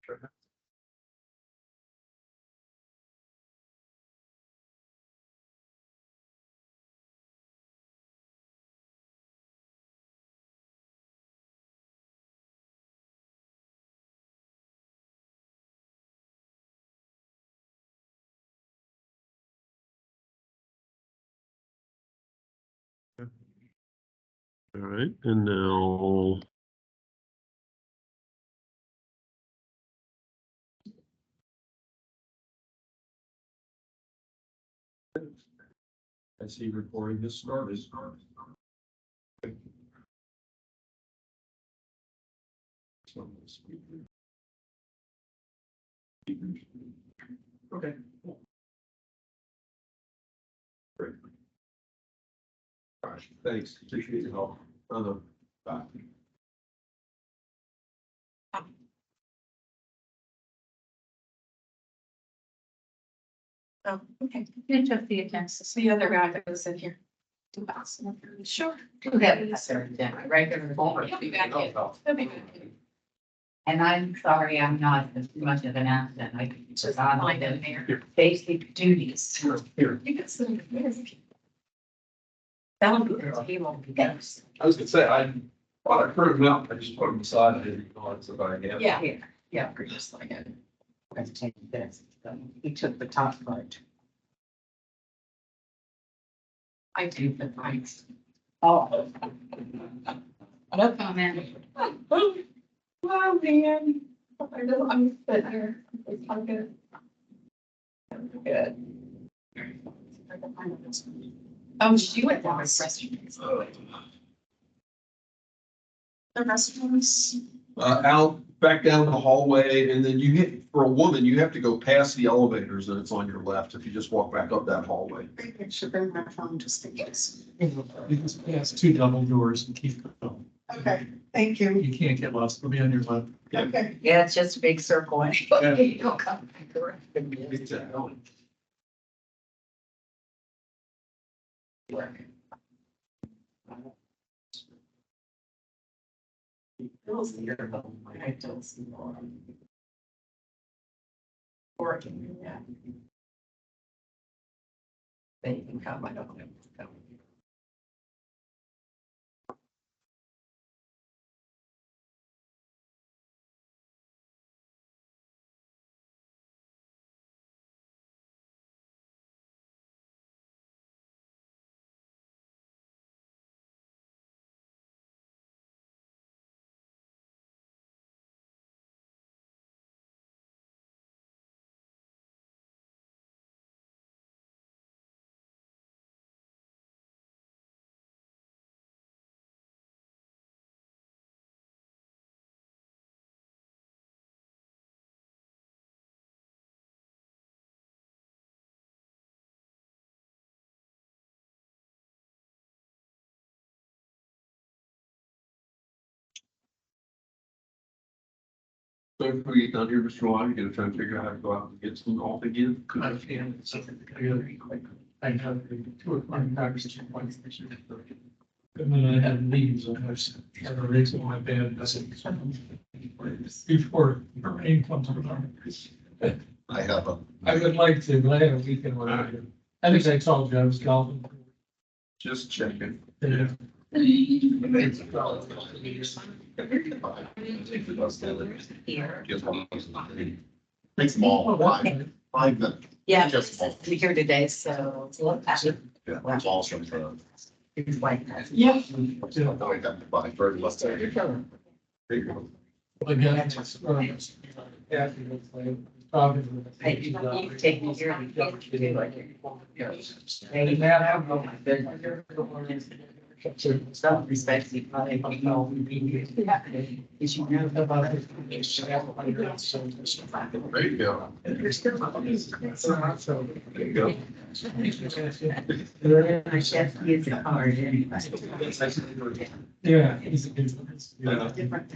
All right, and now. I see recording has started. Okay. Great. Gosh, thanks, appreciate your help. Bye. Oh, okay. You took the attendance. It's the other guy that was in here. Sure. Okay, that's our agenda, right there. He'll be back in. He'll be back in. And I'm sorry, I'm not as much of an asset. I just on Like my that mayor. basic duties. Here, You can sit there. That'll be the table. Yes. I was gonna say, I printed them out, I just put them aside, I didn't realize that I had. Yeah. Here, Yeah, just like it. let's take this. He took the top part. I do the thanks. Oh. No comment. Wow, man. I know, I'm sitting here. It's all good. Good. Oh, she went down to the restrooms. The restrooms. Out, back down the hallway, and then you hit, for a woman, you have to go past the elevators and it's on your left if you just walk back up that hallway. I should bring my phone just in case. You just pass two double doors and keep going. Okay, thank you. You can't get lost, it'll be on your left. Okay. Yeah, it's just a big circle anyway. You don't come back around. I don't see more. Working, yeah. They can come, I don't know. So if we get done here, Mr. Lyon, you're gonna try and figure out how to go out and get some off again? I can, so I have 2 o'clock conversation points. And then I have meetings, I have a raise on my bed, that's it. Before the rain comes around. I have a. I would like to, but I have a weekend where I think I told you I was golfing. Just checking. Yeah. Here. Makes them all 5 minutes. Yeah, Just just here today, so it's a little passion. Yeah, it's all from the. It's like that. Yeah. No, I got 5:30, let's say. There you go. Again, it's, yeah, it's like, talking with. Hey, you take me here, you don't do like it. Yes. Hey, man, I don't know my business. Some respects, you probably don't know. Is you know about it. There you go. You're still. There you go. I guess he is hard anyway. Yeah. He's a good one. Different.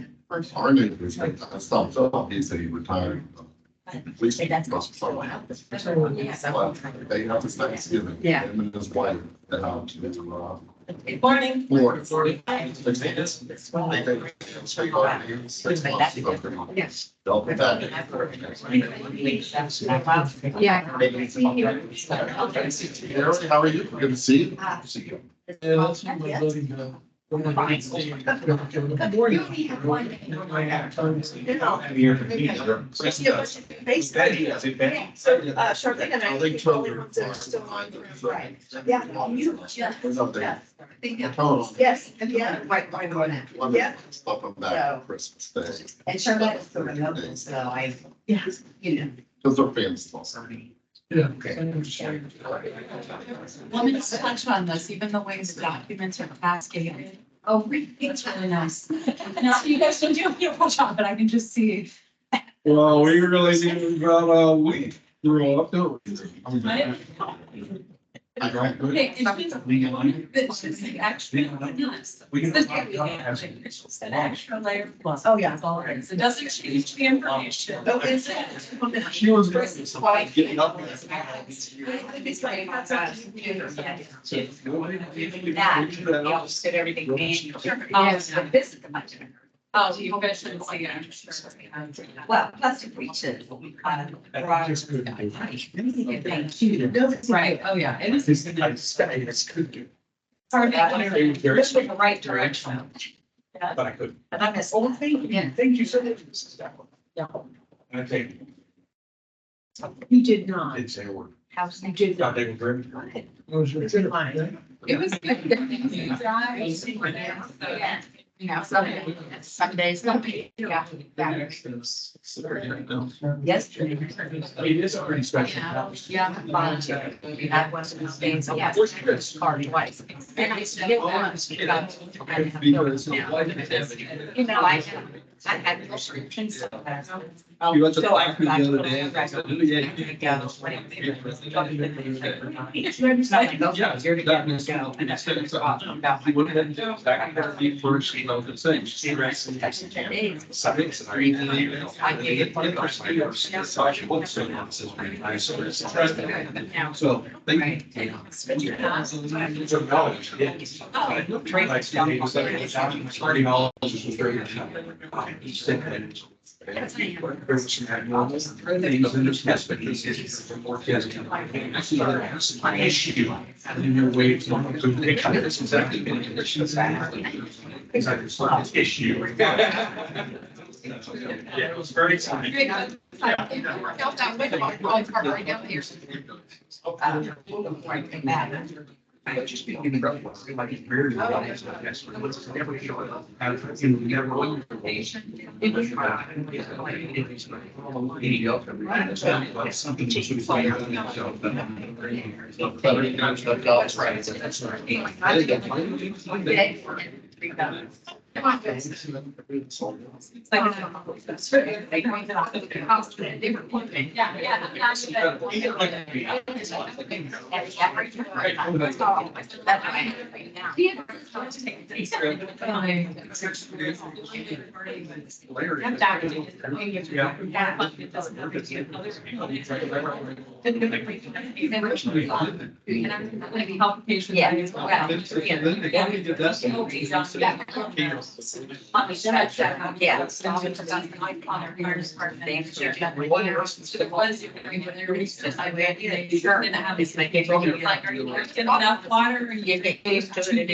Our neighbors, I stopped off, he said he retired. Police Hey, that's. must somewhere. Yeah. But they have this Thanksgiving. Yeah. Him and his wife, that out to, Good morning. Yes. Yeah. How are you? Good to see you. Yeah, that's what my buddy, when I was saying, good morning. I have time to- So, Charlene and I are the only ones that are still on. Right. Yeah, you just. What's up there? Yes, yeah. Yeah. Stuff them back for Christmas Day. And Charlotte is the remote, so I, Yeah. you know. Because they're fans. Yeah. Let me just touch on this, even the way the documents are cascaded. Oh, it's really nice. Now, you guys don't do a beautiful job, but I can just see. Well, we really need about a week grew up, don't we? I got good. Hey, it's just the extra. It's the daily average. It's just an extra layer plus. Oh, yeah. That's all it is. It doesn't change the information. Oh, is it? She was Quite. getting up. It's Like, like, that, you know, sit everything in. Oh, But this is the budget. oh, the efficiency, I'm sure. Well, plus if we should. Thank you. Right, oh, yeah, it is. It's good. Hard to push in the right direction. But I couldn't. And I miss. Oh, thank you. Thank you so much, Mrs. Dapple. Yeah. I think, You did not. didn't say a word. House. You did Thought not. they were very. It's in line. It was good. You drive, so, yeah. You know, some days, don't be. Yeah. Yesterday. It is a pretty special. Yeah, volunteer. We had one of those days, so yeah, card twice. And I used to get one. You know, I had prescriptions. You went to the factory the other day. And I said, "Oh, yeah, you did." He went ahead and did it. Back there, he first, you know, the same. So, thank you. Issue. Yeah, it was very exciting. Felt that way about going far right down here. I just be in trouble. Like it's very. Never feel. Never. It was. Something to fire. It's like, they going to the house to a different point. Yeah, yeah. Complications. Yeah. As well. Yeah. Enough water and you get used to it.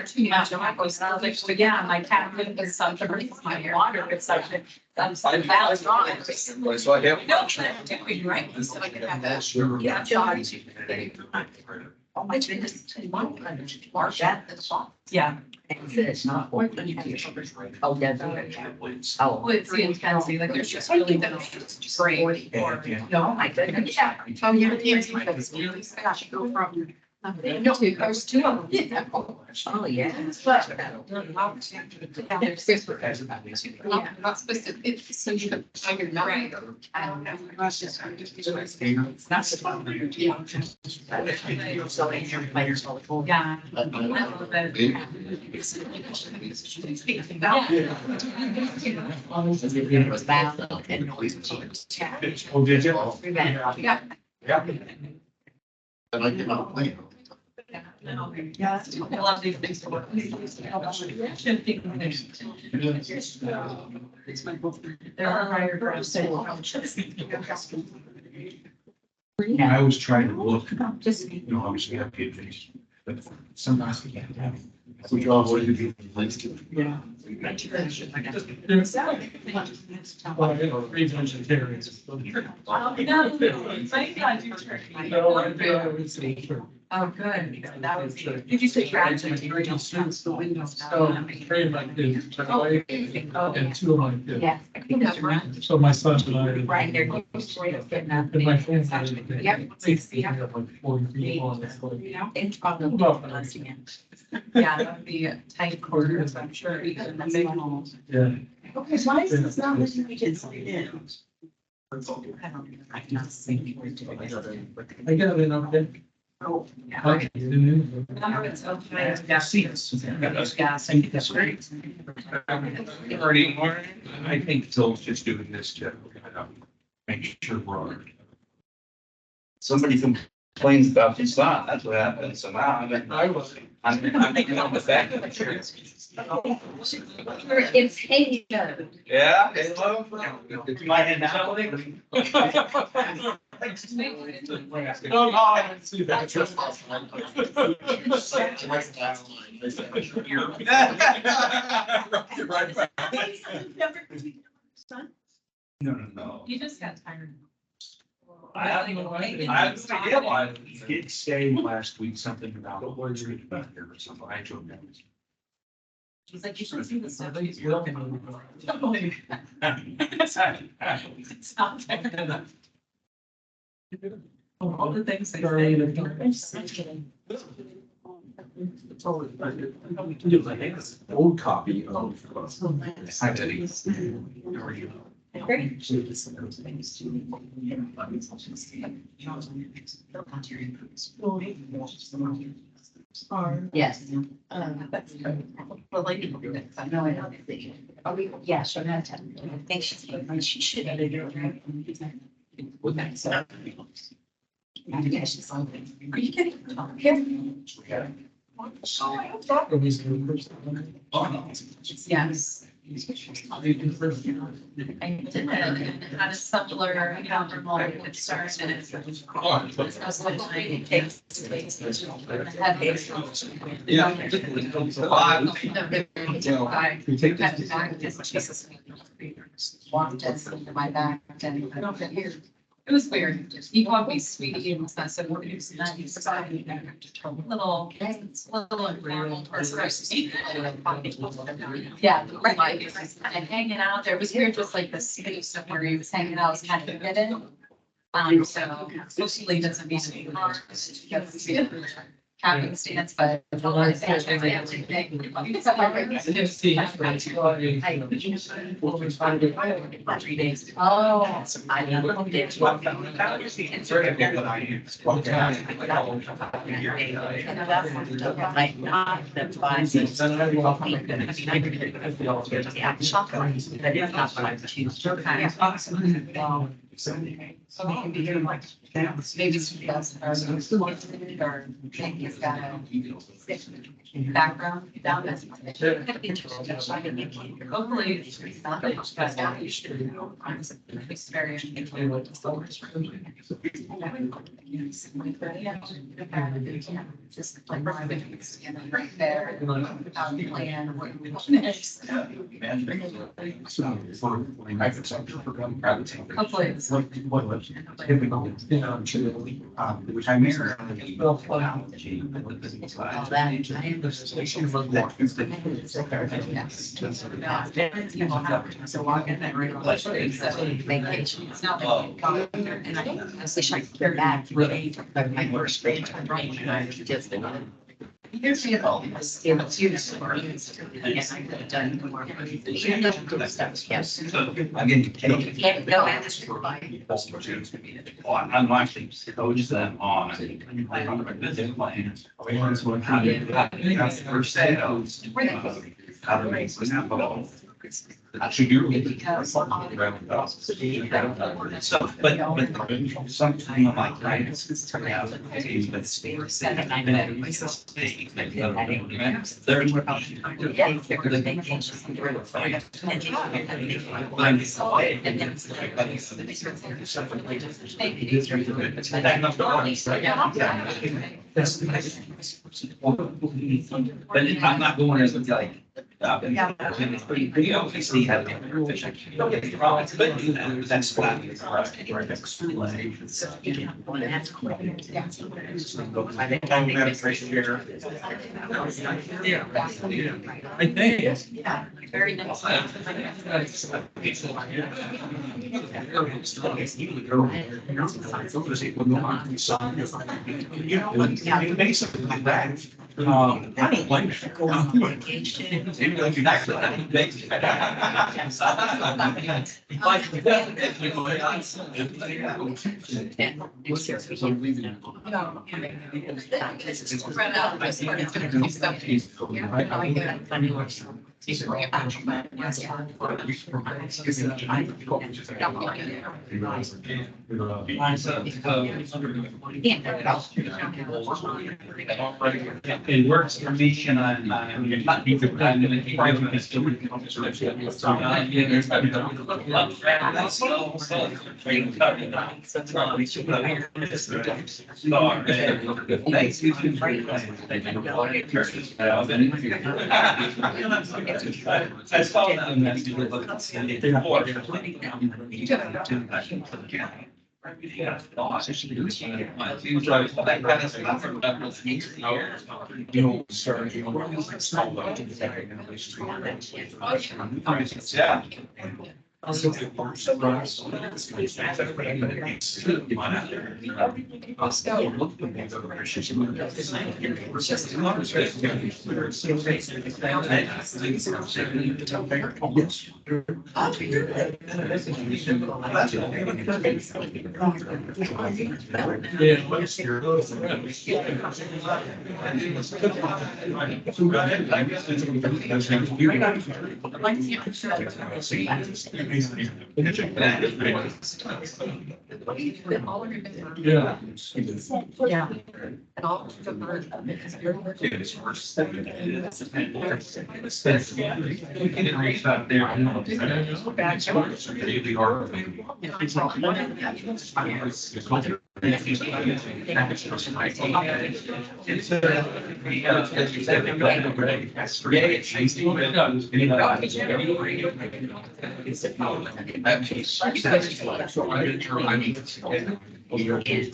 Too much. Yeah, my cat is such a, my water is such a. I'm so bad. So I have. No, I'm doing right. So I can have that. Yeah. Oh my goodness. March at the shop. Yeah. It's not. Oh, yeah. Oh. Well, it's the intensity, like there's just really no great or. No, my goodness. Yeah. Oh, yeah. Gosh, go from. No, there's two of them. Oh, yeah. But. They're super. Yeah, not specific, it's so you can, you're not. I don't know. It's not so. Yeah. Selling your players all the time. Yeah. It was bad. And Oh, did you? Yeah. Yeah. And I came out clean. Yeah. I love these things to work. There are higher grounds. I was trying to look, Just. you know, obviously I have good face, but sometimes I can't have. We draw what you do. Yeah. Well, you know, three vegetarians. No, might not do turkey. No, I would say sure. Oh, good, because that was, did you say graduate? So, three of my kids, my wife and two of my kids. Yeah. I think that's right. So my son and I. Right, they're usually getting up. And my family. Yep. They have like 40 people on this. You know, it's probably listening in. Yeah, that would be a tight quarters, I'm sure, even in the big homes. Yeah. Okay, why is this not letting me get signed in? I don't, I'm not saying we're doing it. I got it up there. Oh, yeah. Okay. Remember, it's okay. Gas seats. Gas, I think that's great. Already, I think Phil's just doing this to make sure we're on. Somebody complains about the sun, that's what happened, so now I'm thinking on the back of the chair. It's hanging. Yeah, hello. My hand now. Oh, I didn't see that. You're right back. No. You just got tired. I have no idea why. He did say last week something about what street about here or something. I told him. He's like, you should see the stuff. He's working on All the things they Old copy of. Hi, Betty. Yes. The lady. No, I don't think. Are we, yeah, sure, not. I think she should. Yeah, she's on. Are you kidding? Here. Yes. I did it and had a similar abnormal concern and it's. That's what it takes. Walked us into my back and. It was weird. He called me sweetie and I said, what are you saying? He's little, abnormal personality. Yeah, right. And hanging out there, it was weird, just like the space of where he was hanging out was kind of hidden. So socially doesn't mean to be hard. Camping stance, but. Three days. Oh. I loved it. Like not the fun. Yeah, chocolate, but it's not what I choose. So we can be here like, maybe some best, or think it's got a background down this. Hopefully, it's not that it's got that issue. It's very. Just like right there, plan what we hopefully it's. Which I mirror. So walking that right on the street, so vacation. It's not like and I wish I could back. But my worst rate, I'm right. Just here's the other, it's used for use. And I could have done more. Yes. I'm getting. Can't go at this. I'm actually coach them on. Business plans. How to first sales. How to make. Actually, you're. So, but some of my clients turn out. But I'm not going as like. It's pretty obviously have been efficient. Don't get me wrong, it's good, that's flat. I think. Yeah, very nice. You know, when basically like that. I don't blame It works for me and I'm not even. I saw them. Yeah. Yeah. Yeah. And all the bird.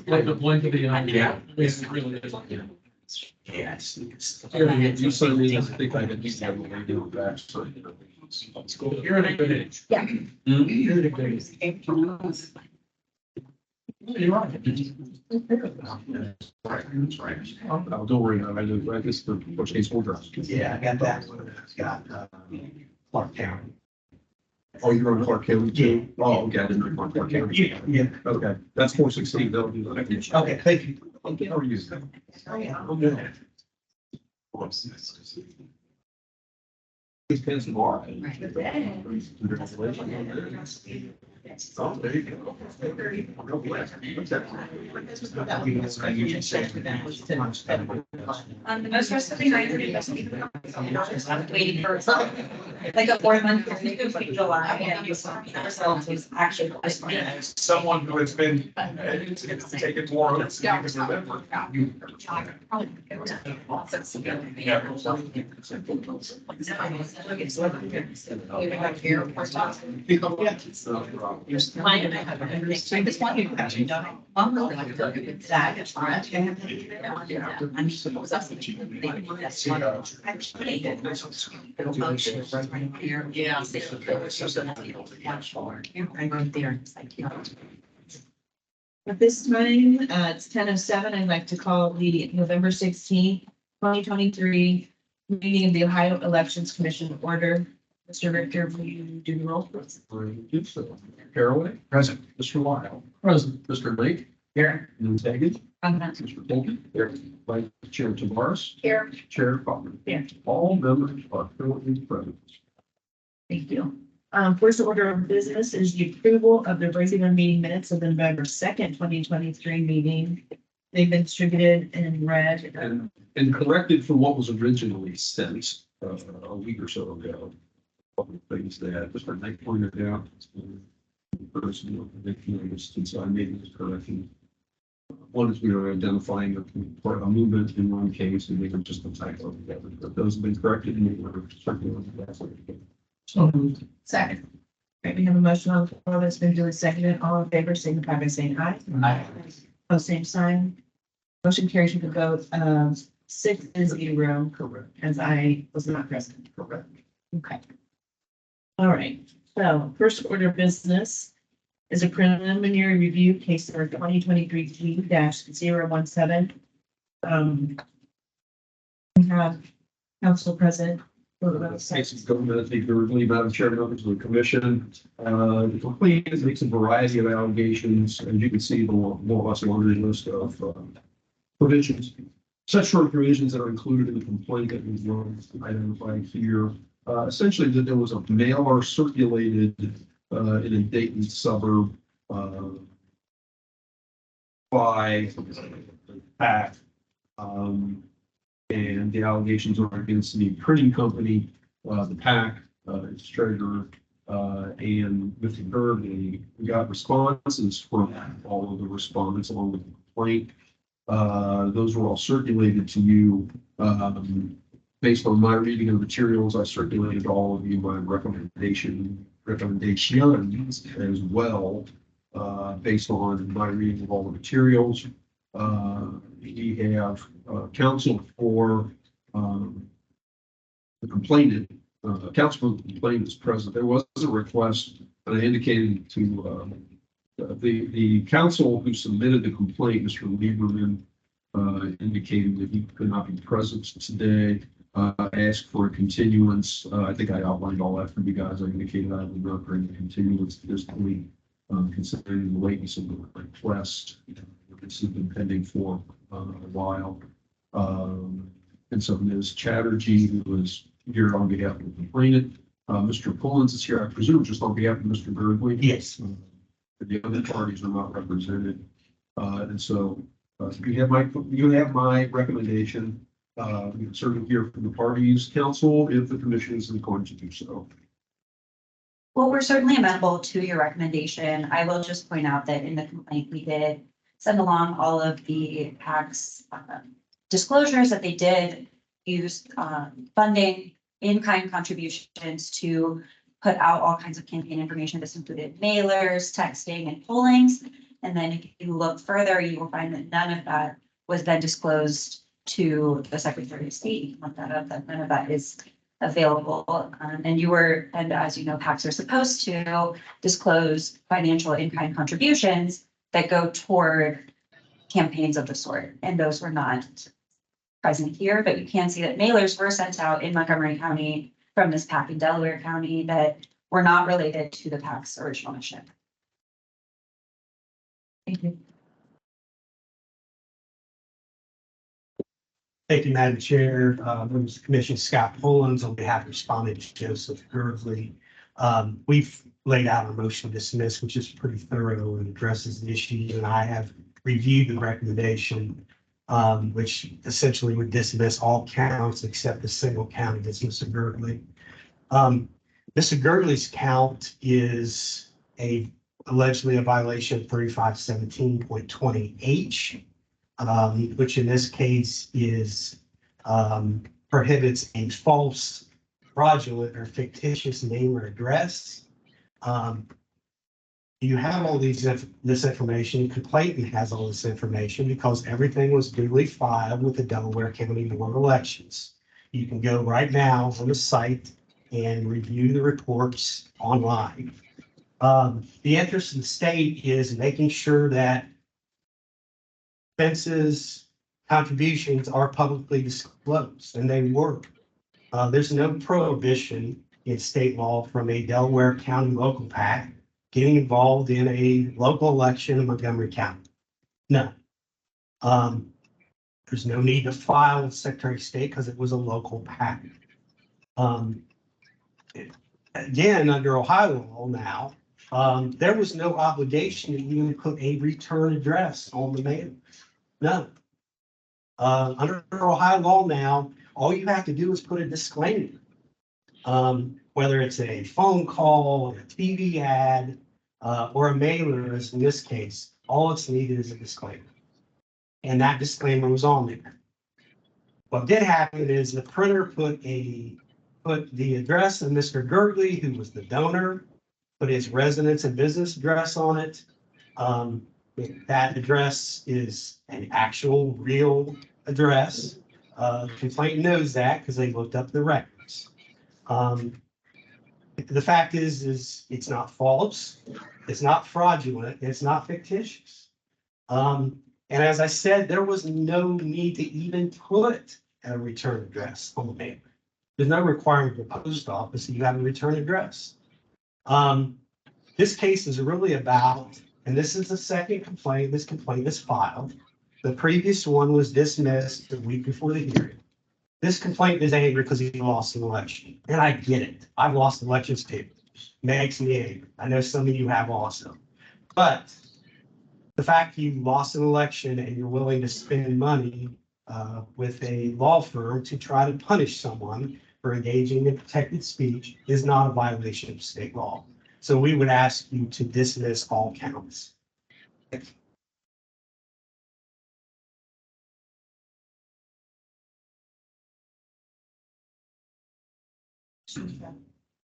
Like the blink of the eye. Yeah. It really is. Yes. You said we just think I could use that when we do back. You're in a good age. Yeah. You're in a good age. You're right. That's right. Oh, don't worry, I just, the first case order. Yeah, I got that one. It's got, Clark County. Oh, you're on Clark County too? Oh, okay, I didn't know Clark County. Yeah. Okay, that's 416, that'll do that. Okay, thank you. How are you? I'm good. These pins tomorrow. Oh, there you go. Real blessed. The most recently, waiting for like a 4 month, July, and you saw ourselves was actually. Someone who has been, it's taken more. It's remember. I just want you to actually know. I'm really like that. It's not. I'm supposed to. Actually. It'll function right here. Yeah. I'm right there. It's like, you know. At this time, it's 10:07. I'd like to call the November 16th, 2023 meeting of the Ohio Elections Commission to order. Mr. Richter, will you do the roll, please? Caraway. Present. Mr. Lyle. Present. Mr. Lake. Here. Ms. Hagan. I'm not. Mr. Bolton. Here. Vice Chair Tavares. Here. Chair Cochran. Here. All members are currently present. Thank you. First order of business is the approval of the regular meeting minutes of the November 2nd, 2023 meeting. They've been distributed and read. And corrected from what was originally sent a week or so ago. Couple of things that Mr. Knight pointed out. Personal, since I made this correction. One is we were identifying a movement in one case and they were just a typo. But those have been corrected and they were circulated. So moved. Second. Right, we have a motion on the floor that's been duly seconded. All in favor, signify by saying aye. Aye. Oh, same sign. Motion carries with a vote of 6-0. Correct. As I was not present. Correct. Okay. All right, so first order of business is a preliminary review case number 2023 G-017. We have council present. Cases government, I think, originally, Madam Chair, members of the commission. The complaint makes a variety of allegations, and you can see the more or less laundry list of provisions. Statutory provisions that are included in the complaint that we've identified here. Essentially, that there was a mailer circulated in a Dayton suburb by PAC. And the allegations are against the printing company, the PAC, its treasurer, and Mr. Gurley. We got responses from all of the respondents along with the complaint. Those were all circulated to you. Based on my reading of materials, I circulated all of you my recommendations as well, based on my reading of all the materials. We have counsel for the complainant. Counsel for the complainant is present. There was a request, and I indicated to the counsel who submitted the complaint, Mr. Lieberman, indicated that he could not be present today. Asked for a continuance. I think I outlined all that for you guys. I indicated I would not bring a continuance to this point, considering the lateness of the request. This has been pending for a while. And so Ms. Chatterjee, who is here on behalf of the complainant, Mr. Pullins is here, I presume, just on behalf of Mr. Gurley. Yes. The other parties are not represented. And so you have my recommendation. We can certainly hear from the parties, counsel, if the commission is going to do so. Well, we're certainly amenable to your recommendation. I will just point out that in the complaint, we did send along all of the PAC's disclosures that they did use funding, in-kind contributions to put out all kinds of campaign information. This included mailers, texting, and pollings. And then if you look further, you will find that none of that was then disclosed to the Secretary of State. You can look that up, that none of that is available. And as you know, PACs are supposed to disclose financial in-kind contributions that go toward campaigns of the sort, and those were not present here, but you can see that mailers were sent out in Montgomery County from this PAC in Delaware County that were not related to the PAC's original mission. Thank you. Thank you, Madam Chair. Members of the Commission, Scott Pullins on behalf of respondent Joseph Gurley. We've laid out a motion to dismiss, which is pretty thorough and addresses the issue, and I have reviewed the recommendation, which essentially would dismiss all counts except the single count against Mr. Gurley. Mr. Gurley's count is allegedly a violation of 3517.20H. Which in this case is prohibits a false, fraudulent, or fictitious name or address. You have all this information. Complainant has all this information because everything was duly filed with the Delaware County Board of Elections. You can go right now on the site and review the reports online. The interest of the state is making sure that expenses, contributions are publicly disclosed, and they were. There's no prohibition in state law from a Delaware County local PAC getting involved in a local election in Montgomery County. No. There's no need to file with Secretary of State because it was a local PAC. again, under Ohio law now, there was no obligation to even put a return address on the mail. No. Under Ohio law now, all you have to do is put a disclaimer. Whether it's a phone call, a TV ad, or a mailer, as in this case, all it's needed is a disclaimer. And that disclaimer was on there. What did happen is the printer put the address of Mr. Gertley, who was the donor, put his residence and business address on it. That address is an actual real address. Complainant knows that because they looked up the records. The fact is it's not false, it's not fraudulent, it's not fictitious. And as I said, there was no need to even put a return address on the mail. There's no requirement for the post office that you have a return address. This case is really about, and this is the second complaint, this complaint is filed. The previous one was dismissed the week before the hearing. This complaint is angry because he lost an election. And I get it. I've lost elections too. Makes me angry. I know some of you have also. But the fact you lost an election and you're willing to spend money with a law firm to try to punish someone for engaging in protected speech is not a violation of state law. So we would ask you to dismiss all counts.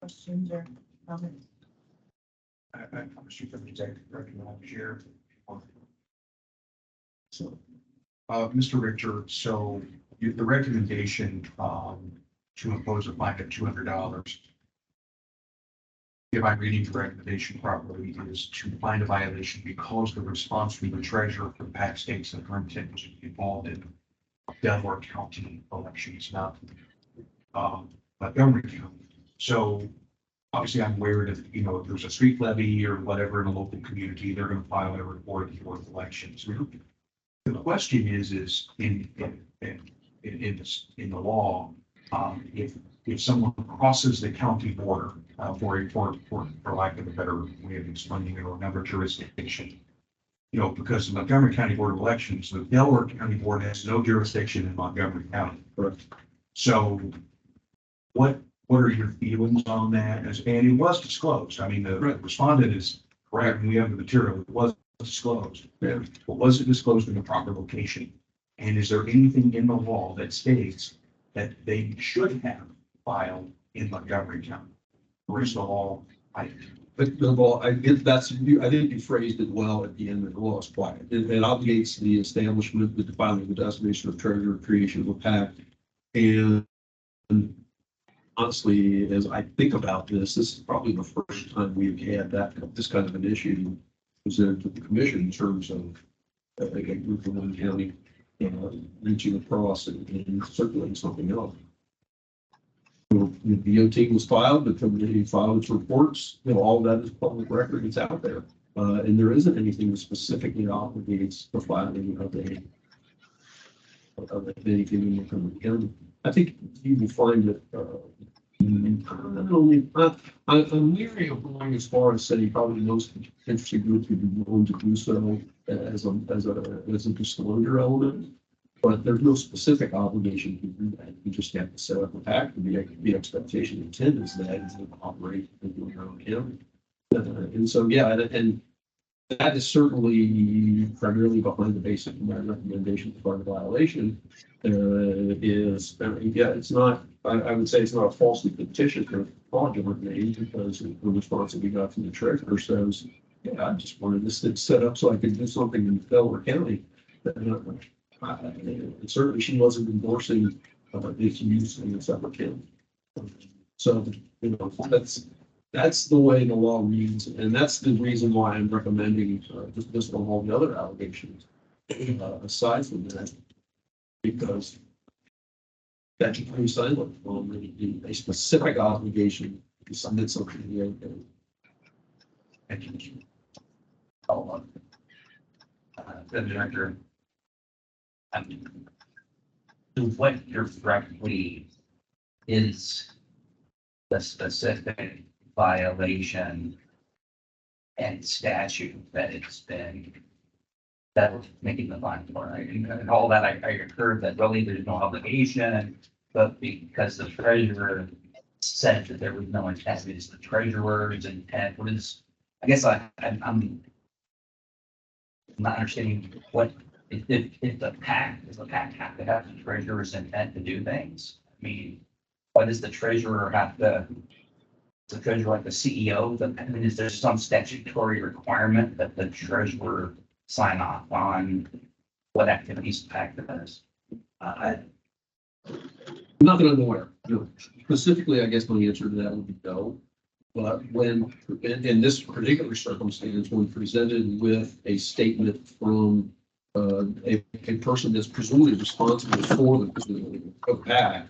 Questions or comments? I'm Mr. Executive Director, Madam Chair. So, Mr. Richter, so the recommendation to impose a fine of $200, if I'm reading the recommendation properly, is to find a violation because the response from the treasurer from Pat states that her intent was involved in Delaware County elections, not Montgomery County. So obviously I'm aware that, if there's a street levy or whatever in a local community, they're going to file a report before the elections. The question is in the law, if someone crosses the county border for lack of a better way of explaining it, or another jurisdiction, because the Montgomery County Board of Elections, the Delaware County Board has no jurisdiction in Montgomery County. Correct. So what are your feelings on that? And it was disclosed. I mean, the respondent is correct. We have the material. It was disclosed. But was it disclosed in the proper location? And is there anything in the law that states that they should have filed in Montgomery County? Or is the law? But the law, I think you phrased it well at the end of the law is quiet. It obligates the establishment, the filing of the destination of treasurer, creation of a pact. And honestly, as I think about this is probably the first time we've had this kind of an issue presented to the commission in terms of a group of one county reaching across and circulating something else. So, the DOT was filed, the committee filed its reports, all of that is public record, it's out there. And there isn't anything that specifically obligates the filing of anything in Montgomery County. I think you will find that I'm leery of going as far as saying probably most interested groups would be willing to do so as a disclosure element. But there's no specific obligation to do that. You just have to set up a pact, and the expectation intent is that it's going to operate in your own county. And so, yeah, and that is certainly primarily behind the basic of my recommendation for the violation. It's not, I would say it's not a falsely fictitious or fraudulent name, because the response that we got from the treasurer says, yeah, I just wanted this thing set up so I could do something in Delaware County. And certainly she wasn't endorsing its use in a separate county. So, that's the way the law reads, and that's the reason why I'm recommending just on all the other allegations aside from that, because that's pretty silent on a specific obligation to submit something to the other. Thank you. The director. So what directly is the specific violation and statute that it's been, that was making the fine for, right? And all that, I heard that really there's no obligation, but because the treasurer said that there was no intent, it's the treasurer's intent, what is, I guess I'm not understanding what, if the PAC, does the PAC have to have the treasurer's intent to do things? I mean, why does the treasurer have to, the treasurer like the CEO, I mean, is there some statutory requirement that the treasurer sign off on what activities the PAC does? Not that I'm aware, no. Specifically, I guess my answer to that would be no. But when, in this particular circumstance, when presented with a statement from a person that's presumably responsible for the PAC,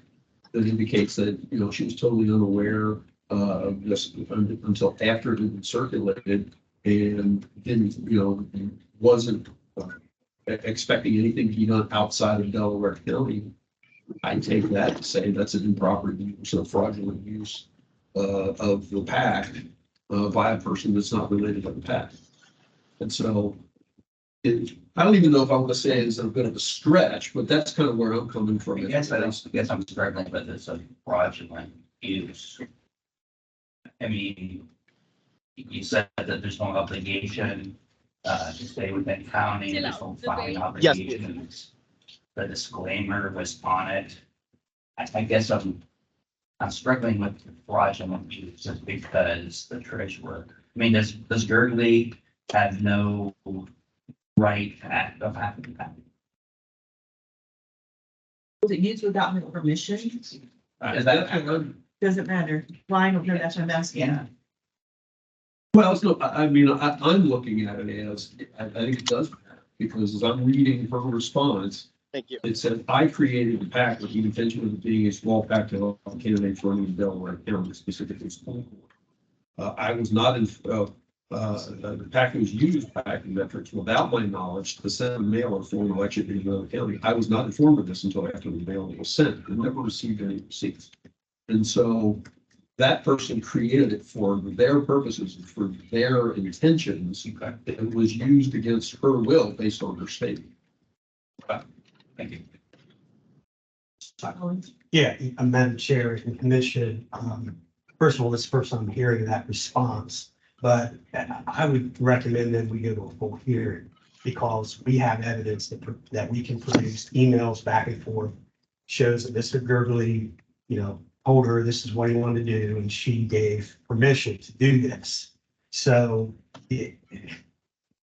that indicates that, you know, she was totally unaware of this until after it had been circulated and didn't, you know, wasn't expecting anything to be done outside of Delaware County. I take that to say that's an improper use or fraudulent use of the PAC by a person that's not related to the PAC. And so I don't even know if I want to say it's a bit of a stretch, but that's kind of where I'm coming from. I guess I'm struggling with this of fraudulent use. I mean, you said that there's no obligation to stay within county, there's no filing obligations. The disclaimer was on it. I guess I'm struggling with fraudulent use just because the treasurer, I mean, does Gergely have no right to act of having that? Was it used without my permission? Is that? Doesn't matter. Well, I don't know, that's what I'm asking. Yeah. Well, so, I mean, I'm looking at it as, I think it does matter, because as I'm reading her response, Thank you. it said, I created the PAC with the intention of it being a small PAC to help candidates running in Delaware County, specifically school board. I was not in, the PAC was used PAC metrics without my knowledge to send a mailer for an election in another county. I was not informed of this until after the mailing was sent and never received any receipts. And so that person created it for their purposes, for their intentions. It was used against her will based on her statement. Thank you. Yeah, Madam Chair and Commission, first of all, this is the first I'm hearing that response, but I would recommend that we go to a full hearing because we have evidence that we can produce emails back and forth, shows that Mr. Gergely, you know, told her this is what he wanted to do, and she gave permission to do this. So,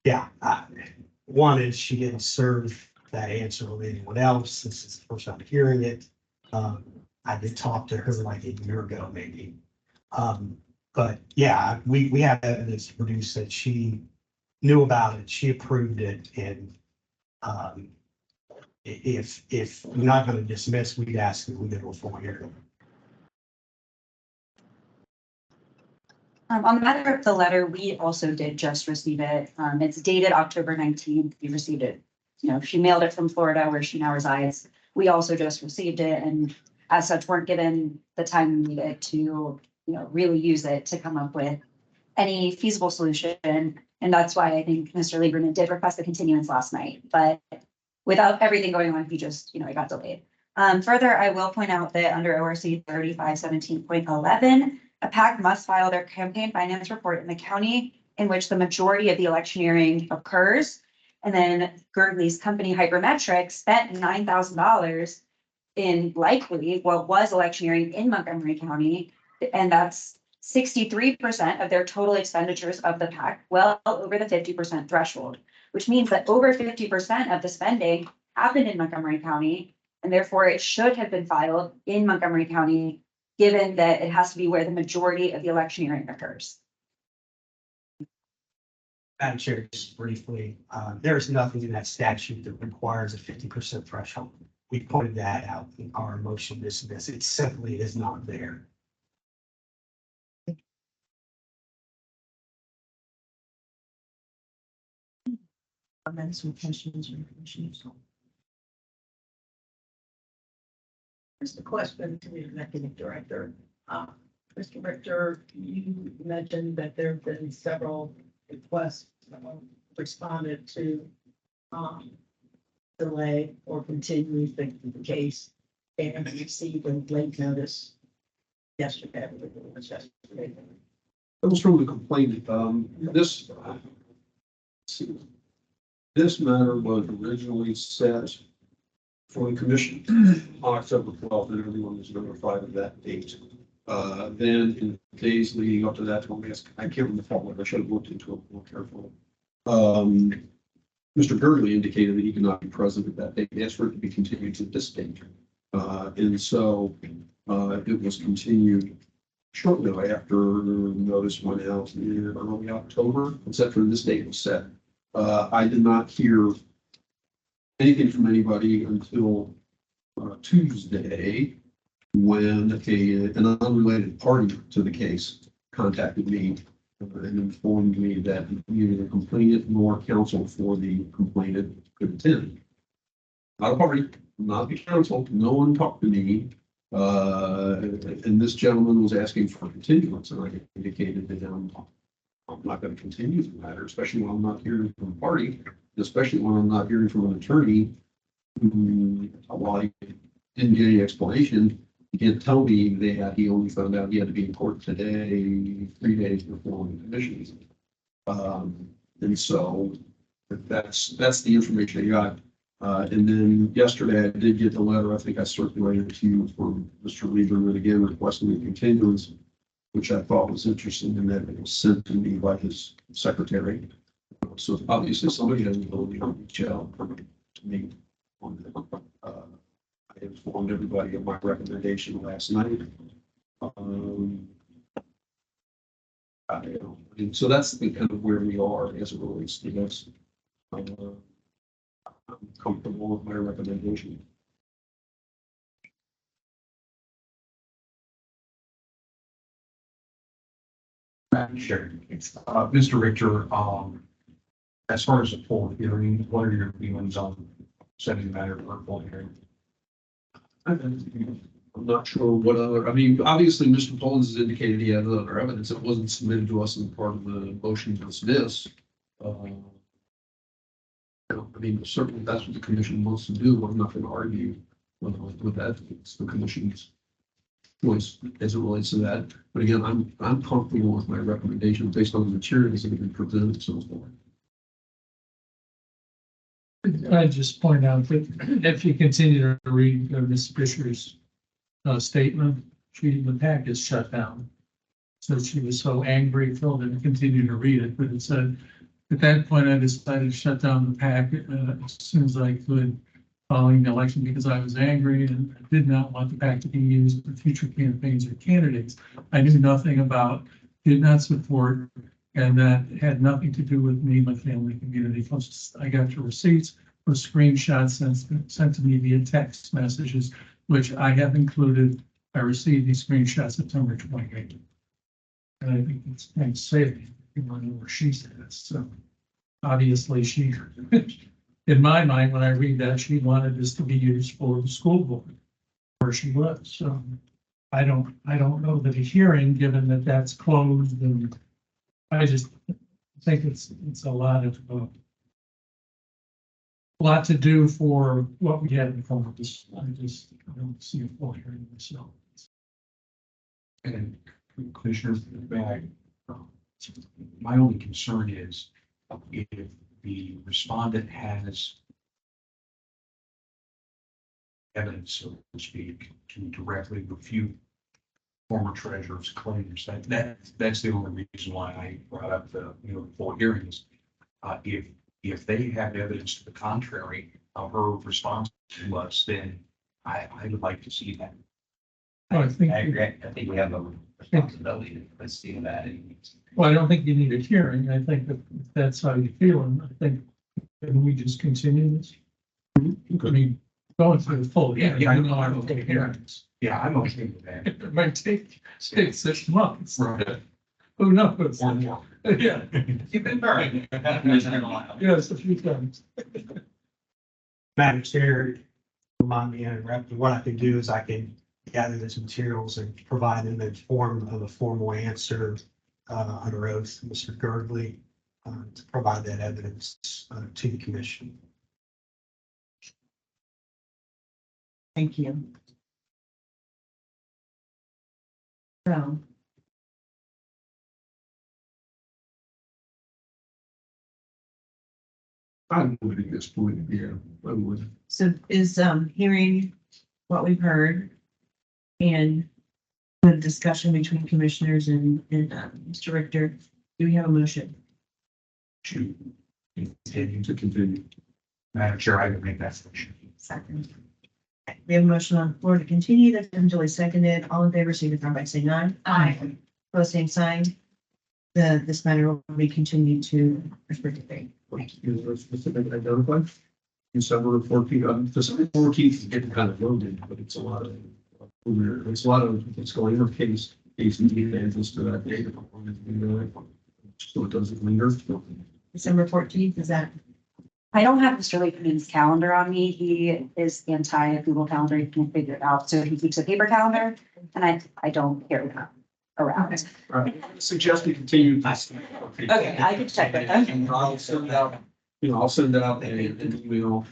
yeah, one is she didn't serve that answer with anyone else. This is the first time hearing it. I did talk to her like a year ago, maybe. But yeah, we have evidence to produce that she knew about it, she approved it, and if you're not going to dismiss, we'd ask that we go to a full hearing. On the matter of the letter, we also did just receive it. It's dated October 19th. We received it. You know, she mailed it from Florida where she now resides. We also just received it and as such weren't given the time needed to, you know, really use it to come up with any feasible solution. And that's why I think Mr. Lieberman did request the continuance last night, but without everything going on, he just, you know, it got delayed. Further, I will point out that under ORC 3517.11, a PAC must file their campaign finance report in the county in which the majority of the electioneering occurs. And then Gergely's company Hypermetrics spent $9,000 in likely what was electioneering in Montgomery County. And that's 63% of their total expenditures of the PAC, well over the 50% threshold, which means that over 50% of the spending happened in Montgomery County. And therefore it should have been filed in Montgomery County, given that it has to be where the majority of the electioneering occurs. Madam Chair, just briefly, there's nothing in that statute that requires a 50% threshold. We pointed that out in our motion to dismiss. It simply is not there. Some questions or questions. Here's the question to the executive director. Mr. Richter, you mentioned that there have been several requests responded to delay or continue the case and received a late notice yesterday. It was yesterday. It was from the complainant. This matter was originally set for the commission on October 12th, and everyone was notified of that date. Then in the days leading up to that, I can't remember the follow-up. I should have looked into it more carefully. Mr. Gurley indicated that he could not be present at that date. He asked for it to be continued to this date. And so it was continued shortly after notice went out in early October, except for this date was set. I did not hear anything from anybody until Tuesday, when an unrelated party to the case contacted me and informed me that neither the complainant nor counsel for the complainant could attend. Not a party, not the counsel, no one talked to me. And this gentleman was asking for continuance, and I indicated to him, I'm not going to continue the matter, especially when I'm not hearing from a party, especially when I'm not hearing from an attorney who, while I didn't get any explanation, he can't tell me that he only found out he had to be in court today, 3 days before the commission. And so that's the information I got. And then yesterday I did get the letter, I think I circulated to you from Mr. Lieberman again requesting a continuance, which I thought was interesting in that it was sent to me by his secretary. So obviously somebody has the ability to reach out to me on that. I informed everybody of my recommendation last night. And so that's the kind of where we are as it relates to this. I'm comfortable with my recommendation. Sure. Mr. Richter, as far as the full hearing, what are your feelings on setting the matter for a full hearing? I'm not sure what other, I mean, obviously, Mr. Pollins has indicated he had other evidence that wasn't submitted to us in part of the motion to dismiss. I mean, certainly that's what the commission wants to do. I'm not going to argue with that. It's the commission's choice as it relates to that. But again, I'm comfortable with my recommendation based on the materials that have been presented so far. I just point out that if you continue to read Ms. Fisher's statement, the PAC is shut down. So she was so angry, Phil didn't continue to read it, but it said, at that point, I decided to shut down the PAC as soon as I could following the election because I was angry and I did not want the PAC to be used for future campaigns or candidates. I knew nothing about, did not support, and that had nothing to do with me, my family, community. I got your receipts with screenshots sent to me via text messages, which I have included. I received these screenshots September 28th. And I think it's kind of safe. You know where she's at. So obviously she, in my mind, when I read that, she wanted this to be used for the school board where she was. So I don't know that a hearing, given that that's closed, and I just think it's a lot to do for what we had in front of us. I don't see a full hearing myself. And Commissioner, my only concern is if the respondent has evidence, so to speak, to directly refute former treasurer's claims, that's the only reason why I brought up the full hearings. If they have evidence to the contrary of her response to us, then I would like to see that. Well, I think we have a responsibility to see that. Well, I don't think you need a hearing. I think that if that's how you feel, and I think, can we just continue this? I mean, going through the full hearing. Yeah, I know I'm okay hearings. Yeah, I'm okay with that. It might take 6 months. Right. Who knows? Or more. Yeah, You've been burned. yes, a few times. Madam Chair, remind me of interrupting. What I can do is I can gather those materials and provide them in form of a formal answer under oath, Mr. Girdley, to provide that evidence to the commission. Thank you. So. I would at this point, yeah, I would. So is, hearing what we've heard and the discussion between commissioners and Mr. Richter, do we have a motion? To continue. To continue. Madam Chair, I would make that motion. Second. We have a motion on the floor to continue. That's been duly seconded. All in favor, signify by saying aye. Aye. Pose same sign. This matter will be continued to respective date. Specific identified. December 14th, December 14th is getting kind of loaded, but it's a lot of, it's going over case and details to that date. So it doesn't linger. December 14th, is that? I don't have Mr. Lakeman's calendar on me. He is anti Google Calendar. He can't figure it out. So he keeps a paper calendar and I don't carry that around. All right, suggest we continue. Okay, I can check with them. And I'll send out, I'll send out an email.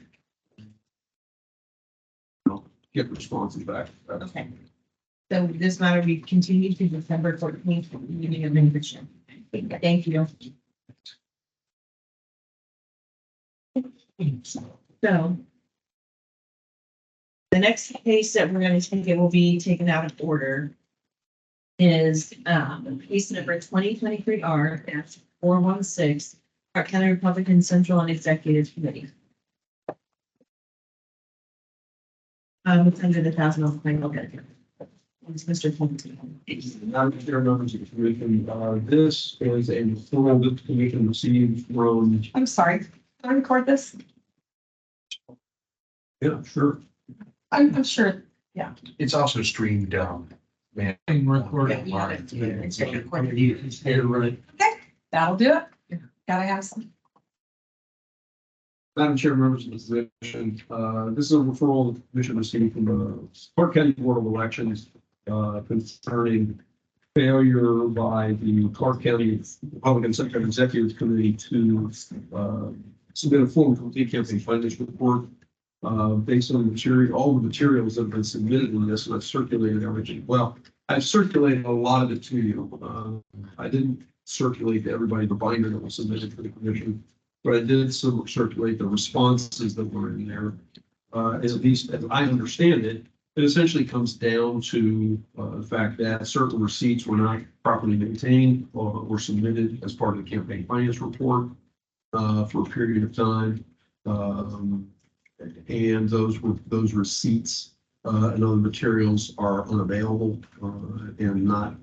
Get responses back. Okay. So this matter will be continued to December 14th, meeting of the commission. Thank you. So. The next case that we're going to take, it will be taken out of order. Is case number 2023-R-416, Clark County Republican Central and Executive Committee. It's under the $1,000 claim. Okay. It's Mr. Clinton. Madam Chair, members of the commission, this is a referral that the commission received from. I'm sorry, can I record this? Yeah, sure. I'm sure. It's also streamed, man. And recording. That'll do it. Gotta have some. Madam Chair, members of the commission, this is a referral the commission received from the Clark County Board of Elections concerning failure by the Clark County Republican Central Executive Committee to submit a full and complete campaign finance report based on the material, all the materials that have been submitted in this, and I've circulated everything. Well, I've circulated a lot of it to you. I didn't circulate to everybody the binder that was submitted to the commission, but I did circulate the responses that were in there. At least as I understand it, it essentially comes down to the fact that certain receipts were not properly maintained or were submitted as part of the campaign finance report for a period of time. And those receipts and other materials are unavailable and not,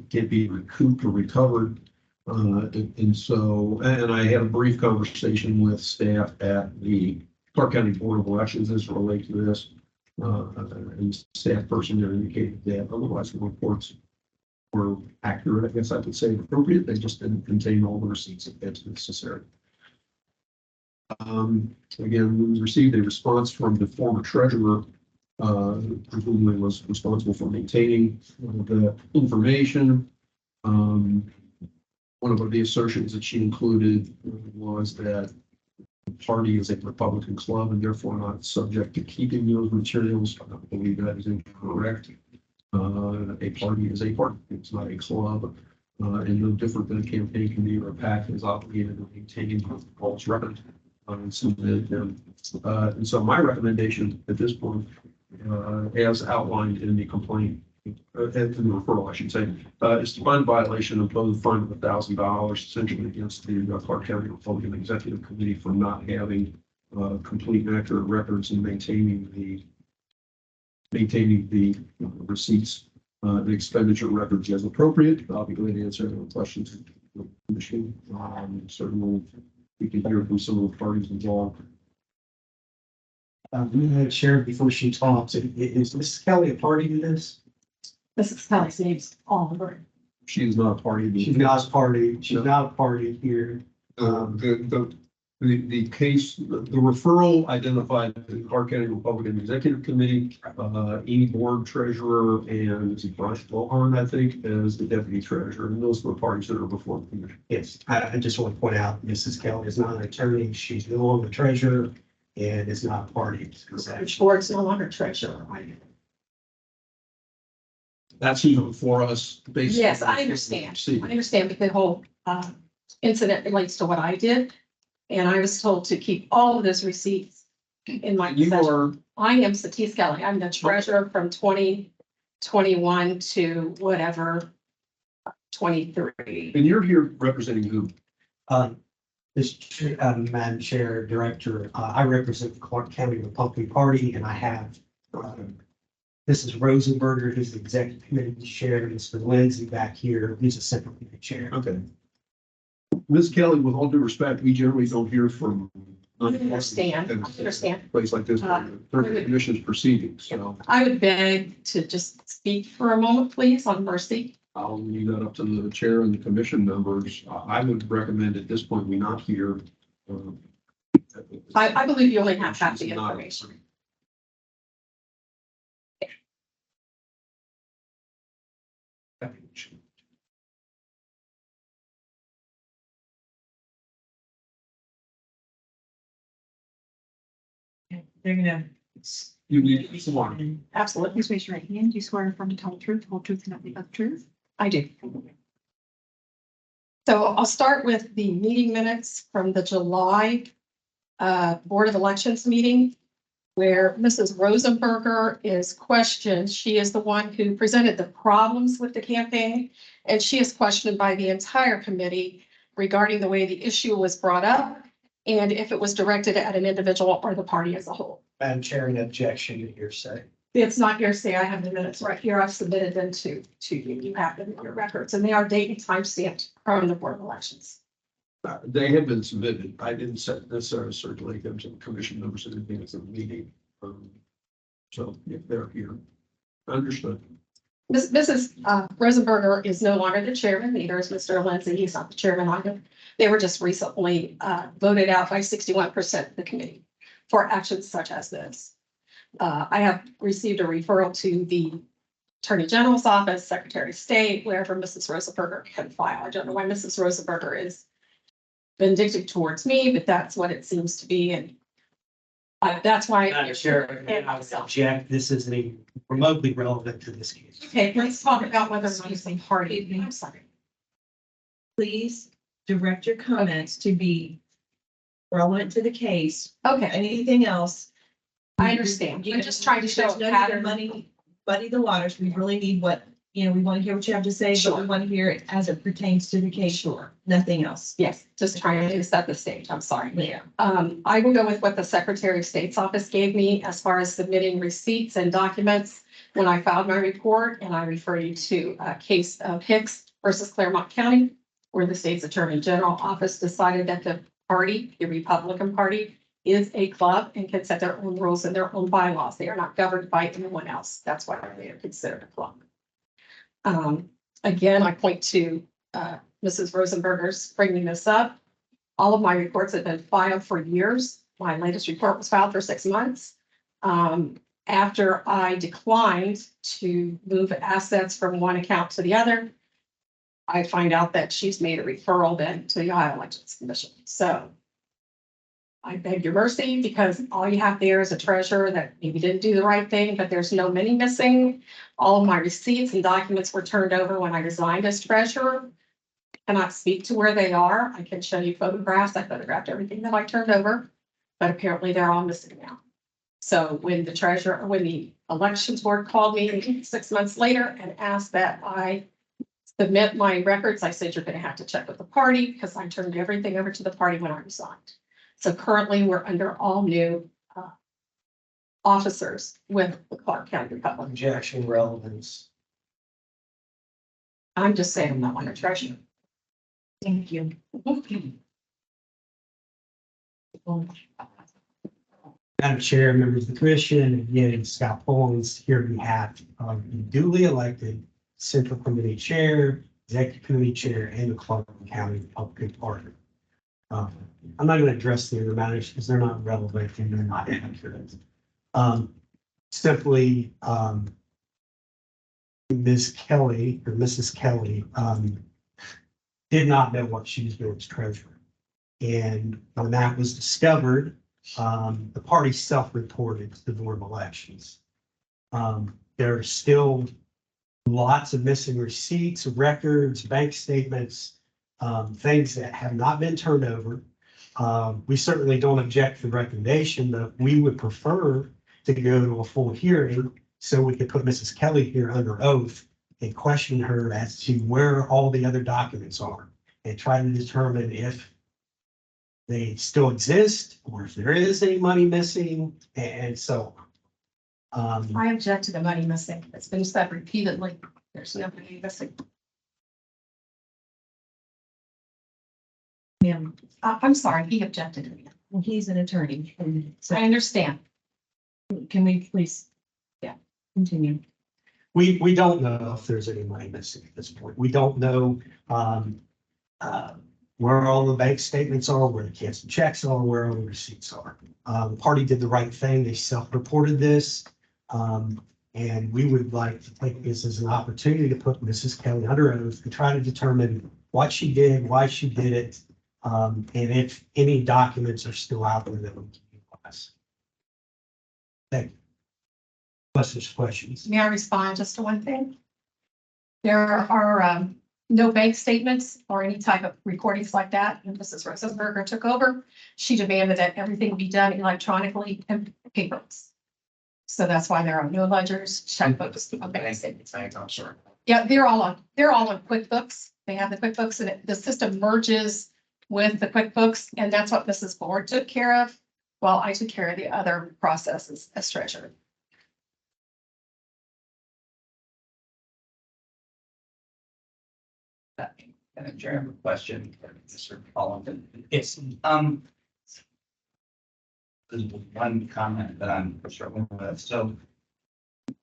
can't be recouped or recovered. And so, and I had a brief conversation with staff at the Clark County Board of Elections as it relates to this. And staff person there indicated that otherwise the reports were accurate, I guess I would say appropriate. They just didn't contain all the receipts that's necessary. Again, we received a response from the former treasurer, who presumably was responsible for maintaining the information. One of the assertions that she included was that the party is a Republican club and therefore not subject to keeping those materials. I don't believe that is incorrect. A party is a party. It's not a club. And no different than a campaign committee or a PAC is obligated to maintain all its records. And so my recommendation at this point, as outlined in the complaint, in the referral, I should say, is to find violation of both fine of $1,000 essentially against the Clark County Republican Executive Committee for not having complete and accurate records and maintaining the receipts and expenditure records as appropriate. I'll be glad to answer any questions of the commission. Certainly, we can hear from some of the parties involved. We had shared before she talks. Is Mrs. Kelly a party to this? This is Kelly Saves all over. She is not a party. She's not a party. She's not a party here. The The case, the referral identified the Clark County Republican Executive Committee, Amy Board Treasurer, and is it Bryce Bohan, I think, as the Deputy Treasurer. And those were parties that are before the commission. Yes, I just want to point out, Mrs. Kelly is not an attorney. She's no longer treasurer and is not a party. Which board's no longer treasurer. That's even before us. based Yes, on I the understand. proceeding. I understand, but the whole incident relates to what I did. And I was told to keep all of those receipts in my You possession. are, I am Satis Kelly. I'm the treasurer from 2021 to whatever, 23. and you're here representing who? Madam Chair, Director, I represent the Clark County Republican Party, and I have Mrs. Rosenberger, who's the Executive Committee Chair, Mr. Lindsay back here, who's a Central Committee Chair. Okay. Ms. Kelly, with all due respect, we generally don't hear from. I understand, I understand. Place like this, during the commission's proceedings, so I would beg to just speak for a moment, please, on mercy. I'll leave that up to the chair and the commission members. I would recommend at this point, we not hear. I believe you only have half the She's not- information. They're gonna. You need someone. Absolutely, Please raise your right hand. Do you swear affirm to tell the truth, whole truth, and nothing but the truth? I do. So I'll start with the meeting minutes from the July Board of Elections meeting, where Mrs. Rosenberger is questioned. She is the one who presented the problems with the campaign, and she is questioned by the entire committee regarding the way the issue was brought up and if it was directed at an individual or the party as a whole. Madam Chair, an objection to hearsay. It's not hearsay. I have the minutes right here. I've submitted them to you. You have them in your records, and they are date and time stamped from the Board of Elections. They have been submitted. I didn't necessarily circulate them to the commission members in advance of the meeting. So if they're here, understood. Mrs. Rosenberger is no longer the chairman, neither is Mr. Lindsay. He's not the chairman either. They were just recently voted out by 61% of the committee for actions such as this. I have received a referral to the Attorney General's office, Secretary of State, wherever Mrs. Rosenberger can file. I don't know why Mrs. Rosenberger is vindictive towards me, but that's what it seems to be, and that's why. Madam Chair, I would object. This isn't remotely relevant to this case. Okay, let's talk about whether or not it's a party. I'm sorry. Please direct your comments to be relevant to the case. Okay, Anything else? I understand. I'm just trying to show a There's no need to pattern. muddy the waters. We really need what, we want to hear what you have to say, but Sure. we want to hear it as it pertains to the case, Sure. nothing else. Yes, just trying to set the stage. I'm sorry. Yeah. I will go with what the Secretary of State's office gave me as far as submitting receipts and documents when I filed my report, and I refer you to a case of Hicks versus Claremont County, where the state's Attorney General office decided that the party, the Republican Party, is a club and can set their own rules and their own bylaws. They are not governed by anyone else. That's why they are considered a club. Again, I point to Mrs. Rosenberger's bringing this up. All of my reports have been filed for years. My latest report was filed for 6 months. After I declined to move assets from one account to the other, I find out that she's made a referral then to the Ohio Elections Commission. So I beg your mercy, because all you have there is a treasurer that maybe didn't do the right thing, but there's no money missing. All of my receipts and documents were turned over when I resigned as treasurer. I cannot speak to where they are. I can show you photographs. I photographed everything that I turned over, but apparently they're all missing now. So when the elections board called me 6 months later and asked that I submit my records, I said, you're gonna have to check with the party, because I turned everything over to the party when I resigned. So currently, we're under all new officers with the Clark County Republic. Objection, relevance. I'm just saying I'm not on a treasurer. Thank you. Madam Chair, members of the commission, again, Scott Pollins here on behalf of the duly elected Central Committee Chair, Executive Committee Chair, and the Clark County Republican Party. I'm not going to address the other matters because they're not relevant and they're not accurate. Simply, Ms. Kelly or Mrs. Kelly, did not know what she was doing as treasurer. And when that was discovered, the party self-reported to the Board of Elections. There are still lots of missing receipts, records, bank statements, things that have not been turned over. We certainly don't object to the recommendation, but we would prefer to go to a full hearing so we could put Mrs. Kelly here under oath and question her as to where all the other documents are and try to determine if they still exist or if there is any money missing and so on. I object to the money missing. It's been said repeatedly. There's no money missing. Ma'am, I'm sorry, he objected to me. well, he's an attorney. And so I understand. can we please? Yeah, continue. We don't know if there's any money missing at this point. We don't know where all the bank statements are, where the canceled checks are, where all the receipts are. The party did the right thing. They self-reported this. And we would like to take this as an opportunity to put Mrs. Kelly under oath and try to determine what she did, why she did it, and if any documents are still out there that we can utilize. Thank you. Unless there's questions. May I respond just to one thing? There are no bank statements or any type of recordings like that. When Mrs. Rosenberger took over, she demanded that everything be done electronically and paperless. So that's why there are no ledgers, checkbooks, or bank statements. I'm sorry. Yeah, they're all on QuickBooks. They have the QuickBooks and the system merges with the QuickBooks. And that's what Mrs. Ford took care of, while I took care of the other processes as treasurer. And Chair, I have a question for Mr. Collins. Yes. There's one comment that I'm struggling with. So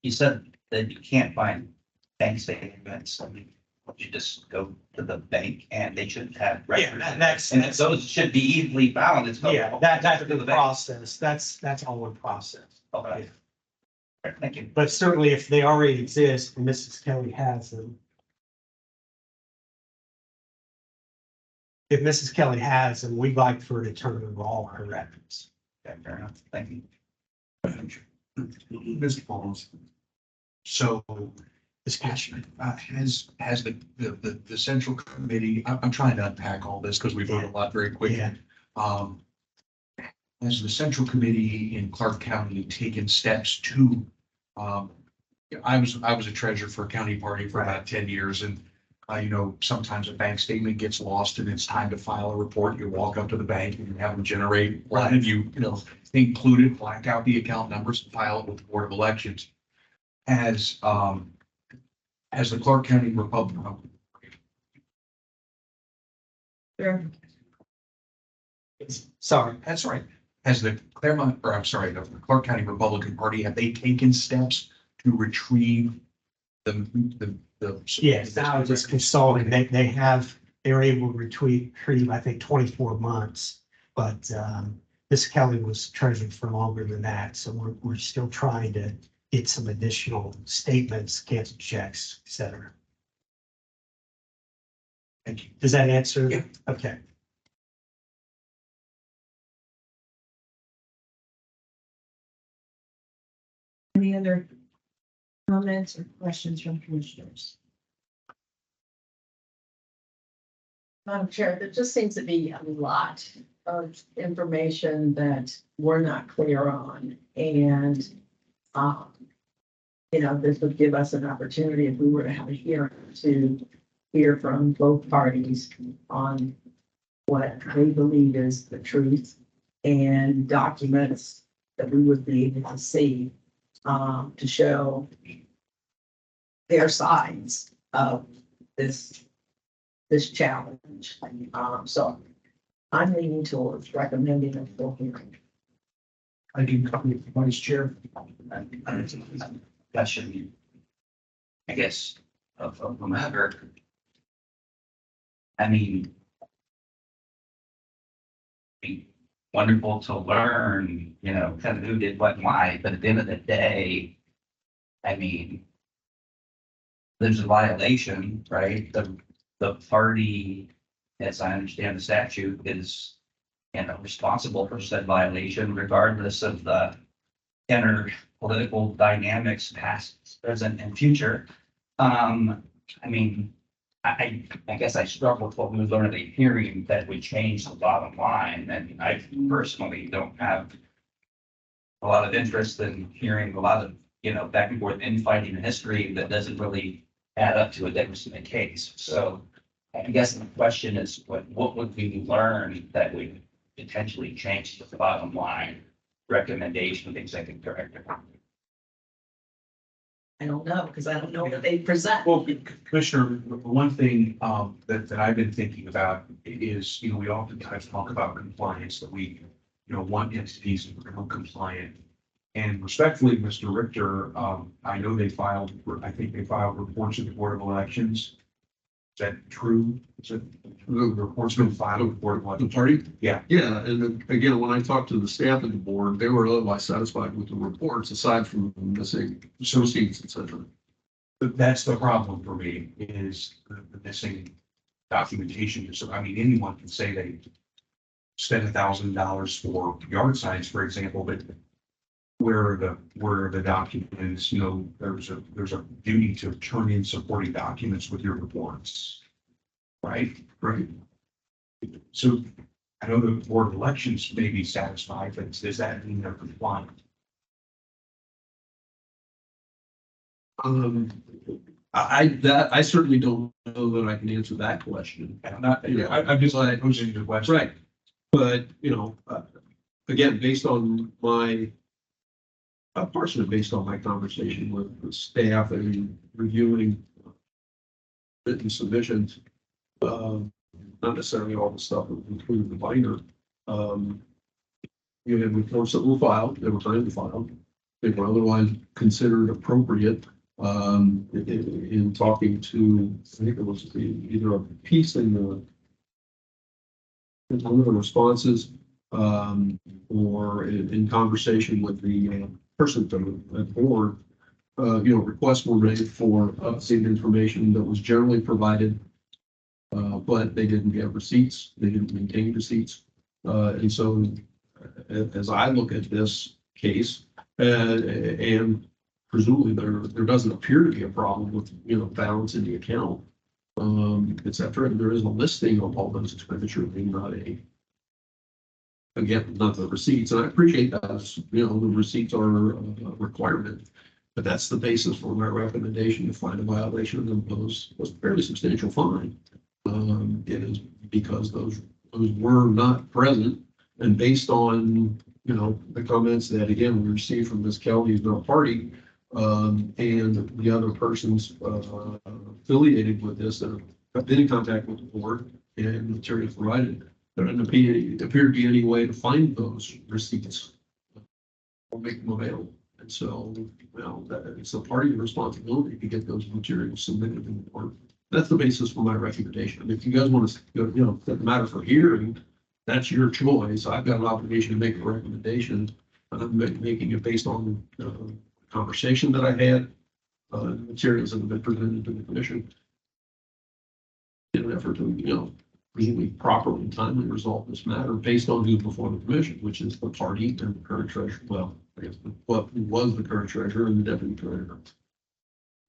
you said that you can't find bank statements. I mean, you just go to the bank and they should have records. And those should be easily found. It's That's the process. That's all in process. Okay. Thank you. But certainly if they already exist and Mrs. Kelly has them. If Mrs. Kelly has them, we'd like for her to turn over all her records. Okay, fair enough. Thank you. Mr. Pauls. So Ms. Cashman. has the central committee, I'm trying to unpack all this because we've heard a lot very quickly. Yeah. Has the central committee in Clark County taken steps to, I was a treasurer for a county party for about 10 years and sometimes a bank statement gets lost and it's time to file a report. You walk up to the bank and you have them generate one and you include it, black out the account numbers, and file it with the Board of Elections. As the Clark County Republican. Sure. Sorry. That's right. Has the Clark County Republican Party, have they taken steps to retrieve the Yes, I was just consulting. They were able to retrieve, I think, 24 months. But Ms. Kelly was treasurer for longer than that. So we're still trying to get some additional statements, canceled checks, et cetera. Thank you. Does that answer? Yeah. Okay. Any other comments or questions from commissioners? Madam Chair, there just seems to be a lot of information that we're not clear on. And, this would give us an opportunity if we were to have a hearing to hear from both parties on what they believe is the truth and documents that we would be able to see to show their sides of this challenge. So I'm leaning towards recommending a full hearing. I can come with the Vice Chair. Question, I guess, of whomever. I mean, wonderful to learn, you know, kind of who did what and why, but at the end of the day, I mean, there's a violation, right? The party, as I understand the statute, is, you know, responsible for said violation regardless of the inner political dynamics, past, present, and future. I mean, I guess I struggle with what we learned at a hearing that would change the bottom line, and I personally don't have a lot of interest in hearing a lot of, you know, back and forth infighting in history that doesn't really add up to a legitimate case. So I guess the question is, what would we learn that would potentially change the bottom line recommendation of the executive director? I don't know, because I don't know what they present. Well, Commissioner, one thing that I've been thinking about is, you know, we oftentimes talk about compliance, that we, you know, want entities to become compliant. And respectfully, Mr. Richter, I know I think they filed reports to the Board of Elections. Is that true? Is it, the report's been filed with the Board of The Elections? party? Yeah. Yeah, and then, again, when I talked to the staff of the board, they were otherwise satisfied with the reports, aside from missing associates, et cetera. But that's the problem for me, is the missing documentation. So, I mean, anyone can say they spent $1,000 for yard signs, for example, but where are the documents, you know, there's a duty to turn in supporting documents with your reports. Right? Right. So I know the Board of Elections may be satisfied, but does that mean they're compliant? I certainly don't know that I can answer that question. I'm not, I'm just posing the question. Right. But, you know, again, based on my, partially based on my conversation with the staff and reviewing written submissions, not necessarily all the stuff that included the binder. You had reports that were filed, they were timely filed. They were otherwise considered appropriate. In talking to, I think it was either a piece in one of the responses, or in conversation with the person at the board, you know, requests were made for updated information that was generally provided, but they didn't get receipts, they didn't maintain receipts. And so as I look at this case, and presumably there doesn't appear to be a problem with, you know, balance in the account, et cetera. And there is a listing of all those expenditures, not again, not the receipts. And I appreciate that, you know, the receipts are a requirement, but that's the basis for my recommendation to find a violation and impose a fairly substantial fine. It is because those were not present, and based on, you know, the comments that, again, we received from Ms. Kelly, who's not a party, and the other persons affiliated with this that have been in contact with the board and materials provided. There doesn't appear to be any way to find those receipts or make them available. And so, well, it's the party's responsibility to get those materials submitted in the board. That's the basis for my recommendation. If you guys want to, you know, set the matter for hearing, that's your choice. I've got an obligation to make a recommendation. I'm making it based on conversation that I had, materials that have been presented to the commission, in an effort to, you know, presumably properly and timely resolve this matter based on who's before the commission, which is the party and the current treasurer. Well, I guess what was the current treasurer and the deputy treasurer.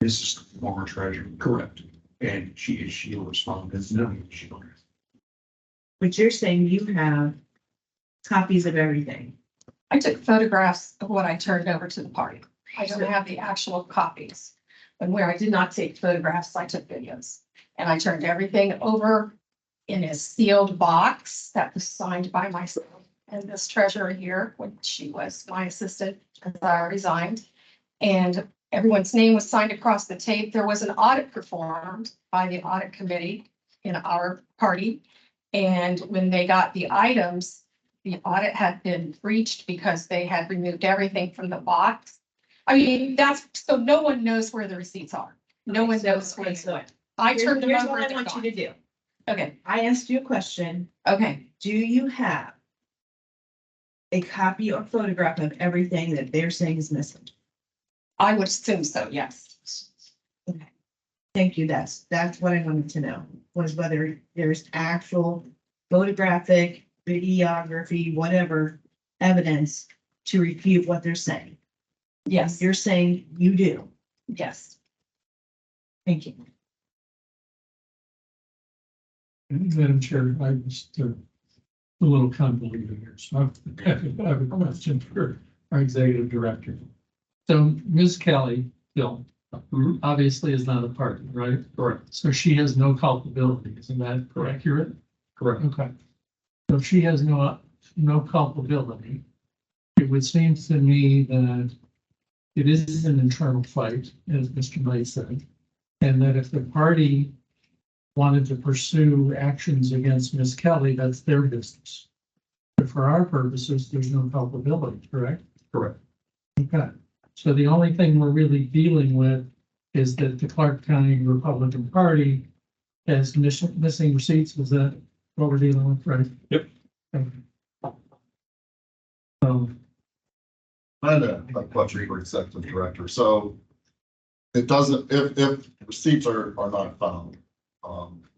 This is the former treasurer. Correct. And she'll respond. No, she don't. But you're saying you have copies of everything. I took photographs of what I turned over to the party. I don't have the actual copies. And where I did not take photographs, I took videos. And I turned everything over in a sealed box that was signed by myself and this treasurer here, when she was my assistant as I resigned. And everyone's name was signed across the tape. There was an audit performed by the audit committee in our party. And when they got the items, the audit had been breached because they had removed everything from the box. I mean, that's, so no one knows where the receipts are. No one knows where they are. I turned them Here's over. what I want you to do. Okay, I asked you a question. okay. Do you have a copy or photograph of everything that they're saying is missing? I would assume so, yes. Thank you. That's what I wanted to know, was whether there's actual photographic, videography, whatever evidence to refute what they're saying. Yes, You're saying you do. yes. Thank you. Madam Chair, I was a little convoluted here, so I have a question for our executive director. So Ms. Kelly, Bill, obviously is not a party, right? Correct. So she has no culpability, isn't that accurate? Correct. Okay. So if she has no culpability, it would seem to me that it is an internal fight, as Mr. Knight said, and that if the party wanted to pursue actions against Ms. Kelly, that's their business. But for our purposes, there's no culpability, correct? Correct. Okay. So the only thing we're really dealing with is that the Clark County Republican Party has missing receipts. Is that what we're dealing with, right? Yep. Okay. So, I had a question for executive director. So it doesn't, if receipts are not found,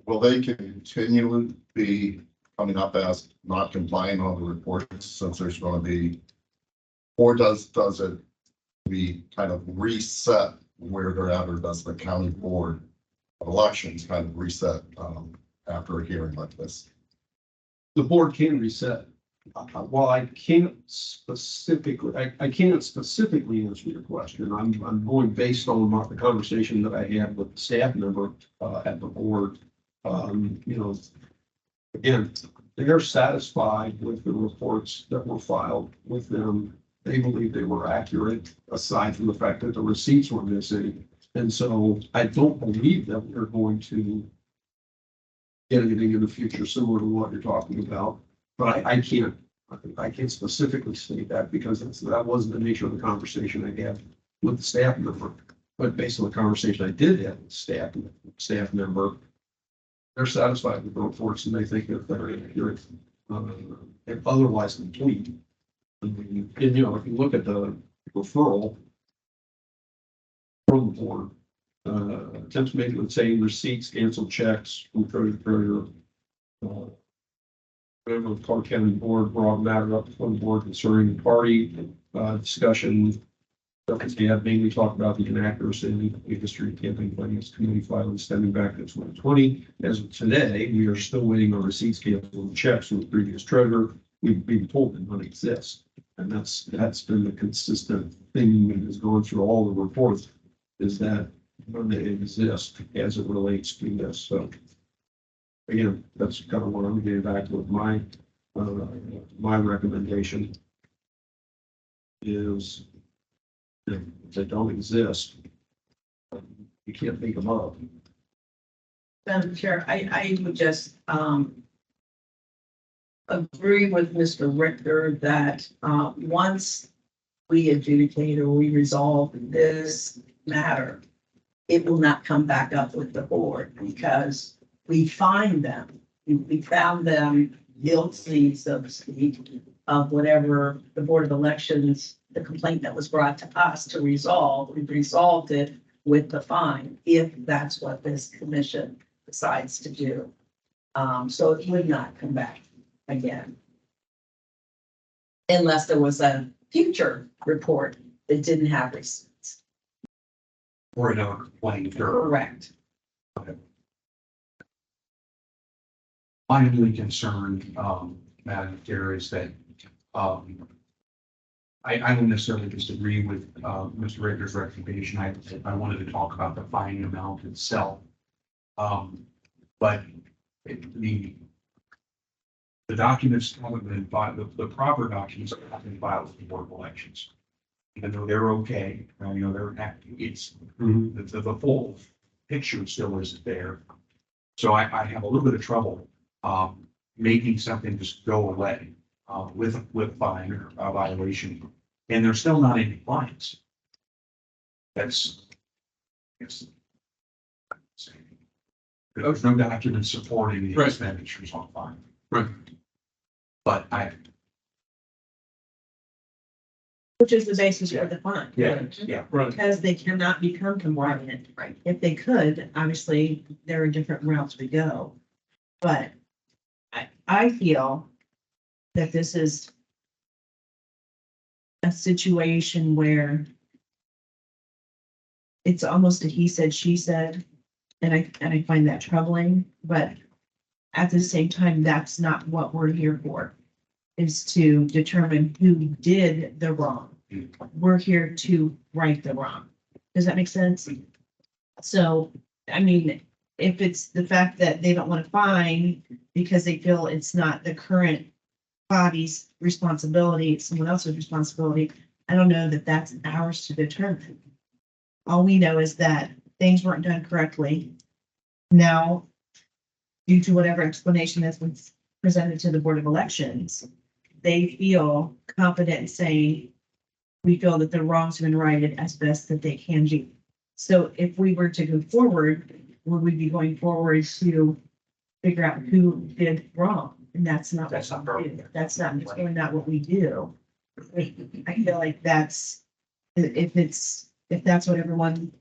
will they continually be coming up as not complying on the reports since there's going to be, or does it be kind of reset where they're at, or does the county board of elections kind of reset after a hearing like this? The board can reset. While I can't specifically answer your question. I'm going based on the conversation that I had with the staff member at the board. Again, they're satisfied with the reports that were filed with them. They believe they were accurate, aside from the fact that the receipts were missing. And so I don't believe that we're going to get anything in the future similar to what you're talking about. But I can't specifically state that because that wasn't the nature of the conversation I had with the staff member. But based on the conversation I did have with staff member, they're satisfied with the reports and they think that they're accurate and otherwise complete. And if you look at the referral from the board, attempts made to obtain receipts, canceled checks from courier. Member of Clark County Board brought matter up before the board concerning party discussion. We have mainly talked about the inaccuracy of the history of campaign finance committee filing stemming back to 2020. As of today, we are still waiting on receipts, canceled checks from the previous treasurer. We've been told that none exist. And that's been the consistent thing that has gone through all the reports, is that none exist as it relates to this. So again, that's kind of what I'm getting back with my recommendation is if they don't exist, you can't make them up. Madam Chair, I would just agree with Mr. Richter that once we adjudicate or we resolve this matter, it will not come back up with the board because we find them. We found them guilty, so to speak, of whatever the Board of Elections, the complaint that was brought to us to resolve. We've resolved it with the fine, if that's what this commission decides to do. So it would not come back again. Unless there was a future report that didn't have receipts. Or another complaint or. Correct. My only concern, Madam Chair, is that, I don't necessarily disagree with, Mr. Richter's recommendation. I wanted to talk about the fine amount itself. But the documents haven't been filed, the proper documents haven't been filed with the Board of Elections. Even though they're okay, it's, the full picture still isn't there. So I have a little bit of trouble making something just go away with fine or a violation, and they're still not in compliance. There's no document supporting the Right. expenditures on fine. Right. But Which is the basis of the fund. Yeah, Right. Because they cannot become compliant. Right. If they could, obviously, there are different routes we go. But I feel that this is a situation where it's almost a he said, she said, and I find that troubling, but at the same time, that's not what we're here for, is to determine who did the wrong. We're here to right the wrong. Does that make sense? So, I mean, if it's the fact that they don't want to fine because they feel it's not the current body's responsibility, it's someone else's responsibility, I don't know that that's ours to determine. All we know is that things weren't done correctly. Now, due to whatever explanation that's been presented to the Board of Elections, they feel confident in saying, we feel that the wrongs have been righted as best that they can be. So if we were to go forward, would we be going forward to figure out who did wrong? And that's not. That's not what we do. That's not, it's really not what we do. I feel like that's, if that's what everyone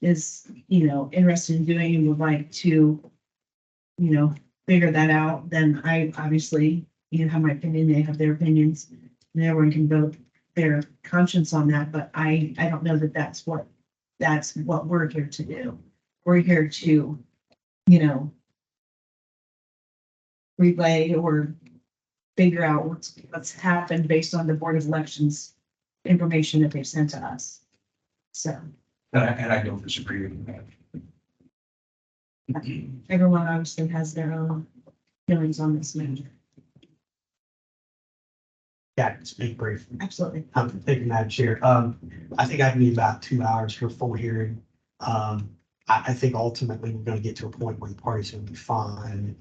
is, interested in doing and would like to, figure that out, then I obviously, have my opinion, they have their opinions, and everyone can vote their conscience on that, but I don't know that that's what we're here to do. We're here to, relay or figure out what's happened based on the Board of Elections information that they've sent to us. So and I don't disagree with that. everyone obviously has their own feelings on this matter. Yeah, I can speak briefly. Absolutely. Thank you, Madam Chair. I think I need about 2 hours for a full hearing. I think ultimately we're gonna get to a point where the parties will be fine.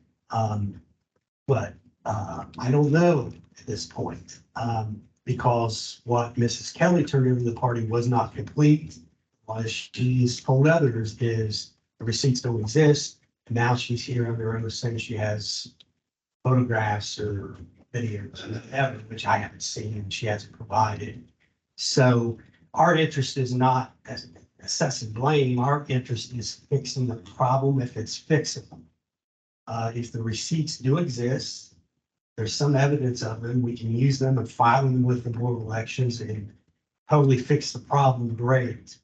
But I don't know at this point, because what Mrs. Kelly turned into the party was not complete. What she's told others is the receipts don't exist. And now she's here under her own saying she has photographs or videos or whatever, which I haven't seen and she hasn't provided. So our interest is not as assessing blame. Our interest is fixing the problem if it's fixable. If the receipts do exist, there's some evidence of them, we can use them and file them with the Board of Elections and totally fix the problem, great.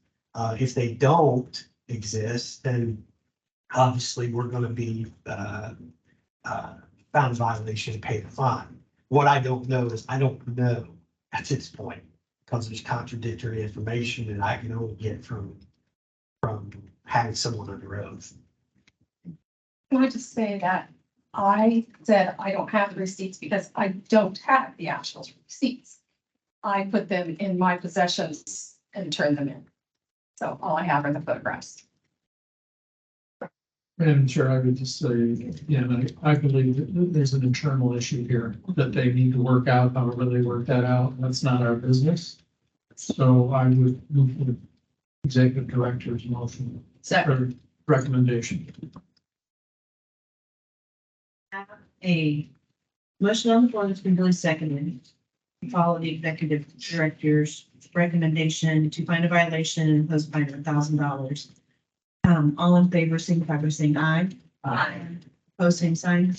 If they don't exist, then obviously we're gonna be found in violation and pay the fine. What I don't know is, I don't know at this point, because there's contradictory information that I can only get from having someone under oath. Can I just say that I said I don't have the receipts because I don't have the actual receipts. I put them in my possessions and turned them in. So all I have are the photographs. Madam Chair, I would just say, again, I believe that there's an internal issue here that they need to work out, however they work that out. That's not our business. So I would move for the executive director's motion or recommendation. A motion on the floor that's been duly seconded. Follow the executive director's recommendation to find a violation and impose a fine of $1,000. All in favor, signify by saying aye. Aye. Opposed, same sign.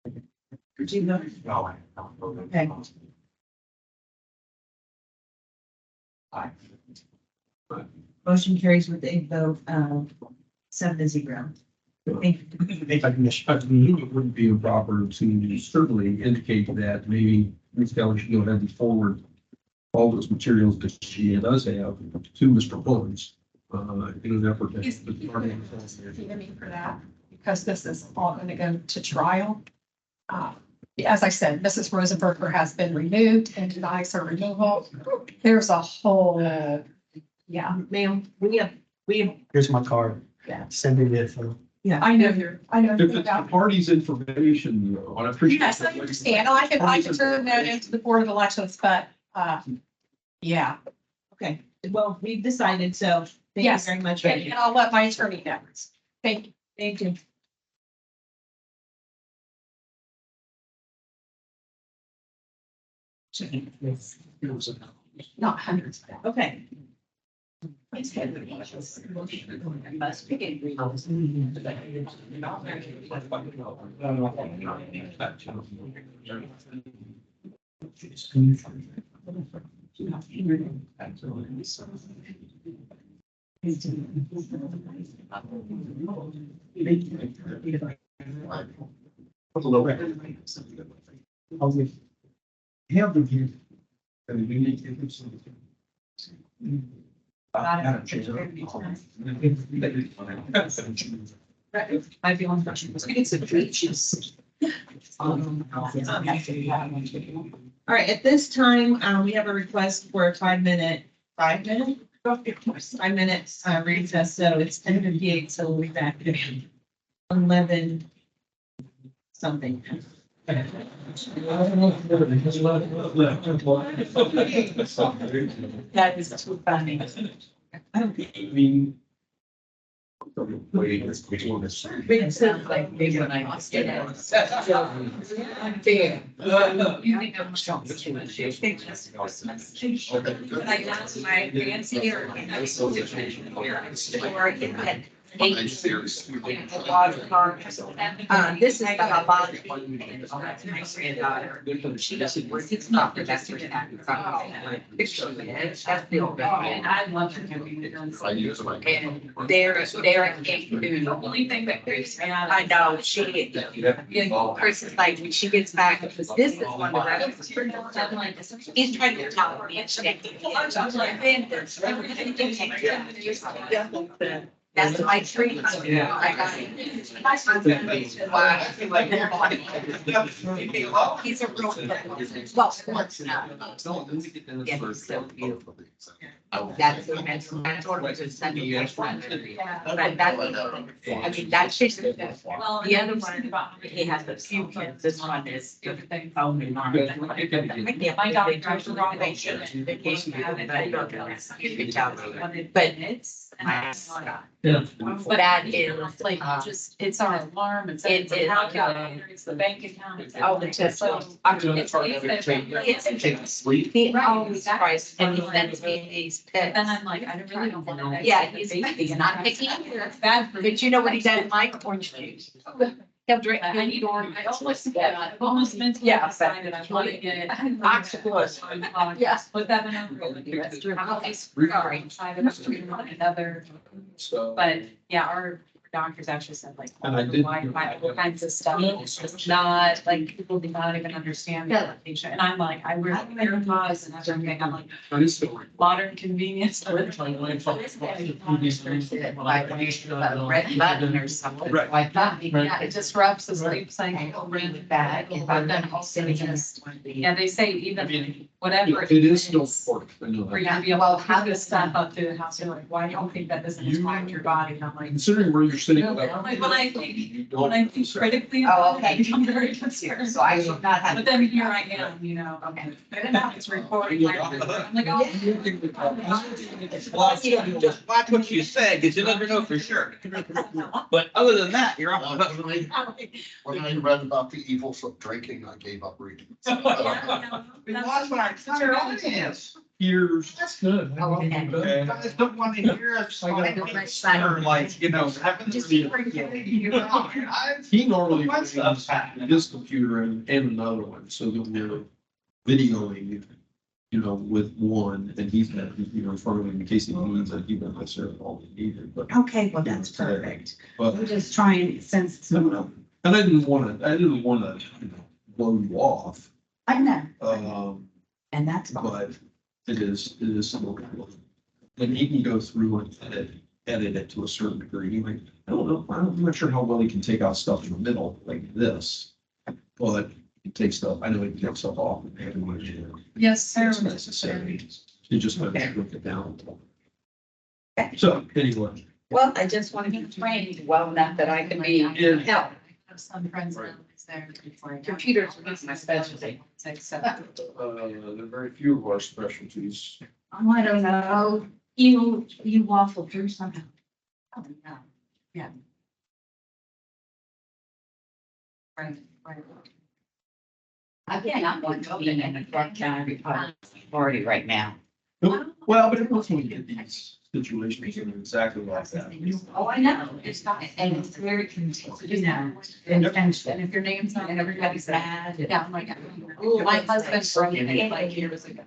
Do you vote? No, Okay. Aye. Motion carries with a vote of 7-0. Thank you. If I can just, I believe it wouldn't be improper to certainly indicate that maybe Ms. Kelly should go ahead and forward all those materials that she does have to Mr. Pullins, in an effort to. He's forgiving me for that because this is all going to go to trial. As I said, Mrs. Rosenberger has been removed and denies her removal. There's a whole, yeah. Ma'am, we have, here's my card. Yeah. Send me the info. I know you're, I know. If it's the party's information, I appreciate. Yes, I understand. I can turn that into the Board of Elections, but, yeah. okay, well, we've decided, so thank you Yes. very much. And I'll let my attorney know. Thank you. Thank you. Not hundreds. Okay. Must be getting. Have them here. And we need to do something. Madam Chair. My feeling question was, we get some beaches. All right, at this time, we have a request for a 5 minute, 5 minutes recess, so it's 10:58, so we'll be back at 11 something. That is too funny. It sounds like maybe when I lost it. You think I'm strong. But I asked my fancy or. This is the Habana one. That's my granddaughter. She doesn't work. It's not the best. Picture that's the old. And I love to do it. I use my. And they're The only thing that creeps me out. I know, Chris is like, when she gets back, because this is one of the. He's trying to tell me. That's my treat. He's a real. Well, once now. Yeah, he's so beautiful. That's the mentor was a son. But that, I mean, that's just, Well, the other one, he has a few kids, this one is. Only one. My daughter drives the wrong way. But It's. Yeah. But that is, like, just, it's our alarm, it's It the is. calculator, it's the bank account. It's Oh, it's just, so. I mean, it's, he always tries, and he sends me these Then pics. I'm like, I really don't want to. Yeah, he's not picky. It's bad for. But you know what he does, like orange juice. He'll drink. I need orange. I almost mentally Yeah, but- decided I want to get. Octopus. Yes, but that another, but yeah, our doctors actually said like. And I did- Wi-Fi, all kinds of stuff, it's just not, like, people do not even understand the application, and I'm like, I wear AirPods and everything, I'm like, modern convenience. Red button or something like that. Yeah, it disrupts the sleep cycle. Really bad. Yeah, they say even whatever. It is still important. I know For that. you to be able to have this stuff up to the house, you're like, why do you think that doesn't impact your body? And I'm like. Considering where you're sitting. Like, when I think critically. Oh, okay. I'm very concerned. So I should not have. But then here I am, you know, okay, it's recording. I'm like, oh. Just watch what you say, because you never know for sure. But other than that, you're off. When I read about the evils of drinking, I gave up reading. Watch my entire audience. Years. That's good. Oh, okay. You guys don't want to hear us. Or like, you know, having to be. He normally What brings stuff's happening? his computer and another one, so that we're videoing, you know, with one, and he's got, you know, in front of him in case he needs it, he doesn't necessarily all he needed, but. Okay, well, that's perfect. But, I'm just trying, since, and I didn't wanna, you know, blow you off, I know, and that's fine. but it is still. And he can go through and edit it to a certain degree, like, I don't know, I'm not sure how well he can take out stuff in the middle like this. But he takes stuff, I know he can take stuff off. Yes, sir. It's necessary, you just want to shrink it down a little. So, anyway. Well, I just want to be trained well enough that I can be help. I have some friends that is there. Computers are my specialty. There are very few of our specialties. Oh, I don't know, you waffle through somehow. Oh, no. Yeah. Right, right. Again, I'm one to be in the Clark County Republican Party right now. Well, but it was when we get these situations that are exactly like that. Oh, I know, it's not, and it's very contentious, you know, intense, and if your name's not, and everybody's mad. Yeah, I'm like, my husband broke it like years ago.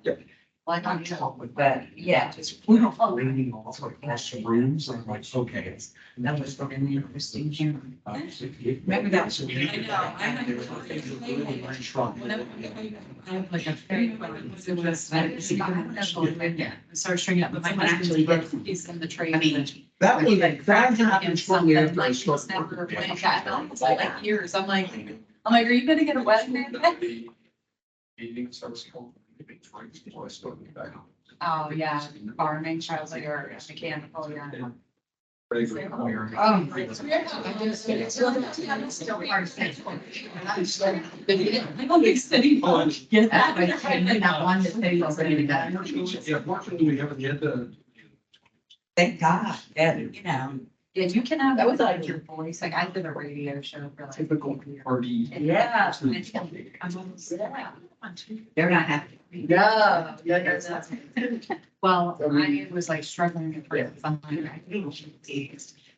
Like I'm told, but yeah, just. We don't have raining all across the rooms. I'm like, okay. That was from an interesting hearing. Remember that? I have like a very, it was, I started stringing up, but my husband actually, he's in the trade. I mean, That was, Like, that happened 20 years ago. Like, he's never went back. It's like years. I'm like, are you gonna get a wedding? Meeting starts going. Before I started back. Oh, yeah, farming, child labor, mechanical, yeah. Regular. Oh. Big city. get that, but that one that they already done. Yeah, fortunately, we haven't yet Thank God, and, you know, Yeah, you can have, That was like like- your voice, like I did a radio show for like. typical party. Yeah. I'm almost. They're not happy. no, Well, I was like struggling with something.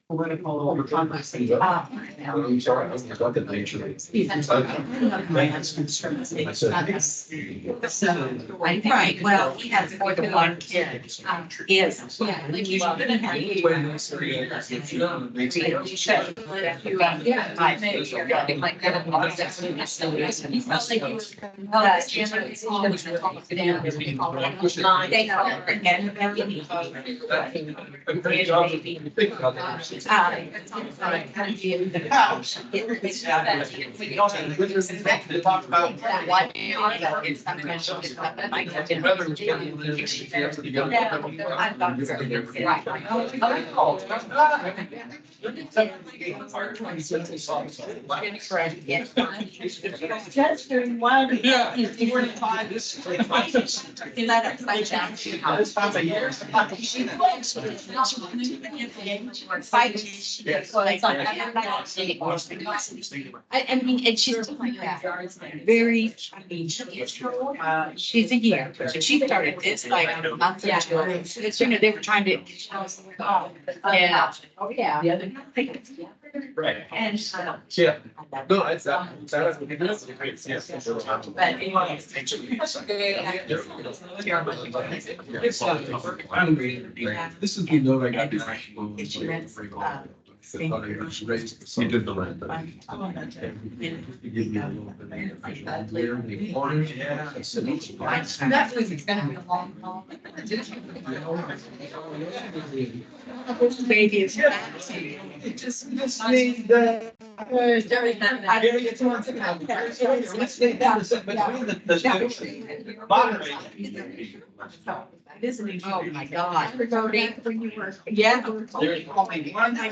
Political conversation. I'm sorry, I was talking to nature. So, Right, well, he has more than one kid. Is. Yeah, like you shouldn't have. Like that. He felt like he was. just during one. Yeah. This time of year. I mean, and she's like that, very, I mean, she's a year, but she started this like a month ago. It's, you know, they were trying to. Yeah. Oh, yeah. The other. Right. And. Yeah. No, it's that. But anyway. This is, you know, like. I did. She rents, You did the land. That was gonna be a long haul. Baby is. It just means that. Oh, my God. When you were. Yeah. There's only one. I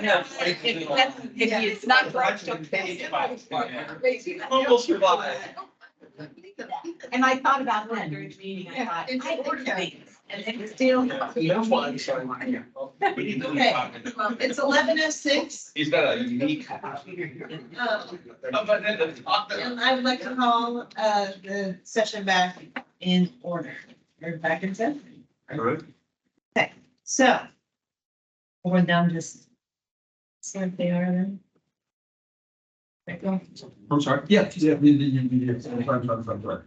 know. If it's not right, Almost survived. And I thought about that during the meeting, I thought, I ordered these, and it's still. That's why I'm sorry. Okay, well, it's 11:06. He's got a unique. And I would like to call the session back in order. We're back in session. All right. So. We're down just. See what they are then. There you go. I'm sorry. Yeah.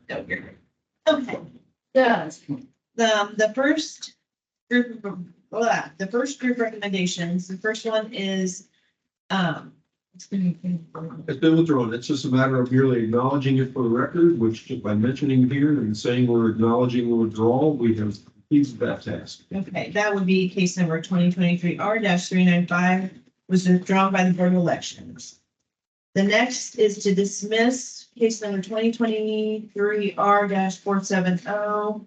Yeah. Okay. The first group of, the first group recommendations, the first one is, It's been withdrawn. It's just a matter of merely acknowledging it for the record, which by mentioning here and saying we're acknowledging the withdrawal, we have completed that task. okay, that would be case number 2023 R-395 was withdrawn by the Board of Elections. The next is to dismiss case number 2023 R-470.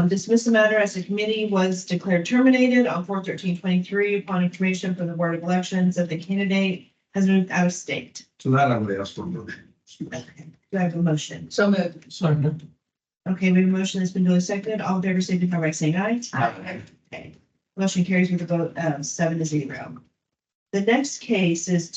Dismiss the matter as the committee was declared terminated on 4/13/23 upon information from the Board of Elections that the candidate has moved out of state. So that I would ask for a motion. Okay, do I have a motion? So moved. Okay, we have a motion that's been duly seconded. All in favor, signify by saying aye. Aye. Okay, motion carries with a vote of 7-0. The next case is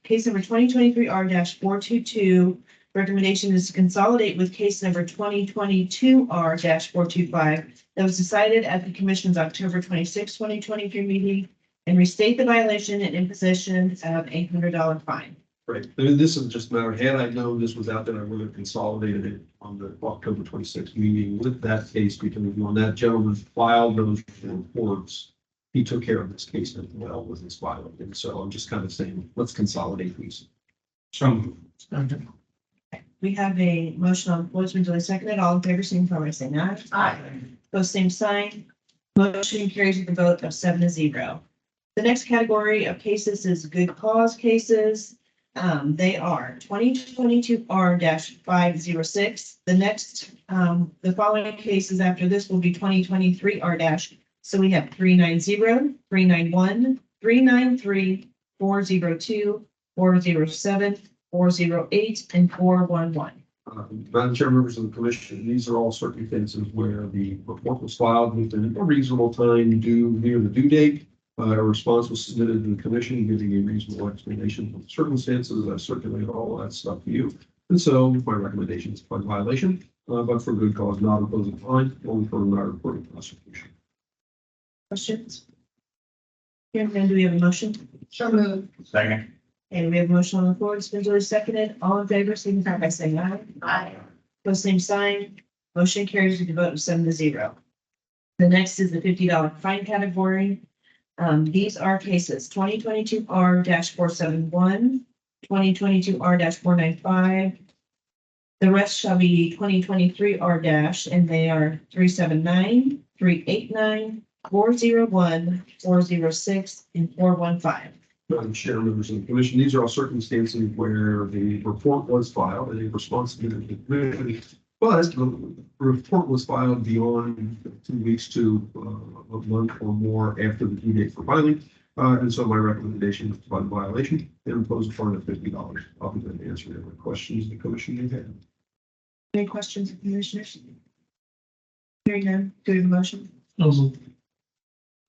case number 2023R-422. Recommendation is to consolidate with case number 2022R-425 that was decided at the commission's October 26, 2023 meeting and restate the violation and imposition of $800 fine. Right, I mean, this is just a matter, had I known this was out there, I would have consolidated it on the October 26th meeting with that case, because when that gentleman filed those reports, he took care of this case as well with his filing, and so I'm just kind of saying, let's consolidate these. So We have a motion on the floor, it's been duly seconded. All in favor, signify by saying aye. Aye. Post same sign. Motion carries with a vote of 7-0. The next category of cases is good cause cases. They are 2022R-506. The next, the following cases after this will be 2023R-. So we have 390, 391, 393, 402, 407, 408, and 411. Madam Chair, members of the commission, these are all circumstances where the report was filed within a reasonable time due near the due date. A response was submitted to the commission giving a reasonable explanation of the circumstances. I circulated all that stuff to you. And so my recommendation is fine violation, but for good cause, not imposing fine, only for not reporting prosecution. Questions? Hearing none, do we have a motion? So moved. Second. And we have a motion on the floor. It's been duly seconded. All in favor, signify by saying aye. Aye. Post same sign. Motion carries with a vote of 7-0. The next is the $50 fine category. These are cases 2022R-471, 2022R-495. The rest shall be 2023R- and they are 379, 389, 401, 406, and 415. Madam Chair, members of the commission, these are all circumstances where the report was filed and a response submitted to the committee, but the report was filed beyond 2 weeks to a month or more after the due date for filing. And so my recommendation is to find violation and impose a fine of $50. I'll be glad to answer any questions the commission may have. Any questions, commissioners? Hearing none, do we have a motion?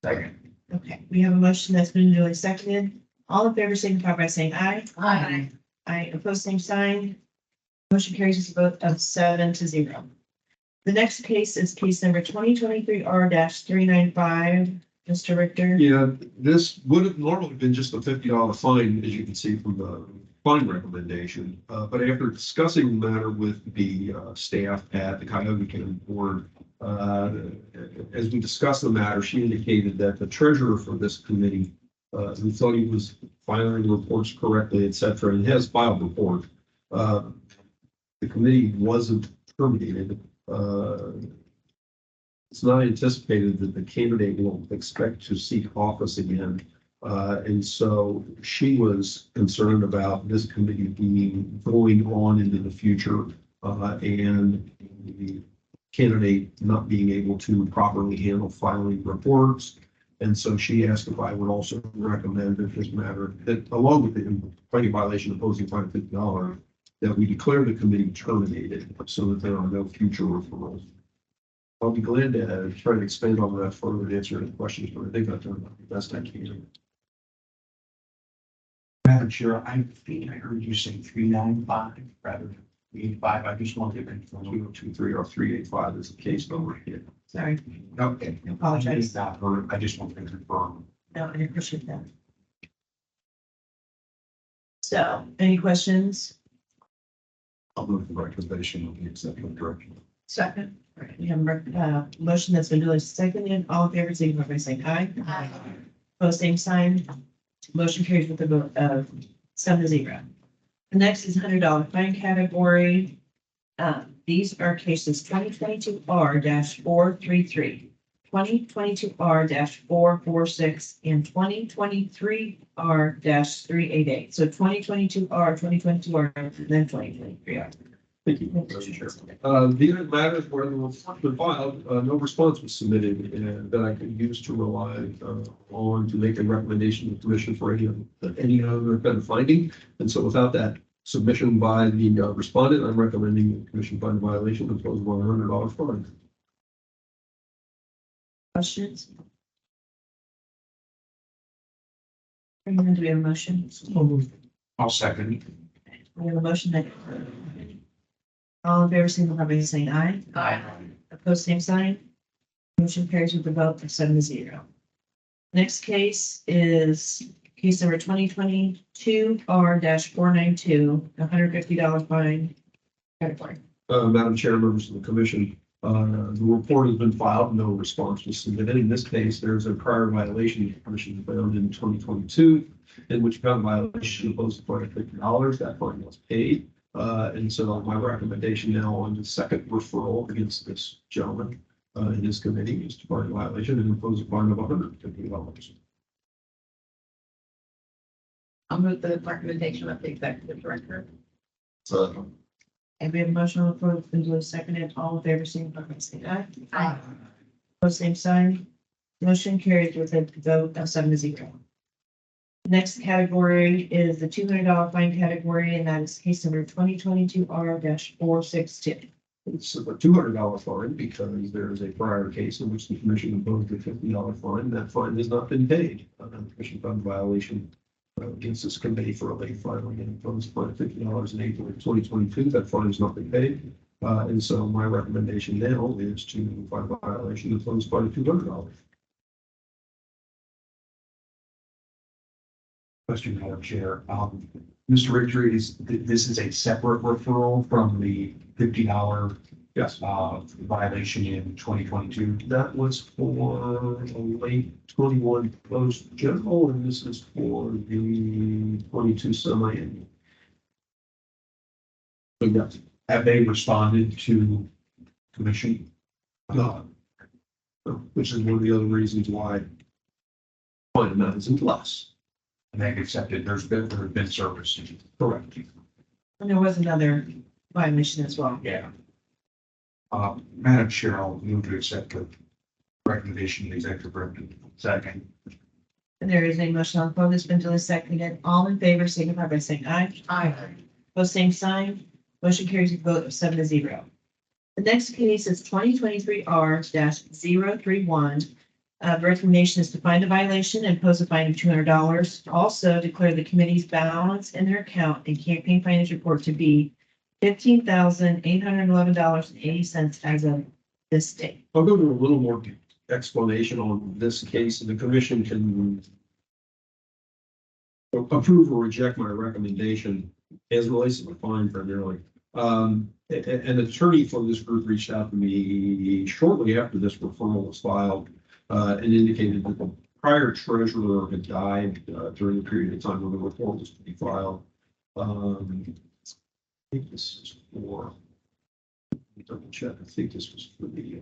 Second. Okay, we have a motion that's been duly seconded. All in favor, signify by saying aye. Aye. Aye, opposed, same sign. Motion carries with a vote of 7-0. The next case is case number 2023R-395. Mr. Richter. Yeah, this would have normally been just a $50 fine, as you can see from the fine recommendation. But after discussing the matter with the staff at the Cuyahoga County Board, as we discussed the matter, she indicated that the treasurer for this committee, who thought he was filing reports correctly, et cetera, and has filed reports. The committee wasn't terminated. It's not anticipated that the candidate will expect to seek office again. And so she was concerned about this committee going on into the future and the candidate not being able to properly handle filing reports. And so she asked if I would also recommend that this matter, that along with the fighting violation imposing fine of $50, that we declare the committee terminated so that there are no future referrals. I'll be glad to try to expand on that further and answer any questions, but I think I've done the best I can. Madam Chair, I think I heard you say 395 rather than 385. I just wanted to confirm. 2023 or 385 is the case number here. Sorry, Okay. Apologize. Not heard. I just wanted to confirm. no, I appreciate that. So, any questions? I'll move the recommendation of the executive director. Second. All right, we have a motion that's been duly seconded. All in favor, signify by saying aye. Aye. Opposed, same sign. Motion carries with a vote of 7-0. The next is $100 fine category. These are cases 2022R-433, 2022R-446, and 2023R-388. So 2022R, 2022R, and then 2023R. Thank you, Madam Chair. These are matters where the report was filed, no response was submitted that I could use to rely on to make a recommendation to the commission for any other kind of finding. And so without that submission by the respondent, I'm recommending the commission find a violation and impose $100 fine. Questions? And then do we have a motion? I'll second. We have a motion that. All in favor, signify by saying aye. Aye. Opposed, same sign. Motion carries with a vote of 7-0. Next case is case number 2022 R-492, $150 fine category. Madam Chair, members of the commission, the report has been filed, no response was submitted. In this case, there's a prior violation the commission found in 2022, in which found violation imposed a fine of $50. That fine was paid. And so my recommendation now on the second referral against this gentleman in his committee is to find a violation and impose a fine of $150. I'll move the recommendation of the executive director. So, And we have a motion on the floor, it's been duly seconded. All in favor, signify by saying aye. Aye. Opposed, same sign. Motion carries with a vote of 7-0. Next category is the $200 fine category, and that is case number 2022 R-462. It's a $200 fine because there is a prior case in which the commission imposed a $50 fine. That fine has not been paid. The commission found violation against this committee for a late filing and imposed a fine of $50 in April of 2022. That fine has not been paid. And so my recommendation now is to find a violation and impose a fine of $200. Question, Madam Chair. Mr. Richter, this is a separate referral from the $50 Yes. Violation in 2022. That was for a late 21 closed general, and this is for the 22 semi-annual. So yes, Have they responded to commission? no. Which is one of the other reasons why fine amount isn't less. And they've accepted, there have been service. Correct. And there was another violation as well. Yeah. Madam Chair, I'll move to accept the recommendation of the executive director. Second. And there is a motion on the floor that's been duly seconded. All in favor, signify by saying aye. Aye. Opposed, same sign. Motion carries with a vote of 7-0. The next case is 2023 R-031. The recommendation is to find a violation and impose a fine of $200. Also declare the committee's balance in their account and campaign finance report to be $15,811.80 as of this date. I'll go to a little more explanation on this case, and the commission can approve or reject my recommendation as relates to the fine primarily. An attorney from this group reached out to me shortly after this referral was filed and indicated that the prior treasurer had died during the period of time when the report was to be filed. I think this is for, double check, I think this was for the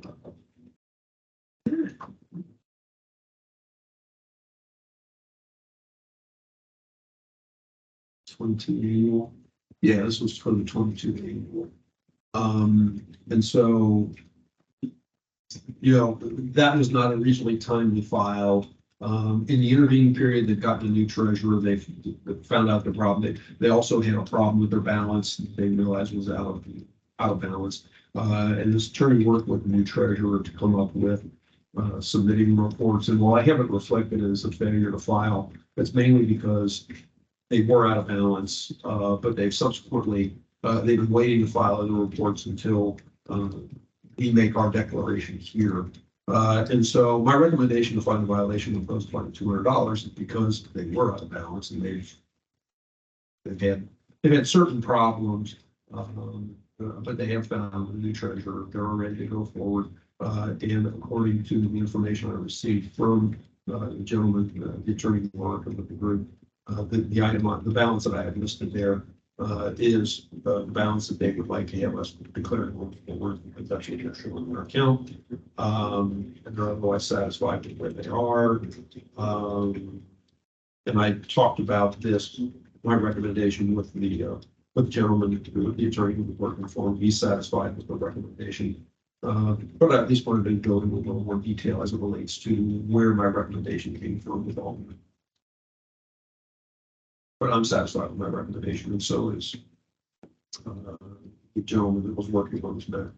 22 annual. Yeah, this was for the 22 annual. And so, you know, that was not a reasonably timely filed. In the intervening period, they've gotten a new treasurer. They've found out the problem. They also had a problem with their balance. They realized was out of balance. And this attorney worked with the new treasurer to come up with submitting reports. And while I haven't reflected it as a failure to file, it's mainly because they were out of balance, but they've subsequently, they've been waiting to file the reports until we make our declarations here. And so my recommendation to find a violation of those fine $200 is because they were out of balance and they've had certain problems, but they have found a new treasurer. They're all ready to go forward. And according to the information I received from the gentleman, the attorney working with the group, the item on the balance that I have listed there is the balance that they would like to have us declare going forward. That's what they're showing in their account. And they're otherwise satisfied with where they are. And I talked about this, my recommendation with the gentleman, the attorney who was working for him. He's satisfied with the recommendation. But I at least wanted to go into a little more detail as it relates to where my recommendation came from with all of it. But I'm satisfied with my recommendation, and so is the gentleman that was working on this matter.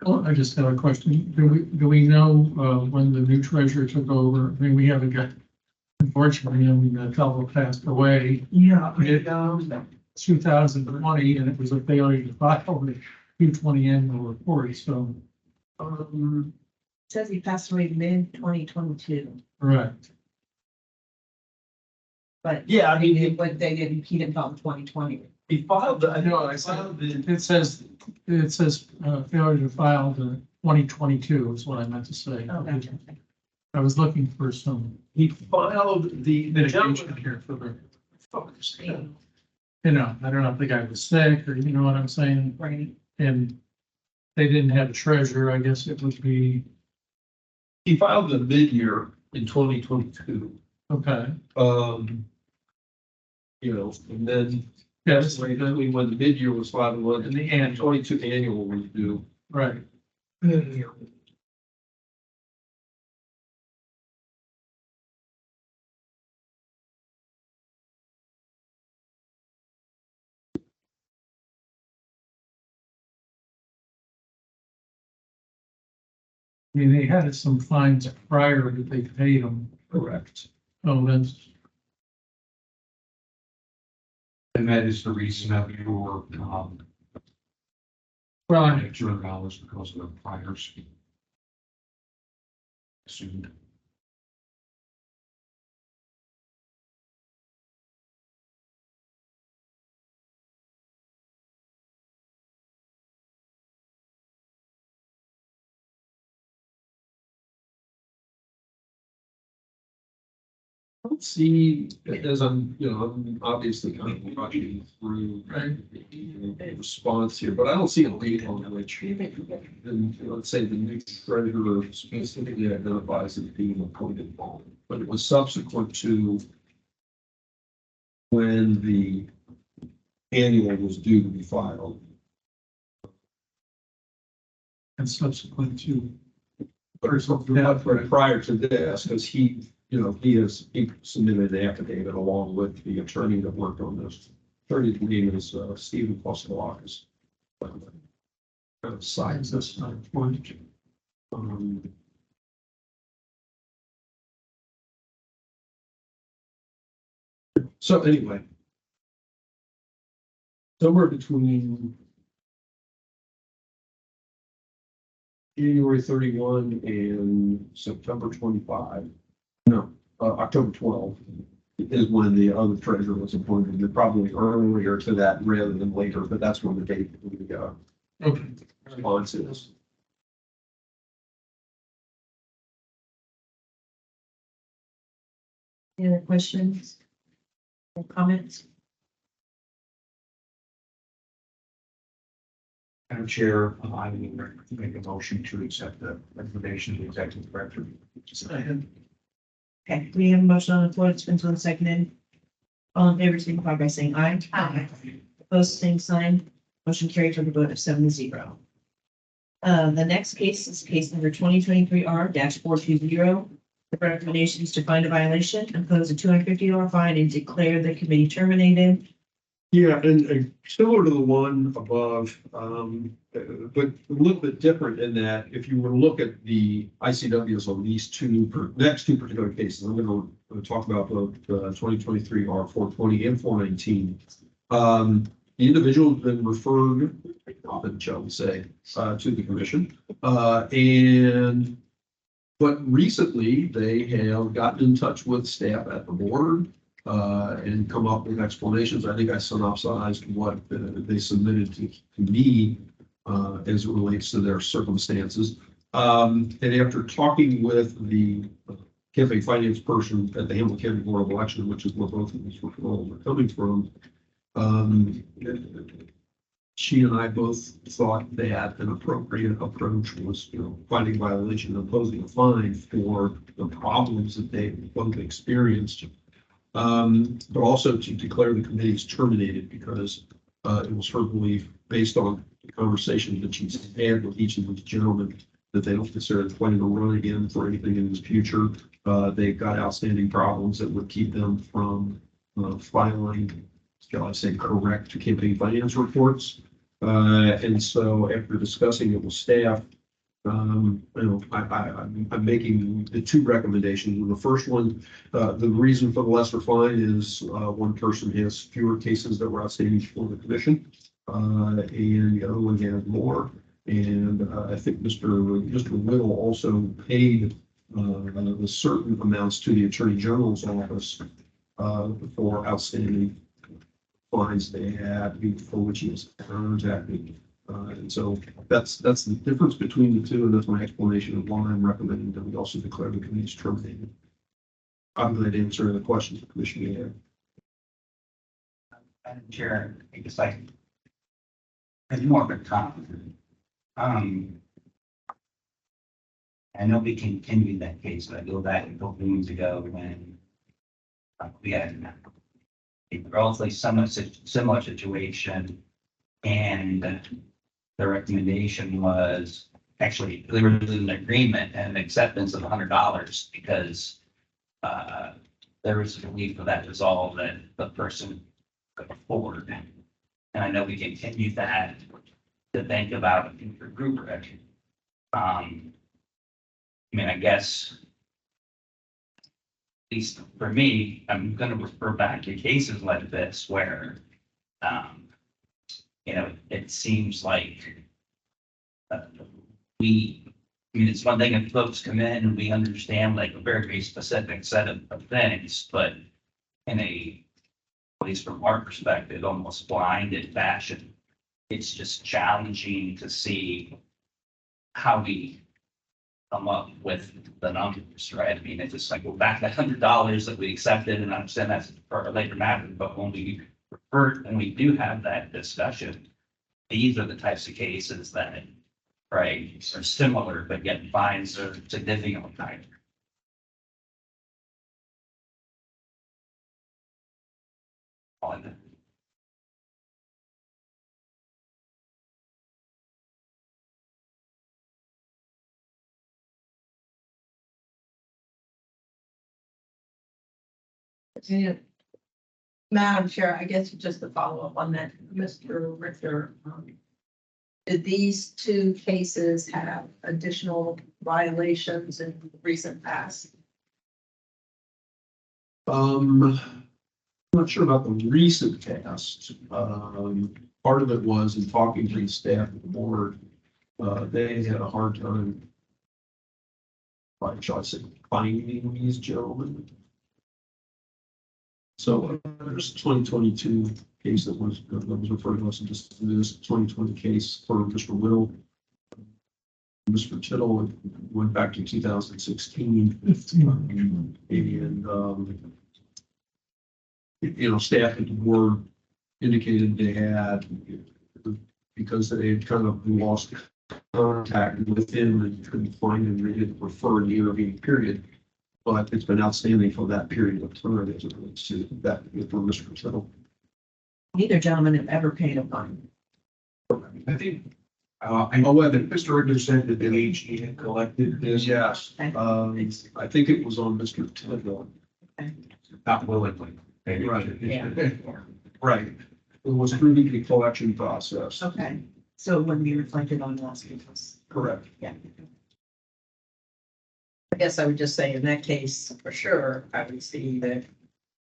Well, I just have a question. Do we know when the new treasurer took over? I mean, we haven't got Unfortunately, I mean, that fellow passed away. Yeah. In 2020, and it was a failure to file the 220 annual report, so, Says he passed away mid-2022, correct. but. Yeah, I mean, he didn't file 2020. he filed, I know, I filed, it says failure to file the 2022 is what I meant to say. Oh, gotcha. I was looking for some He filed the mitigation here for the folks. You know, I don't know if the guy was sick or, you know what I'm saying? Right. And they didn't have a treasurer, I guess it would be, He filed the mid-year in 2022. okay. You know, and then Yes, when the mid-year was filed, and the 22 annual was due. right. I mean, they had some fines prior that they paid them. Correct. Oh, that's, And that is the reason of your, well, $200 because of the priors. Assumed. I don't see, as I'm, you know, I'm obviously kind of watching through the response here, but I don't see a date on which, and let's say the new treasurer specifically identifies it being appointed, but it was subsequent to when the annual was due to be filed. and subsequent to, Prior to this, because he, you know, he submitted an affidavit along with the attorney that worked on this. Attorney's name is Stephen Postelakis. Kind of signs this. So anyway. Somewhere between January 31 and September 25. No, October 12 is when the other treasurer was appointed. And probably earlier to that rather than later, but that's when the date of the okay. response is. Any other questions or comments? Madam Chair, I will make a motion to accept the recommendation of the executive director. Okay, we have a motion on the floor. It's been seconded. All in favor, signify by saying aye. Aye. Opposed, same sign. Motion carried with a vote of 7-0. The next case is case number 2023 R-420. The recommendation is to find a violation, impose a $250 fine, and declare the committee terminated. Yeah, and similar to the one above, but a little bit different in that if you were to look at the ICWs on these next two particular cases, I'm going to talk about both 2023 R-420 and 419. The individual has been referred, often shall we say, to the commission, but recently they have gotten in touch with staff at the board. And come up with explanations. I think I synopsized what they submitted to me as it relates to their circumstances. And after talking with the campaign finance person at the Hamilton County Board of Election, which is where both of these referrals are coming from, she and I both thought that an appropriate approach was, you know, finding violation and imposing a fine for the problems that they both experienced. But also to declare the committees terminated because it was her belief, based on the conversation that she's had with each of these gentlemen, that they don't necessarily plan to run again for anything in the future. They've got outstanding problems that would keep them from filing, shall I say, correct campaign finance reports. And so after discussing it with staff, I'm making the two recommendations. The first one, the reason for the lesser fine is, one person has fewer cases that were outstanding before the commission. And the other one has more. And I think Mr. Whittle also paid, the certain amounts to the Attorney General's office, for outstanding fines they had, for which he was contacted. And so that's the difference between the two, and that's my explanation of why I'm recommending that we also declare the committees terminated. I'm going to answer the questions the commission may have. Madam Chair, I guess it's more of a comment. I know we continued that case, but I go back a couple of meetings ago when we had a relatively similar situation, and the recommendation was actually there was an agreement and acceptance of $100 because there was a belief that was all that the person could afford. And I know we continued that to think about it for rubric. I mean, I guess, at least for me, I'm going to refer back to cases like this where, it seems like it's one thing if folks come in and we understand like a very, very specific set of things, but in at least from our perspective, almost blinded fashion, it's just challenging to see how we come up with the numbers, right? I mean, it's just like, go back to $100 that we accepted, and I understand that's for a later matter, but when we do have that discussion, these are the types of cases that, right, are similar, but yet fines are significantly higher. Yeah. Madam Chair, I guess just to follow up on that, Mr. Richter, did these two cases have additional violations in the recent past? I'm not sure about the recent past. Part of it was in talking to the staff of the board, they had a hard time, shall I say, finding these gentlemen. So there's 2022 case that was referred to us, and just this 2020 case for Mr. Whittle. Mr. Tittle went back to 2016. And staff at the board indicated they had, because they had kind of lost contact with him and couldn't find him, they didn't refer in the intervening period. But it's been outstanding for that period of time as it relates to that for Mr. Tittle. Neither gentleman have ever paid a fine. I think, I know that Mr. Ritter said that the AG had collected this. Yes, I think it was on Mr. Tittle. Not willingly. Maybe. Right. Yeah. Right. It was through the collection process. Okay, so it wouldn't be reflected on last week's. Correct. Yeah. I guess I would just say in that case, for sure, I would see the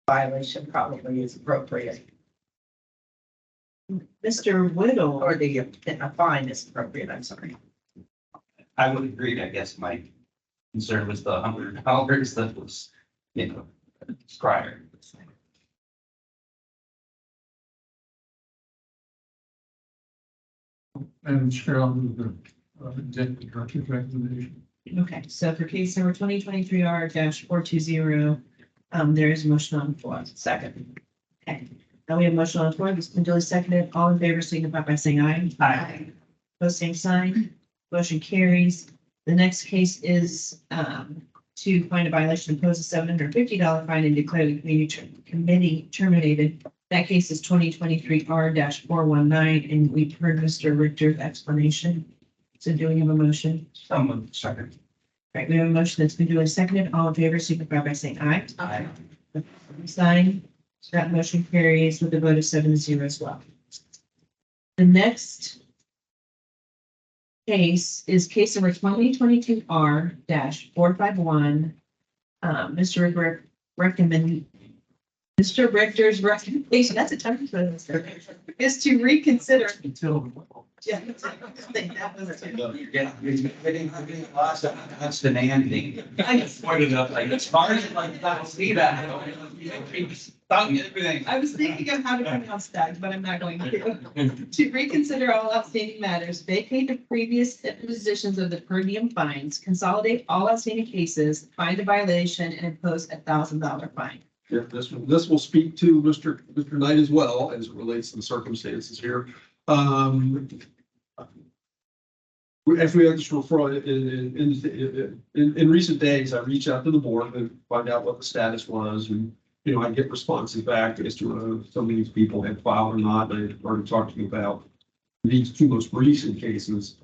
violation probably is appropriate. Mr. Whittle, or the fine is appropriate, I'm sorry. I would agree. I guess my concern was the $100 that was, prior. Madam Chair, I'll move the Deputy Director's recommendation. Okay, so for case number 2023 R-420, there is a motion on the floor. Second. Okay, now we have a motion on the floor. This has been duly seconded. All in favor, signify by saying aye. Aye. Post same sign. Motion carries. The next case is to find a violation, impose a $750 fine, and declare the committee terminated. That case is 2023 R-419, and we've heard Mr. Richter's explanation. So do we have a motion? Someone second. Right, we have a motion that's been duly seconded. All in favor, signify by saying aye. Aye. Sign. So that motion carries with a vote of 7-0 as well. The next case is case number 2022 R-451. Mr. Richter's recommendation, that's a tongue twister, is to reconsider. Yeah, I think that was it. That's demanding. I just- Pointed up like, it's hard to like, not see that. Everything. I was thinking of how to pronounce that, but I'm not going to. To reconsider all outstanding matters, vacate the previous impositions of the per diem fines, consolidate all outstanding cases, find a violation, and impose $1,000 fine. Yeah, this will speak to Mr. Knight as well, as it relates to the circumstances here. As we just refer, in recent days, I reached out to the board to find out what the status was, and, you know, I get responses back as to whether some of these people had filed or not. I had already talked to you about these two most recent cases,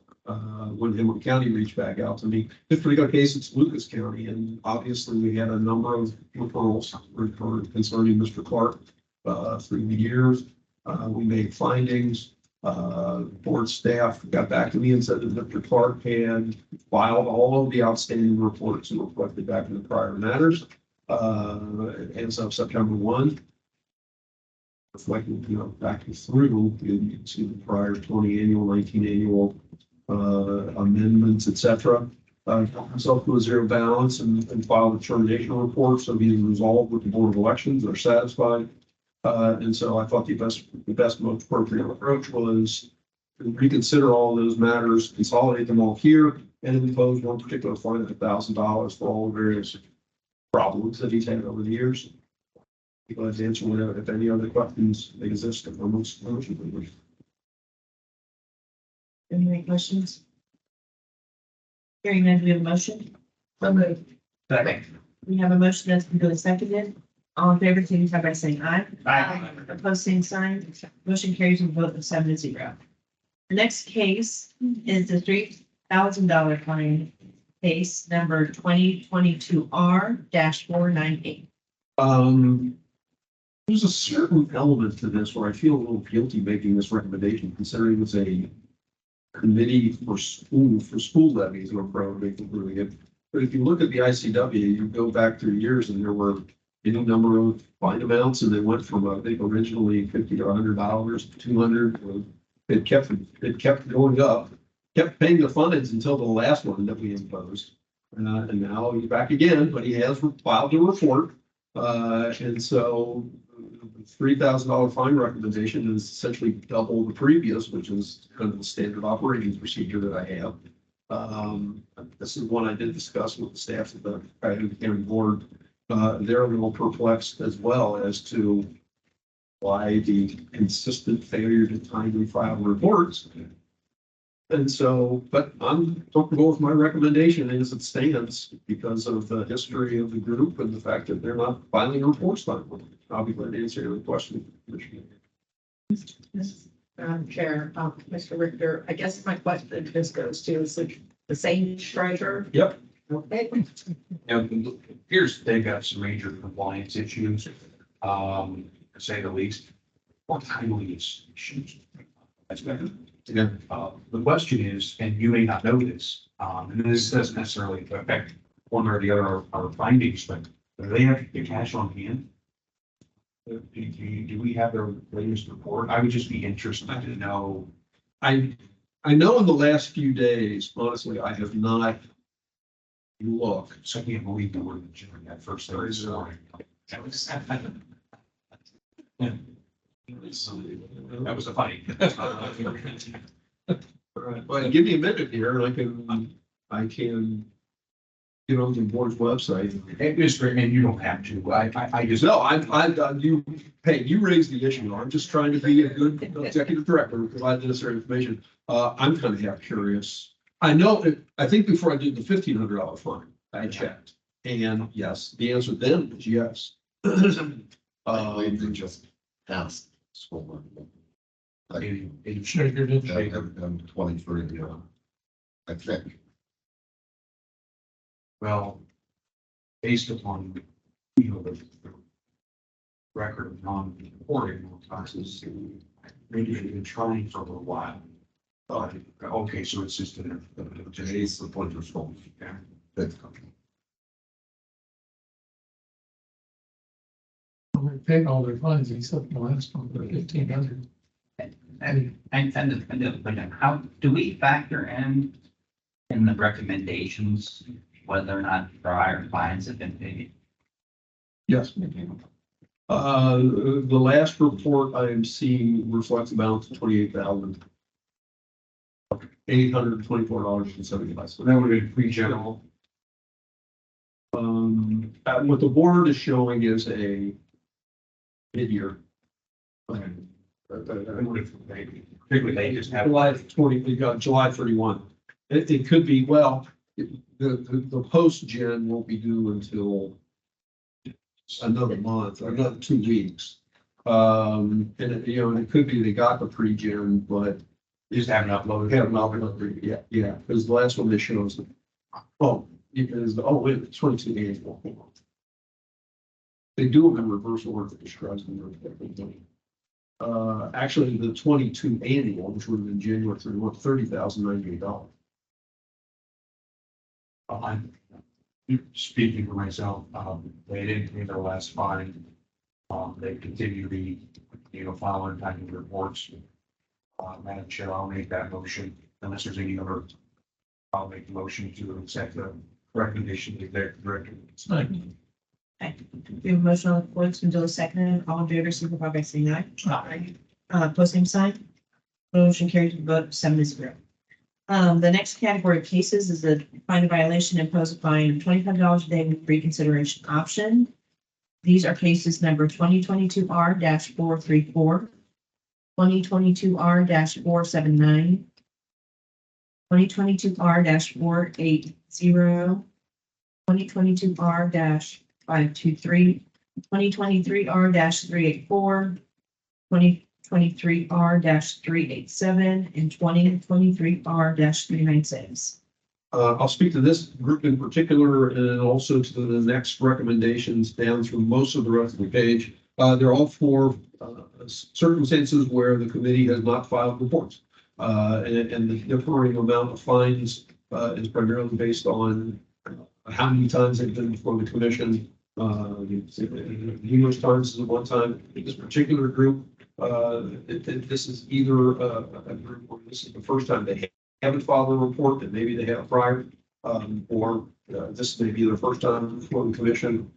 when Hamilton County reached back out to me. This particular case, it's Lucas County, and obviously we had a number of referrals referred concerning Mr. Clark, through the years. We made findings. Board staff got back to me and said that Mr. Clark had filed all of the outstanding reports and reflected back in the prior matters. As of September 1. Reflecting, you know, back through, you can see the prior 20 annual, 19 annual amendments, et cetera. Himself to a zero balance and filed a termination report, so he's resolved with the Board of Elections, they're satisfied. And so I thought the best, most appropriate approach was to reconsider all those matters, consolidate them all here, and impose one particular fine of $1,000 for all the various problems that he's had over the years. People to answer whatever, if any other questions exist amongst motion members. Any questions? Hearing none, do we have a motion? So moved. We have a motion that's been duly seconded. All in favor, signify by saying aye. Aye. Opposed, same sign. Motion carries with a vote of 7-0. The next case is the $3,000 fine case number 2022 R-498. There's a certain element to this where I feel a little guilty making this recommendation, considering it's a committee for school levies or probably approving it. But if you look at the ICW, you go back through years and there were any number of fine amounts, and they went from, I think, originally $50 to $100 to $200. It kept going up, kept paying the fines until the last one that we imposed. And now he's back again, but he has filed a report. And so the $3,000 fine recommendation is essentially double the previous, which is kind of the standard operating procedure that I have. This is one I did discuss with the staff of the Cuyahoga County Board. They're a little perplexed as well as to why the consistent failure to timely file reports. And so, but I'm comfortable with my recommendation as it stands because of the history of the group and the fact that they're not filing reports timely. I'll be glad to answer any question. Chair, Mr. Richter, I guess my question just goes to, is it the same treasurer? Yep. Okay. And here's, they've got some major compliance issues, to say the least. What timely issues? That's better. Yeah. The question is, and you may not know this, and this doesn't necessarily affect one or the other of our findings, but do they have the cash on hand? Do we have their latest report? I would just be interested to know. I know in the last few days, honestly, I have not looked. So I can't believe the word that that first thing this morning. That was a funny. All right, well, give me a minute here and I can get on the board's website. It is great, and you don't have to. I just. No, you raised the issue. I'm just trying to be a good executive director and provide the necessary information. I'm kind of half curious. I think before I did the $1,500 fine, I checked. And yes, the answer then was yes. I believe they just passed school board. Like, and 23, I think. Well, based upon, the record of non-reporting classes, maybe they've been trying for a little while. Okay, so it's just Today's the point of school. Yeah. That's We paid all their funds except the last one, the 1,500. And how, do we factor in the recommendations, whether or not prior fines have been paid? Yes. The last report I am seeing reflects a balance of $28,824.75. So that would have been pre-general. What the board is showing is a mid-year. And particularly they just have. July 20, we got July 31. It could be, well, the post-gen won't be due until another month, or another 2 weeks. And it could be they got the pre-gen, but You just haven't uploaded. haven't uploaded it yet. Yeah, because the last one they showed us, wait, it's 22 days. They do them in reverse order, which drives them. Actually, the 22 annual, which would have been January 31, $30,098. I'm speaking for myself, they didn't pay their last fine. They continue to be, following timely reports. Madam Chair, I'll make that motion unless there's any other. I'll make the motion to accept the recommendation of the director. We have a motion on the floor, it's been duly seconded, all in favor, signify by saying aye. Post same sign. Motion carries with a vote of 7-0. The next category of cases is the fine a violation, impose a fine of $25 a day with reconsideration option. These are cases number 2022R-434, 2022R-479, 2022R-480, 2022R-523, 2023R-384, 2023R-387, and 2023R-396. I'll speak to this group in particular and also to the next recommendations down through most of the rest of the page. They're all for circumstances where the committee has not filed reports. And the differing amount of fines is primarily based on how many times they've been before the commission. Numerous times is one time. This particular group, this is either a group where this is the first time they haven't filed a report, that maybe they have prior, or this may be their first time before the commission.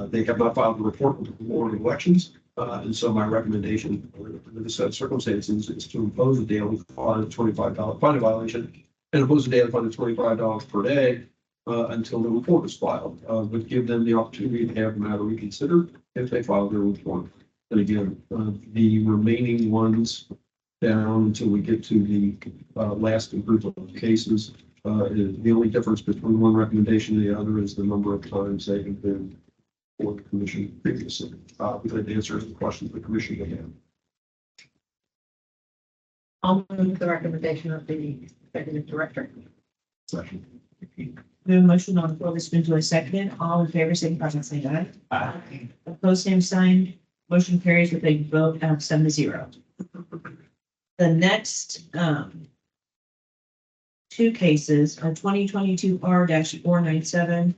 They have not filed a report before elections. And so my recommendation under this set of circumstances is to impose a daily fine of $25 fine violation and impose a daily fine of $25 per day until the report is filed, but give them the opportunity to have the matter reconsidered if they file their report. And again, the remaining ones down until we get to the last group of cases, the only difference between one recommendation and the other is the number of times they have been for the commission previously. We'd like to answer the questions the commission may have. I'll move the recommendation of the executive director. Session. We have a motion on the floor that's been duly seconded, all in favor, signify by saying aye. Aye. Opposed, same sign. Motion carries with a vote of 7-0. The next two cases are 2022R-497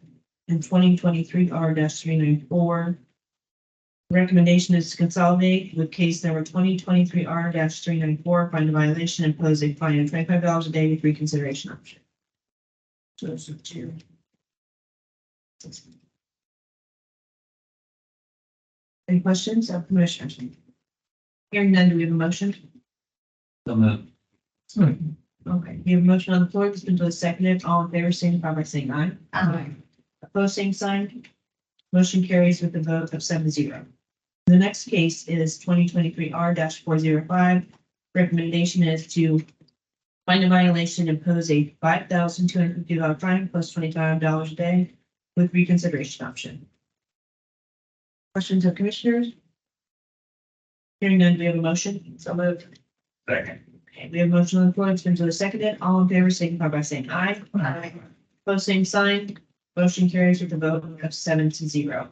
and 2023R-394. Recommendation is to consolidate with case number 2023R-394, find a violation, impose a fine of $25 a day with reconsideration option. Those are two. Any questions of commissioners? Hearing none, do we have a motion? So moved. Okay, we have a motion on the floor, it's been duly seconded, all in favor, signify by saying aye. Aye. Opposed, same sign. Motion carries with a vote of 7-0. The next case is 2023R-405. Recommendation is to find a violation, impose a $5,250 fine plus $25 a day with reconsideration option. Questions of commissioners? Hearing none, do we have a motion? So moved. Second. Okay, we have a motion on the floor, it's been duly seconded, all in favor, signify by saying aye. Aye. Opposed, same sign. Motion carries with a vote of 7-0.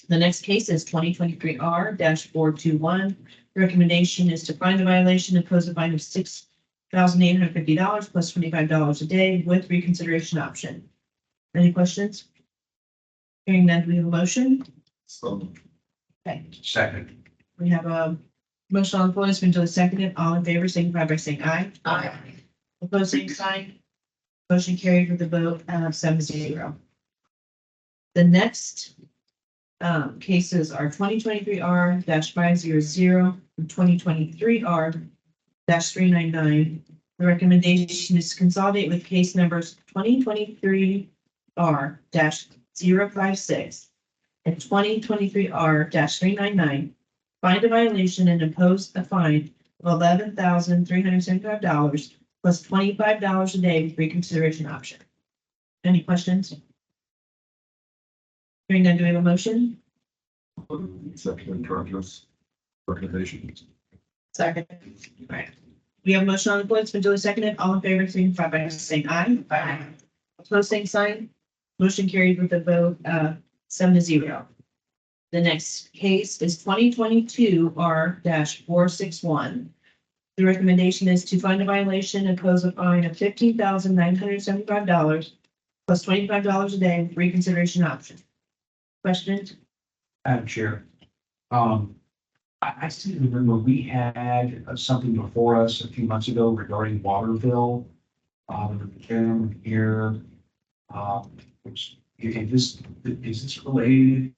The next case is 2023R-421. Recommendation is to find the violation, impose a fine of $1,850 plus $25 a day with reconsideration option. Any questions? Hearing none, do we have a motion? So, Okay, Second. we have a motion on the floor. It's been duly seconded. All in favor, signify by saying aye. Aye. Opposed, same sign. Motion carried with a vote of 7-0. The next cases are 2023R-500 and 2023R-399. The recommendation is to consolidate with case numbers 2023R-056 and 2023R-399. Find a violation and impose a fine of $11,375 plus $25 a day with reconsideration option. Any questions? Hearing none, do we have a motion? executive director's recommendation. Second. All right. We have a motion on the floor. It's been duly seconded. All in favor, signify by saying aye. Aye. Opposed, same sign. Motion carried with a vote of 7-0. The next case is 2022 R-461. The recommendation is to find a violation and impose a fine of $15,975 plus $25 a day with reconsideration option. Questions? Madam Chair, I still remember we had something before us a few months ago regarding water bill. Gentleman here, which, is this related?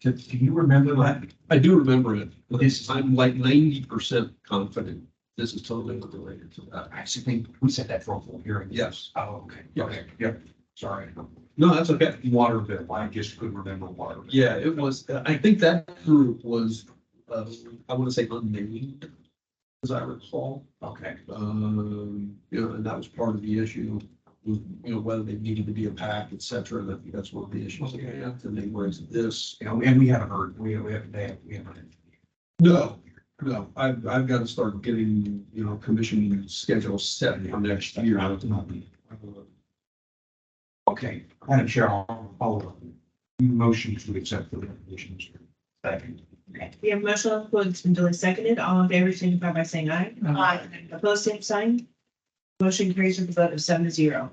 Do you remember that? I do remember it, but I'm like 90% confident this is totally unrelated to that. I actually think we said that for a full hearing. Yes. Oh, okay. Yeah. Okay, yep, sorry. No, that's okay. Water bill, I just couldn't remember water. bill. Yeah, it was, I think that group was, I want to say unnamed, as I recall. Okay, You know, and that was part of the issue, was, you know, whether they needed to be a pack, et cetera. And I think that's one of the issues. Okay. And they raised this. you know, and we haven't heard, we haven't. No, I've got to start getting, you know, commission schedules set for next year. Okay, Madam Chair, I'll motion to accept the recommendations. Second. Okay. We have a motion on the floor. It's been duly seconded. All in favor, signify by saying aye. Aye. Opposed, same sign. Motion carries with a vote of 7-0.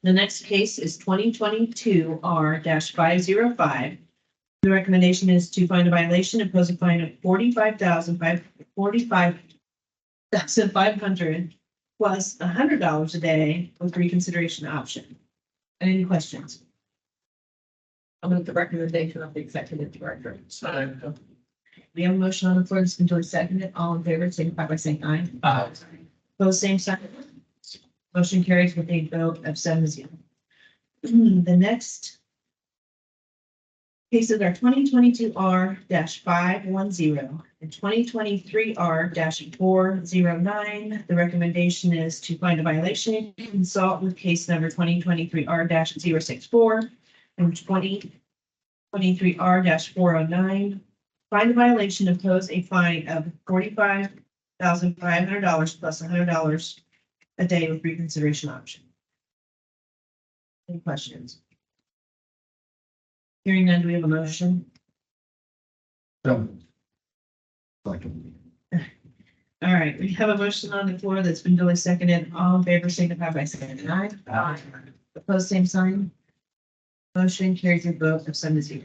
The next case is 2022 R-505. The recommendation is to find a violation, impose a fine of $45,500 plus $100 a day with reconsideration option. Any questions? I'm with the recommendation of the executive director. We have a motion on the floor. It's been duly seconded. All in favor, signify by saying aye. Aye. Opposed, same sign. Motion carries with a vote of 7-0. The next cases are 2022 R-510 and 2023 R-409. The recommendation is to find a violation, consult with case number 2023 R-064 and 2023 R-409. Find a violation, impose a fine of $45,500 plus $100 a day with reconsideration option. Any questions? Hearing none, do we have a motion? Second. All right, we have a motion on the floor that's been duly seconded. All in favor, signify by saying aye. Aye. Opposed, same sign. Motion carries a vote of 7-0.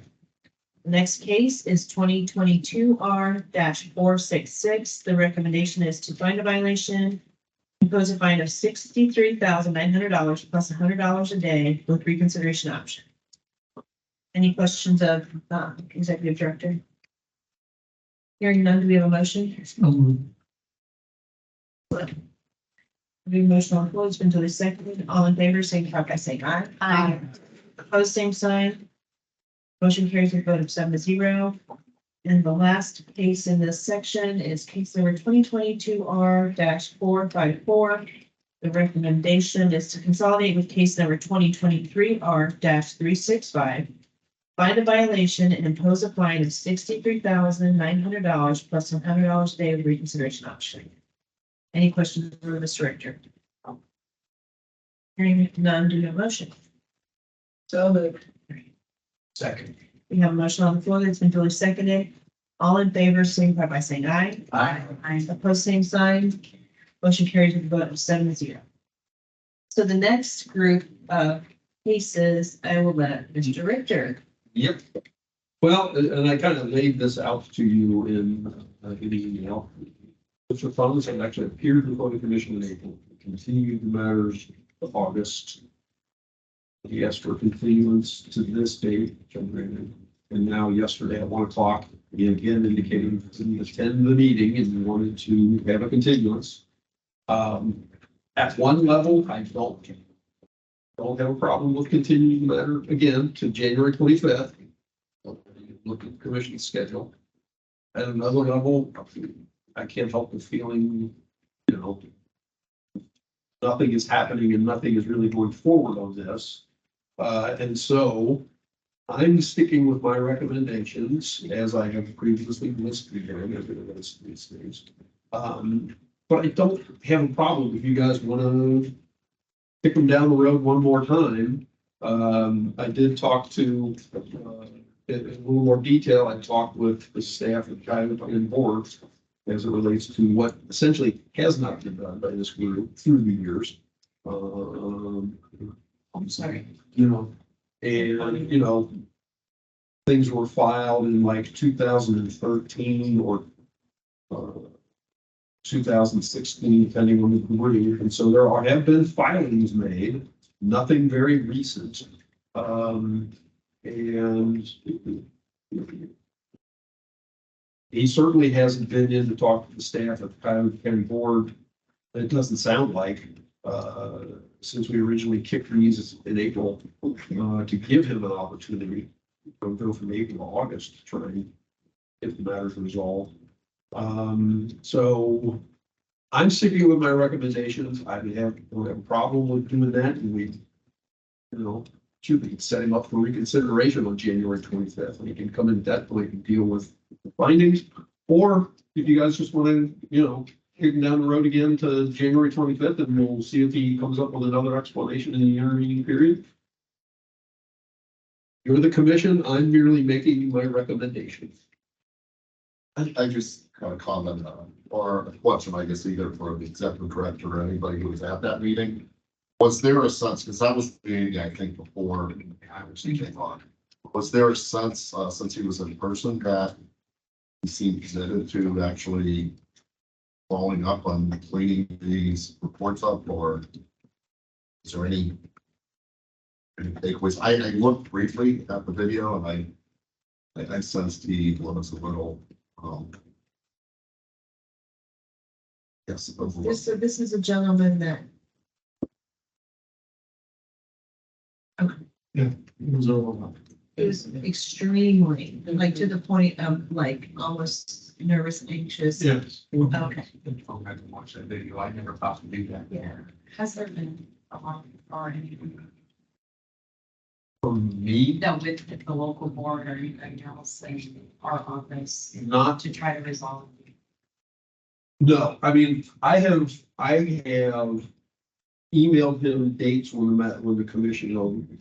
The next case is 2022 R-466. The recommendation is to find a violation, impose a fine of $63,900 plus $100 a day with reconsideration option. Any questions of executive director? Hearing none, do we have a motion? We have a motion on the floor. It's been duly seconded. All in favor, signify by saying aye. Aye. Opposed, same sign. Motion carries with a vote of 7-0. And the last case in this section is case number 2022 R-454. The recommendation is to consolidate with case number 2023 R-365. Find a violation and impose a fine of $63,900 plus $100 a day with reconsideration option. Any questions for Mr. Richter? Hearing none, do you have a motion? So moved. Second. We have a motion on the floor that's been duly seconded. All in favor, signify by saying aye. Aye. Opposed, same sign. Motion carries with a vote of 7-0. So the next group of cases, I will let Mr. Richter. Yep. Well, and I kind of laid this out to you in an email. Mr. Funds have actually appeared before the commission in April, continued the matters of August. He asked for continuance to this date, which I'm granted. And now yesterday at 1 o'clock, he again indicated he didn't attend the meeting and wanted to have a continuance. At one level, I don't have a problem with continuing the matter again to January 25th. Look at the commission's schedule. At another level, I can't help but feeling, nothing is happening and nothing is really going forward on this. And so I'm sticking with my recommendations as I have previously listed here in these things. But I don't have a problem if you guys want to kick them down the road one more time. I did talk to, in a little more detail, I talked with the staff of Cuyahoga County Board as it relates to what essentially has not been done by this group through the years. I'm sorry. And, things were filed in like 2013 or 2016, depending on the group. And so there have been filings made, nothing very recent. And he certainly hasn't been in to talk to the staff at the Cuyahoga County Board. It doesn't sound like, since we originally kicked these in April, to give him an opportunity to go from April to August to try and get the matters resolved. So I'm sticking with my recommendations. I don't have a problem with doing that. And we can set him up for reconsideration on January 25th. And he can come in at that point and deal with the findings. Or if you guys just want to, kick him down the road again to January 25th, and we'll see if he comes up with another explanation in the intervening period. You're the commission. I'm merely making my recommendations. I just kind of comment on, or a question, I guess, either for the executive director or anybody who was at that meeting. Was there a sense, because that was the meeting, I think, before I was came on. Was there a sense, since he was in person, that he seemed committed to actually following up on cleaning these reports up, or is there any takeaways? I looked briefly at the video and I sensed he was a little, yes. This is a gentleman that. It was overwhelming. It was extremely, like, to the point of like almost nervous, anxious. Yes. Okay. I haven't watched that video. I never thought to do that. Yeah. Has there been a lot or any, From me, no, with the local board or anything else in our office not to try to resolve? No, I mean, I have emailed him dates when the commission,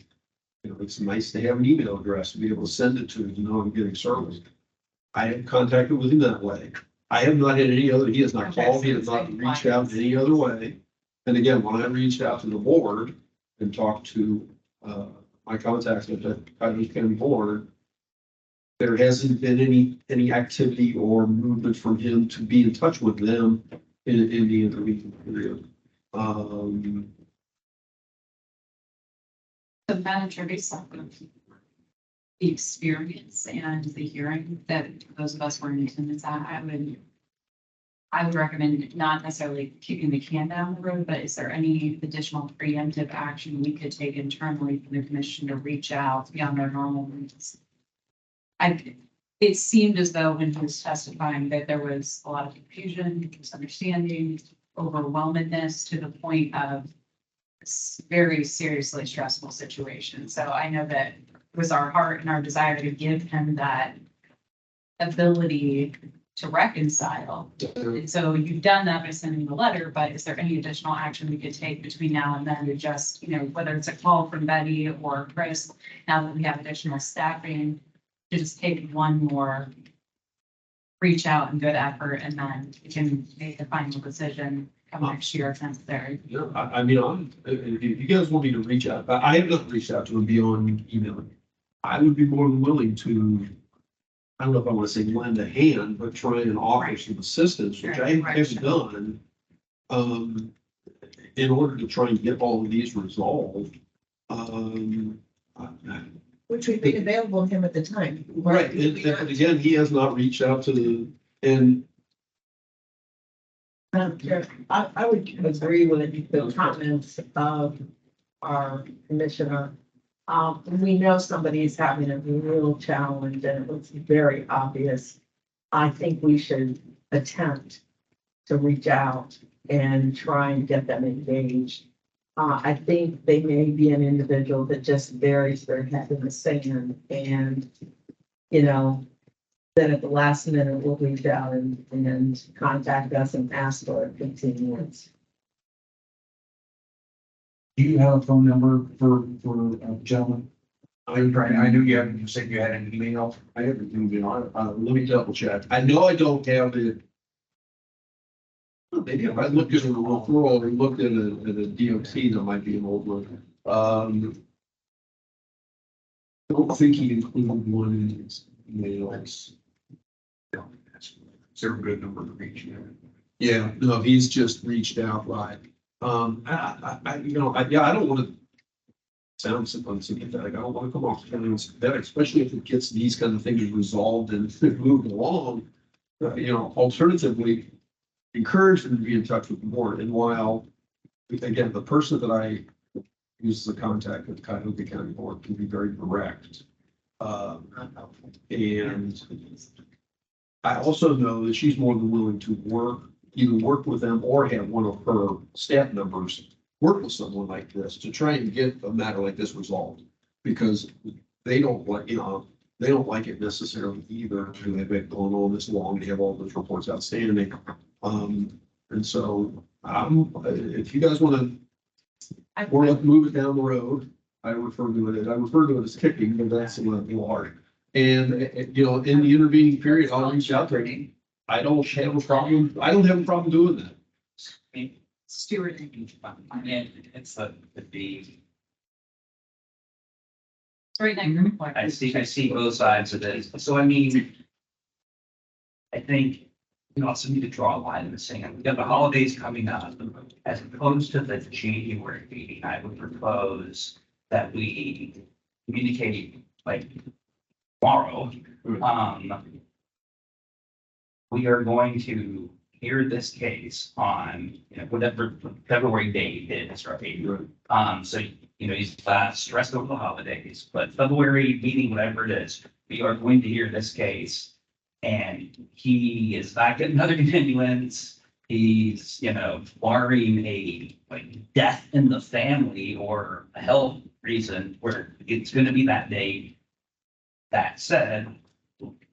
it's nice to have an email address to be able to send it to, I'm getting service. I have contacted with him that way. I have not had any other, he has not called, he has not reached out in any other way. And again, when I reached out to the board and talked to, my contacts at the Cuyahoga County Board, there hasn't been any activity or movement from him to be in touch with them in the intervening period. The manager based on the experience and the hearing that those of us were in attendance at, I would recommend not necessarily kicking the can down the road, but is there any additional preemptive action we could take internally from the commission to reach out beyond their normal means? It seemed as though when he was testifying that there was a lot of confusion, misunderstanding, overwhelmedness to the point of very seriously stressful situation. So I know that it was our heart and our desire to give him that ability to reconcile. And so you've done that by sending the letter, but is there any additional action we could take between now and then to just, whether it's a call from Betty or Chris, now that we have additional staffing, to just take one more reach out and good effort, and then we can make the final decision come next year if necessary. Yeah, I mean, if you guys want me to reach out, I have not reached out to him beyond emailing. I would be more than willing to, I don't know if I want to say lend a hand, but try and offer Right. some assistance, which I Right. have done. In order to try and get all of these resolved. Which would be available to him at the time. Right, and again, he has not reached out to and I would agree with the comments of our commissioner. We know somebody is having a real challenge and it looks very obvious. I think we should attempt to reach out and try and get them engaged. I think they may be an individual that just buries their head in the sand and, you know, then at the last minute will reach out and contact us and ask for a continuance. Do you have a phone number for gentlemen? I knew you said you had an email. I have it moving on. Let me double check. I know I don't have it. Maybe if I looked at a referral or looked at a DOT, that might be an old one. Don't think he included one in his emails. Is there a good number to reach you? Yeah, no, he's just reached out, right? I don't want to sound unsympathetic. I don't want to come off feeling sympathetic, especially if it gets these kind of things resolved and moved along. Alternatively, encourage them to be in touch with the board. And while, again, the person that I use as a contact at the Cuyahoga County Board can be very direct. And I also know that she's more than willing to either work with them or have one of her staff members work with someone like this to try and get a matter like this resolved. Because they don't like it necessarily either. They've been going on this long, they have all those reports outstanding. And so, if you guys want to, or let's move it down the road, I refer to it as kicking, but that's a little hard. And, in the intervening period, I'll reach out to them. I don't have a problem doing that. Stewart. It's the Right now. I see both sides of this. So I mean, I think we also need to draw a line in the sand. We got the holidays coming up. As opposed to the January meeting, I would propose that we communicate like tomorrow. We are going to hear this case on, whatever February date is, right? So, he's stressed over the holidays, but February meeting, whatever it is, we are going to hear this case. And he is not getting another continuance. He's, barring a death in the family or a health reason where it's gonna be that date. That said,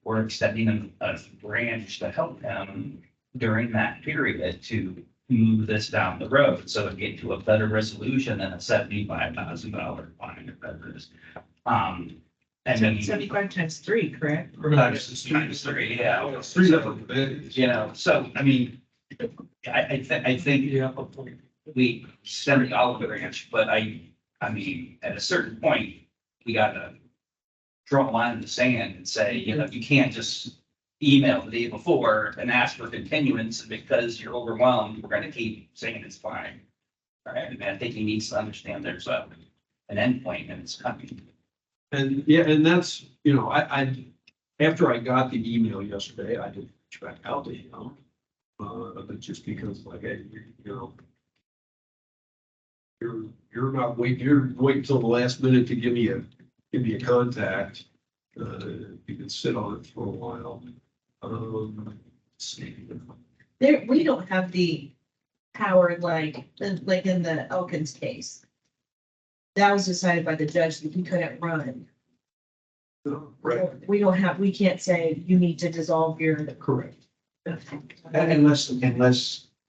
we're extending him a branch to help him during that period to move this down the road, so it get to a better resolution than a $75,000 fine or whatever it is. And then 75 times 3, correct? times 3, yeah. 3 different days. So, I mean, I think we extend the olive branch, but I mean, at a certain point, we gotta draw a line in the sand and say, you can't just email the day before and ask for continuance because you're overwhelmed, we're gonna keep saying it's fine. All right, I think he needs to understand there's an endpoint and it's coming. And and that's, I after I got the email yesterday, I did reach back out to him. But just because hey, you're not waiting, you're waiting till the last minute to give me a contact. You can sit on it for a while. We don't have the power like in the Elkins case. That was decided by the judge that he couldn't run. Right, We can't say you need to dissolve your. correct. Unless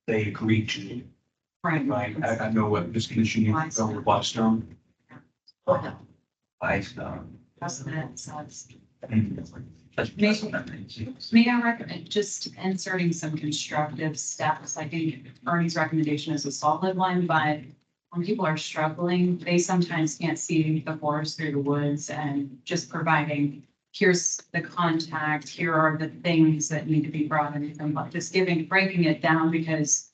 they agree to. Right. Right, I know what this commission, you know, Blackstone. Blackstone. That's. May I recommend just inserting some constructive steps? I think Ernie's recommendation is a solid one, but when people are struggling, they sometimes can't see the forest through the woods, and just providing, here's the contact, here are the things that need to be brought in, and just breaking it down, because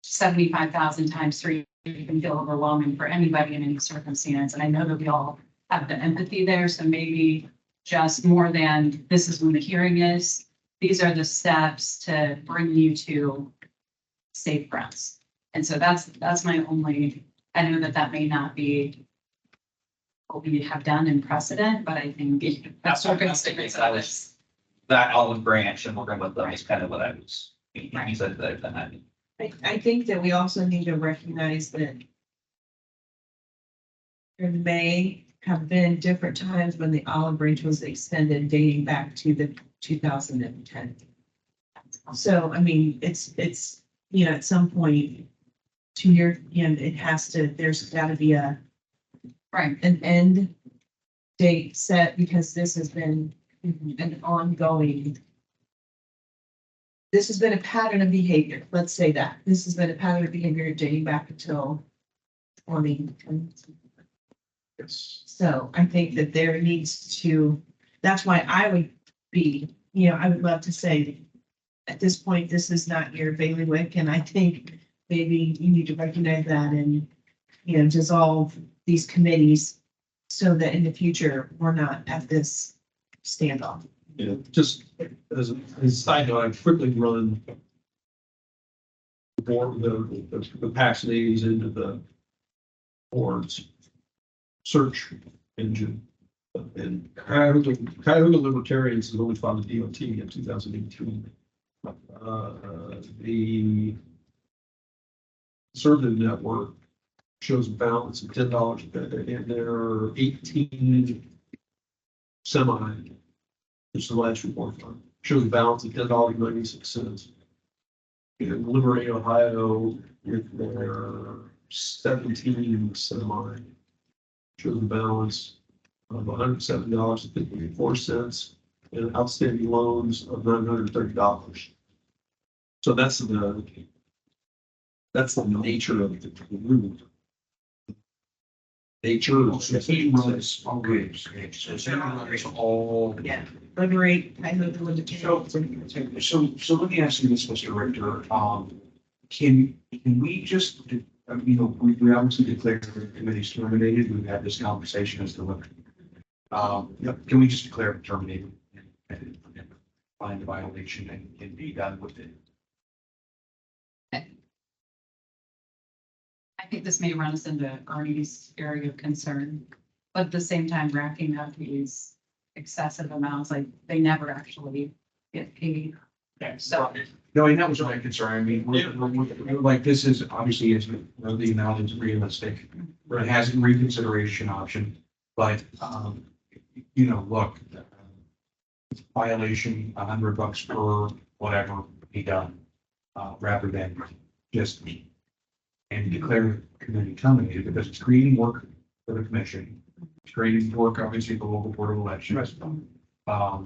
75,000 times 3 can feel overwhelming for anybody in any circumstance. And I know that we all have the empathy there. So maybe just more than this is when the hearing is, these are the steps to bring you to safe grounds. And so that's my only, I know that that may not be what we have done in precedent, but I think that's what I'm saying. That olive branch and we're going with them is kind of what I was, you said that. I think that we also need to recognize that there may have been different times when the olive branch was extended dating back to the 2010. So, I mean, it's, at some point, it has to, there's gotta be an end date set, because this has been an ongoing. This has been a pattern of behavior, let's say that. This has been a pattern of behavior dating back until 2020. Yes. So I think that there needs to, that's why I would be, I would love to say, at this point, this is not your bailiwick, and I think maybe you need to recognize that and, dissolve these committees so that in the future, we're not at this standoff. Yeah, just as a side note, I've quickly run the past names into the board's search engine. And Cuyahoga Libertarians has only filed a DOT in 2018. The Conservative Network shows a balance of $10, and there are 18 semi. It's the last report from, shows a balance of $10.96. In Liberty, Ohio, with their 17 semi, shows a balance of $107.54 and outstanding loans of $930. So that's the nature of the route. Nature. He runs all groups. All. Yeah. Liberate, I know the limitations. So let me ask you this, Mr. Richter, can we just, we obviously declared the committee's terminated, we've had this conversation as to what. Can we just declare it terminated and find the violation and be done with it? I think this may run us into Ernie's area of concern, but at the same time, racking up these excessive amounts, like they never actually get paid. So, No, and that was my concern. I mean, we're like, this is obviously, as you know, the amount is realistic. It has a reconsideration option, but, look, violation, $100 per whatever be done, rather than just and declare the committee terminated, because it's creating work for the commission. It's creating work, obviously, the local board of elections. Yeah,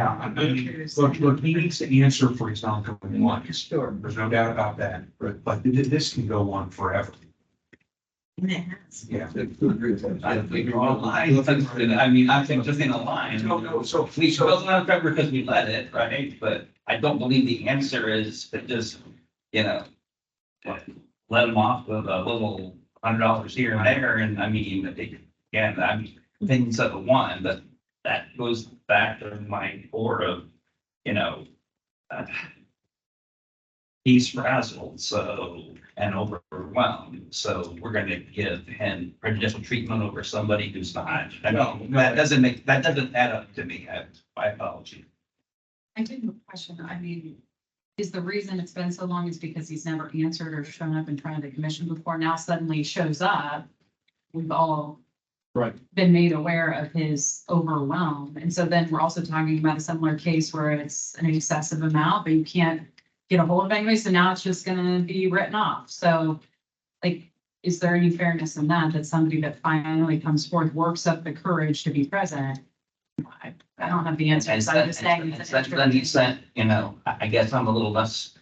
I mean, look, he needs to answer for his non-compliance. Sure. There's no doubt about that, but this can go on forever. And it has. Yeah. I don't think you're on line. I mean, I think just in a line. No, so. We chose not to cover because we let it, right? But I don't believe the answer is to just, let them off with a little $100 here and there. And I mean, again, I'm thinking of the one, but that goes back to my board of, he's frazzled, and overwhelmed. So we're going to give him prejudicial treatment over somebody who's not. I mean, that doesn't add up to me. My apology. I do have a question. I mean, is the reason it's been so long is because he's never answered or shown up in front of the commission before? Now suddenly shows up. We've all been made aware of his overwhelm. And so then we're also talking about a similar case where it's an excessive amount, but you can't get a hold of anybody. So now it's just gonna be written off. So is there any fairness in that somebody that finally comes forth, works up the courage to be present, I don't have the answer, so I'm just saying. it's an Then he sent, you know, I guess I'm a little less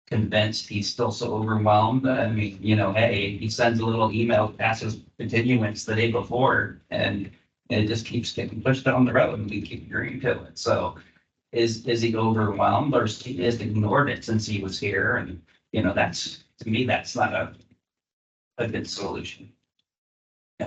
convinced he's still so overwhelmed. I mean, you know, hey, he sends a little email, passes continuance the day before, and it just keeps getting pushed down the road and we keep agreeing to it. So is he overwhelmed or has he just ignored it since he was here? And, you know, that's, to me, that's not a good solution.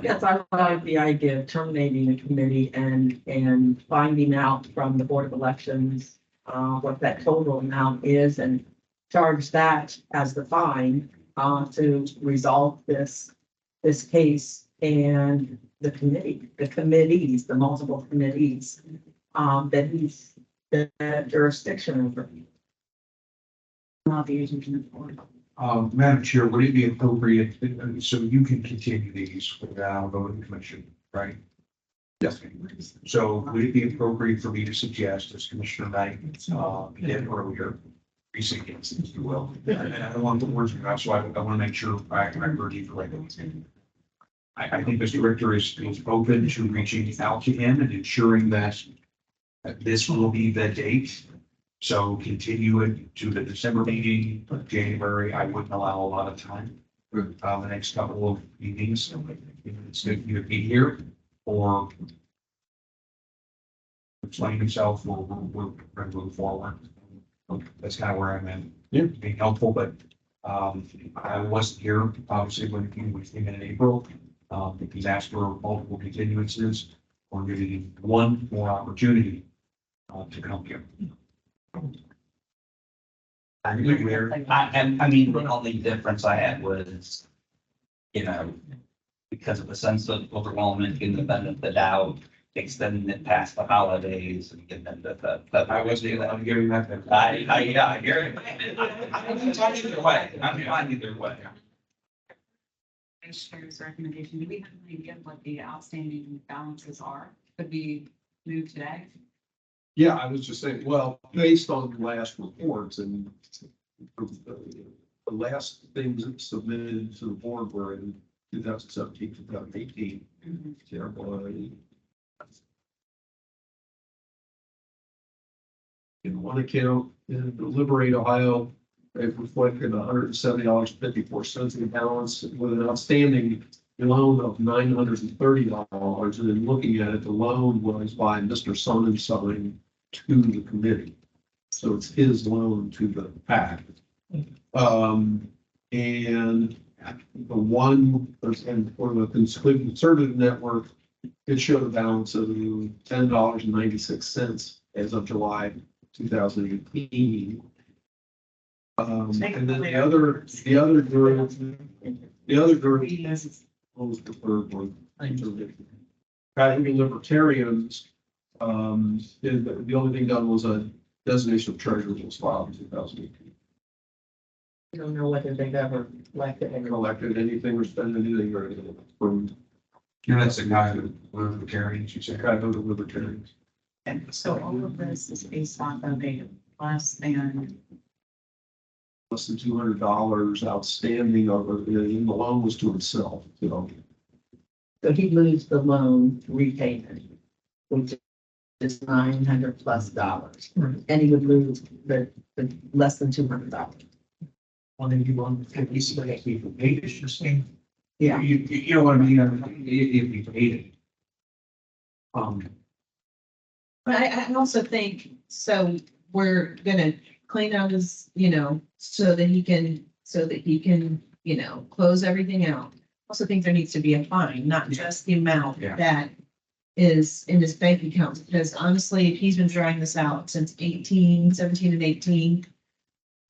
Yes, I like the idea of terminating the committee and finding out from the Board of Elections what that total amount is and charge that as the fine to resolve this case and the committees, the multiple committees that he's the jurisdiction over. Not the agent in the board. Madam Chair, would it be appropriate, so you can continue these without going to the commission, right? Yes. So would it be appropriate for me to suggest, as Commissioner Knight did earlier, recent cases, if you will, and I don't want the words in your mouth, so I want to make sure I heard you correctly. I think Mr. Richter is open to reaching out to him and ensuring that this will be the date. So continue it to the December meeting, January. I wouldn't allow a lot of time. The next couple of meetings, it's good to be here or explain himself or we're going to move forward. That's kind of where I'm at. Yeah. Being helpful, but I wasn't here, obviously, when he came in April. He's asked for multiple continuances. We're giving him one more opportunity to come here. I mean, the only difference I had was, you know, because of the sense of overwhelming, giving the benefit of the doubt, extending it past the holidays and getting them that. I wasn't able to give him that. Yeah, I hear it. I'm fine either way. I'm fine either way. Chair's recommendation, do we have any idea what the outstanding balances are? Could we move today? Yeah, I was just saying, well, based on the last reports and the last things submitted to the board were in 2017, 2018. In one account, in Liberate, Ohio, they've reflected $170.54 in balance with an outstanding loan of $930. And then looking at it, the loan was by Mr. Sonnenschein to the committee. So it's his loan to the PAC. And the one, and for the conservative network, it showed a balance of $10.96 as of July 2018. And then the other group, what was the third one? Libertarians, the only thing done was a designation of treasurer was filed in 2018. I don't know whether they've ever Collected anything or spent anything or anything from. That's the guy who libertarians, you say. Kind of the libertarians. And so all of this is based on a less than. Less than $200 outstanding of it, and the loan was to himself, you know. So he lose the loan repayment, which is $900+, and he would lose the less than $200. Well, then you want to be paid, it's just saying. Yeah. You know what I mean? If you paid it. But I also think, so we're gonna clean out his, so that he can, close everything out. Also think there needs to be a fine, not just the amount Yeah. that is in his bank account. Because honestly, if he's been drawing this out since 17 and 18,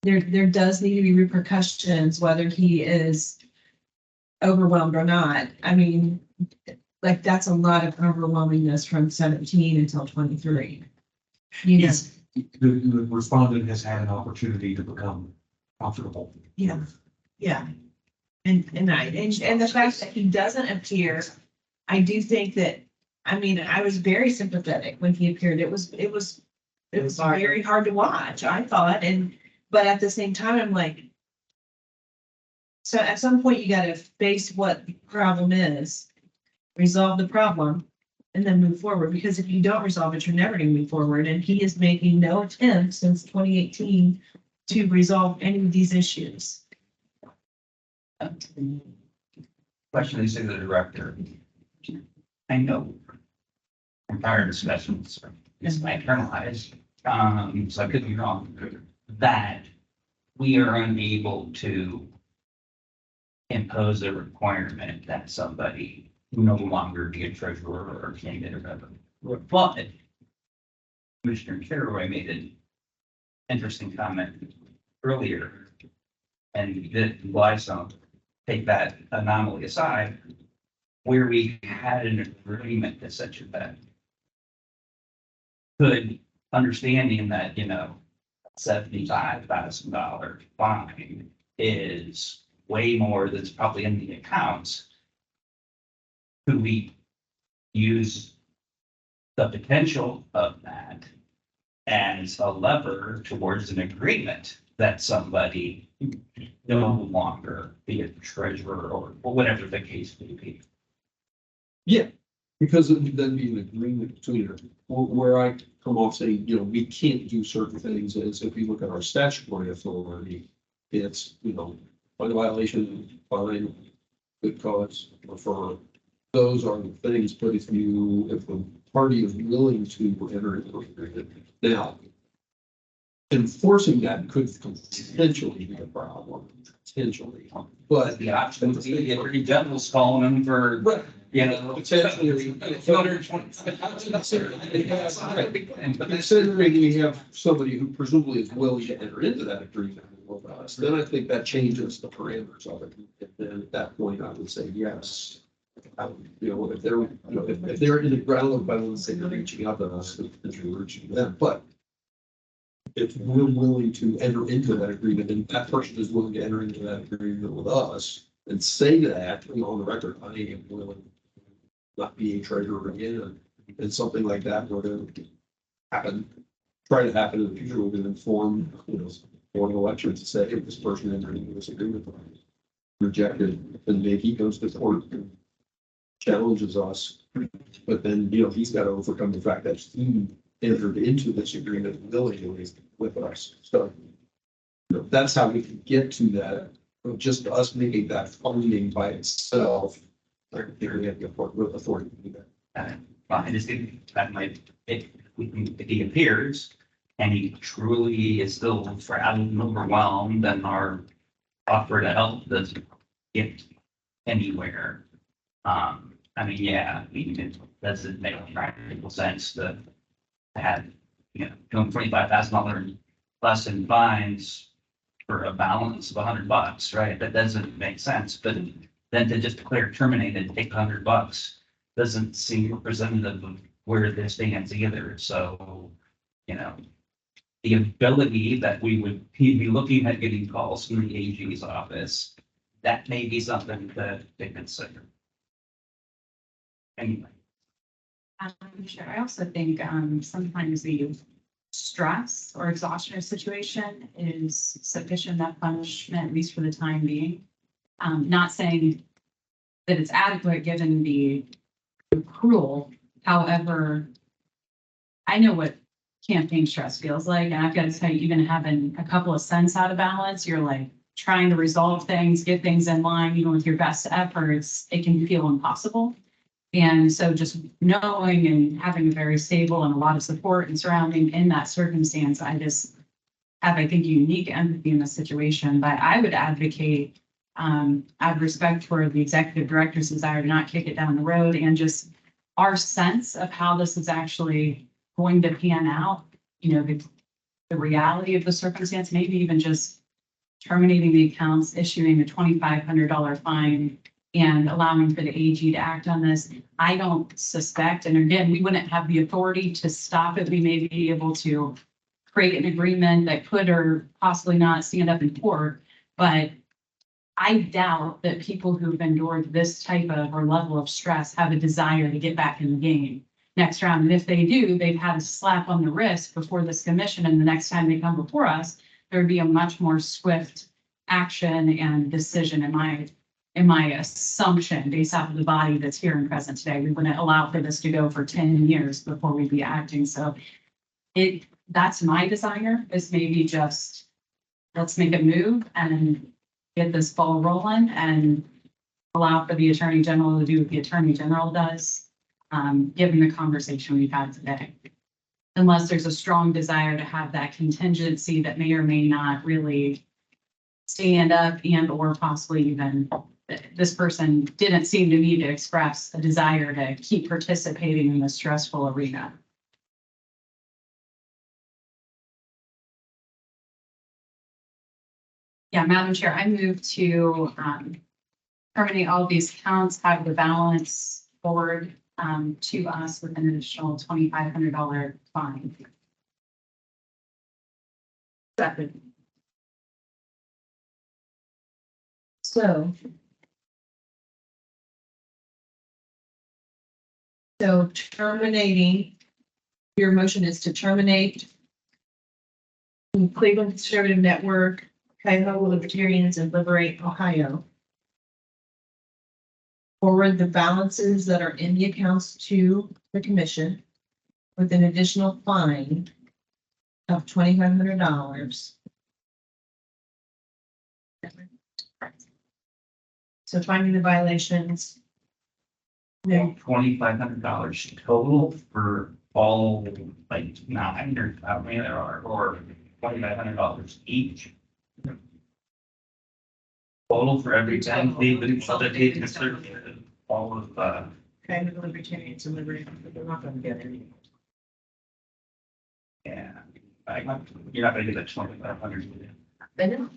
there does need to be repercussions, whether he is overwhelmed or not. I mean, like, that's a lot of overwhelmingness from 17 until 23. The respondent has had an opportunity to become comfortable. Yeah. And the fact that he doesn't appear, I do think that, I was very sympathetic when he appeared. It was very hard to watch, I thought, but at the same time, I'm like, so at some point you gotta face what the problem is, resolve the problem, and then move forward, because if you don't resolve it, you're never gonna move forward, and he is making no attempt since 2018 to resolve any of these issues. Question is to the director. I know from prior discussions, it's my internalized, so I could be wrong, that we are unable to impose a requirement that somebody no longer be a treasurer or candidate or whatever. But Commissioner Carroy made an interesting comment earlier, and that Blystone, take that anomaly aside, where we had an agreement to such effect. Could, understanding that, $75,000 fine is way more than's probably in the accounts. Could we use the potential of that as a lever towards an agreement that somebody no longer be a treasurer or whatever the case may be? Yeah, because it would then be an agreement between them, where I come off saying, we can't do certain things, as if you look at our statutory authority, it's, fine violation, fine, good cause, refer. Those are the things, but if the party is willing to enter into an agreement, now, enforcing that could potentially be a problem, potentially, but. The option would be to get Attorney General's calling them for, Potentially. But considering we have somebody who presumably is willing to enter into that agreement with us, then I think that changes the parameters of it. And then at that point, I would say yes. If they're in the ground, I wouldn't say they're reaching out to us, if we're reaching them, but if we're willing to enter into that agreement, and that person is willing to enter into that agreement with us and say that, on the record, I am willing not be a treasurer again, and something like that were to happen, try to happen in the future, we're going to inform, for an election to say, if this person entered into this agreement, rejected, and maybe he goes to court and challenges us, but then, he's got to overcome the fact that he entered into this agreement willingly with us. So that's how we can get to that. Just us making that finding by itself, I don't think we have the authority to do that. Well, I just think that if he appears and he truly is still frazzled and overwhelmed, and our offer to help doesn't get anywhere. It doesn't make practical sense to have, $25,000 less in fines for a balance of $100, right? That doesn't make sense, but then to just declare terminated and take $100 doesn't seem representative of where this stands either. So, the ability that he'd be looking at getting calls from the AG's office, that may be something to consider. Anyway. Sure. I also think sometimes the stress or exhaustion of a situation is sufficient enough punishment, at least for the time being. Not saying that it's adequate given the cruel. However, I know what campaign stress feels like, and I've got to tell you, even having a couple of cents out of balance, you're like trying to resolve things, get things in line, even with your best efforts, it can feel impossible. And so just knowing and having a very stable and a lot of support and surrounding in that circumstance, I just have, I think, unique empathy in the situation. But I would advocate out of respect for the executive director's desire to not kick it down the road, and just our sense of how this is actually going to pan out, the reality of the circumstance, maybe even just terminating the accounts, issuing a $2,500 fine, and allowing for the AG to act on this. I don't suspect, and again, we wouldn't have the authority to stop it. We may be able to create an agreement that could or possibly not stand up in court, but I doubt that people who've endured this type of or level of stress have a desire to get back in the game next round. And if they do, they've had a slap on the wrist before this commission, and the next time they come before us, there'd be a much more swift action and decision, in my in my assumption, based off of the body that's here and present today, we wouldn't allow for this to go for 10 years before we'd be acting. So that's my desire, is maybe just, let's make a move and get this ball rolling and allow for the Attorney General to do what the Attorney General does, given the conversation we've had today. Unless there's a strong desire to have that contingency that may or may not really stand up and or possibly even, this person didn't seem to me to express a desire to keep participating in this stressful arena. Yeah, Madam Chair, I move to terminate all of these accounts, have the balance forward to us with an additional $2,500 fine. Second. So terminating, your motion is to terminate Cleveland Conservative Network, Cuyahoga Libertarians, and Liberate Ohio. Forward the balances that are in the accounts to the commission with an additional fine of $2,500. So finding the violations. No, $2,500 total for all, like, 9 or how many there are, or $2,500 each. Total for everything, they considered all of, okay, the Libertarians and Liberate, they're not gonna get any. yeah. You're not gonna get that 2,500. They know.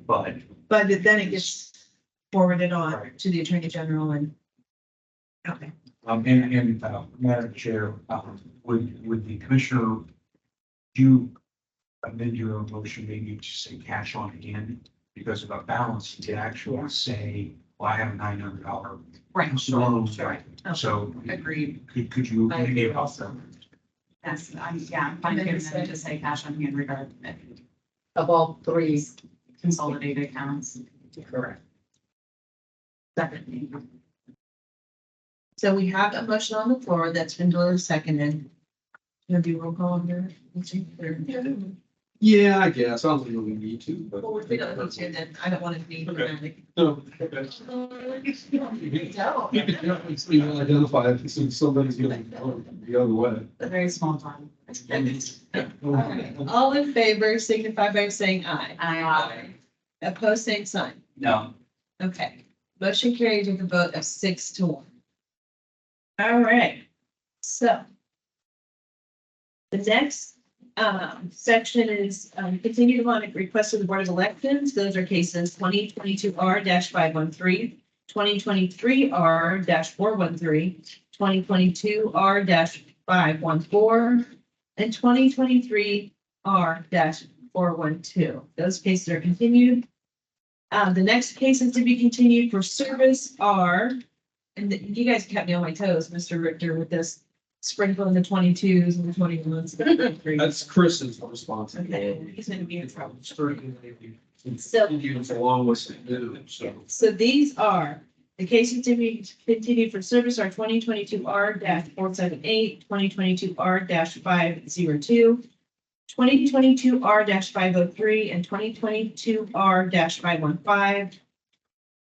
But But then it gets forwarded on to the Attorney General and. Okay. Madam Chair, would the commissioner, you amend your motion maybe to say cash on hand? Because of a balance, to actually say, well, I have a $900 Right. loan. Right. So Agreed. could you I maybe agree about also. them? Yes, I'm fine giving them to say cash on hand regardless Of all three, consolidated accounts. correct. Second. So we have a motion on the floor that's been duly seconded. Gonna do roll call on here? Yeah, I guess. I don't think we need to, but. Well, if we don't need to, then I don't want to be dramatic. No. Okay. You can definitely identify if somebody's going the other way. A very small time. All in favor signify by saying aye. Aye. Opposed, same sign. no, Okay, motion carried with a vote of 6-1. All right, so. The next section is continue to monitor requests of the Board of Elections. Those are cases 2022R-513, 2023R-413, 2022R-514, and 2023R-412. Those cases are continued. The next cases to be continued for service are, and you guys kept me on my toes, Mr. Richter, with this sprinkling the 22s and the 21s. That's Chris's responsibility. Okay, he's gonna be in trouble. Certainly. So- It's a long list to do, so. So these are, the cases to be continued for service are 2022R-478, 2022R-502, 2022R-503, and 2022R-515.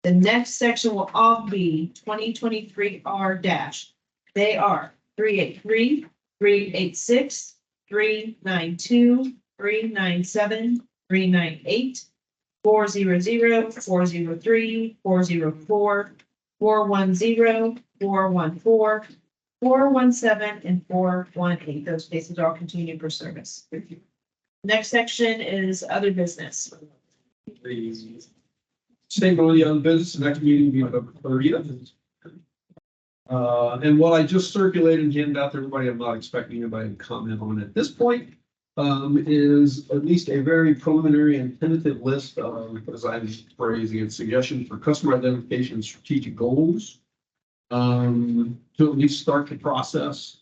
The next section will all be 2023R-. They are 383, 386, 392, 397, 398, 400, 403, 404, 410, 414, 417, and 418. Those cases are all continued for service. Next section is other business. The statement on the other business, the next meeting will be November 30th. And what I just circulated and handed out to everybody, I'm not expecting anybody to comment on at this point, is at least a very preliminary and tentative list of, as I'm phrasing it, suggestions for customer identification and strategic goals. To at least start the process.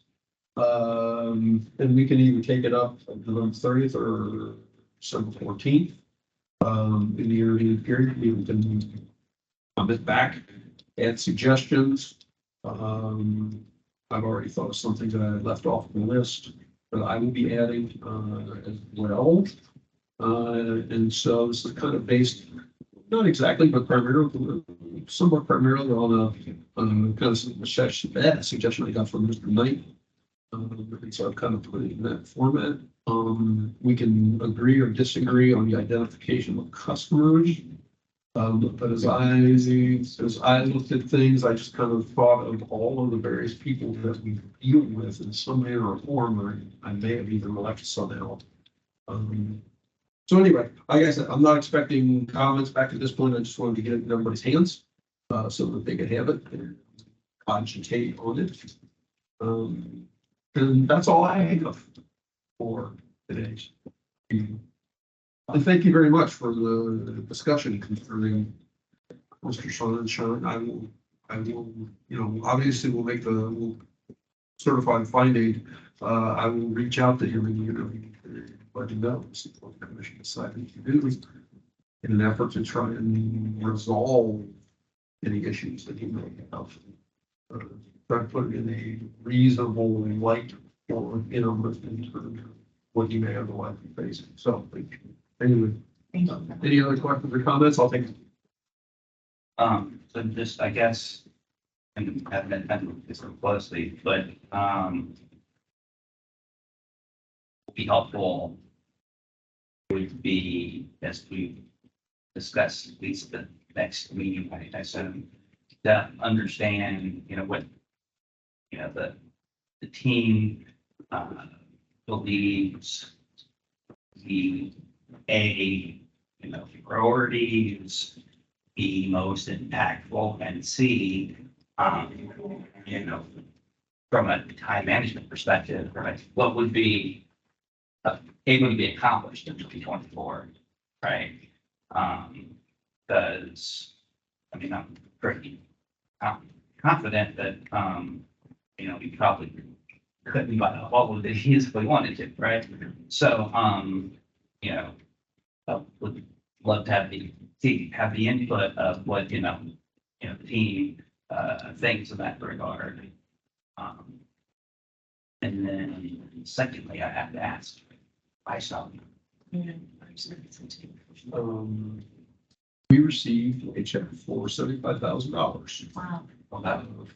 And we can either take it up on November 30th or December 14th. In the intervening period, we can comment back, add suggestions. I've already thought of something that I left off the list that I will be adding, as well. And so this is kind of based, not exactly, but primarily, somewhat primarily on kind of suggestion I got from Mr. Knight. And so I've kind of put it in that format. We can agree or disagree on the identification of customers. But as I looked at things, I just kind of thought of all of the various people that we deal with in some manner or form, or I may have even left some out. So anyway, like I said, I'm not expecting comments back at this point. I just wanted to get it in everybody's hands, so that they could have it and cogitate on it. And that's all I have for today's meeting. And thank you very much for the discussion concerning Mr. Sunshine. I will, obviously we'll certify the fine aid. I will reach out to him and, let him know, see what the commission decided to do in an effort to try and resolve any issues that he may have. Try to put it in a reasonable light for, in terms of what he may otherwise be facing. So, anyway, any other questions or comments? I'll take them. So just, I guess, and haven't been attending this so closely, but, would be helpful would be, as we discuss at least the next meeting, I assume, to understand, what, the team, believes the priorities be most impactful, and C, from a time management perspective, right, what would be able to be accomplished in 2024, right? Because, I'm pretty confident that, we probably couldn't buy all of these if we wanted to, right? So, I would love to have the input of what, the team, thinks in that regard. And then secondly, I have to ask myself. We received a check for $75,000. Wow.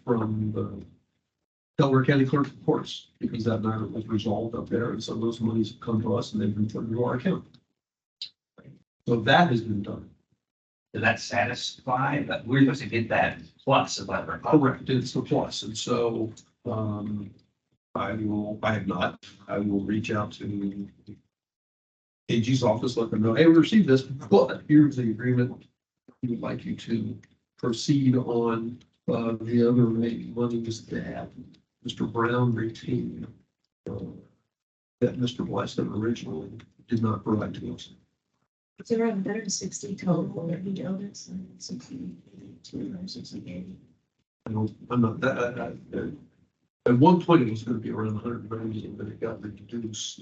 From the Delaware County Clerk of Courts, because that matter was resolved up there, and some of those monies have come to us and they've been put into our account. So that has been done. Does that satisfy that we're supposed to get that plus of that? Correct, it's the plus, and so, I will reach out to AG's office, let them know, hey, we received this, but here's the agreement. We would like you to proceed on, the other monies that Mr. Brown retained, that Mr. Weston originally did not provide to us. It's around 160 total that he owed us, 62 or 68. I'm not that, at one point it was gonna be around 190, but it got reduced.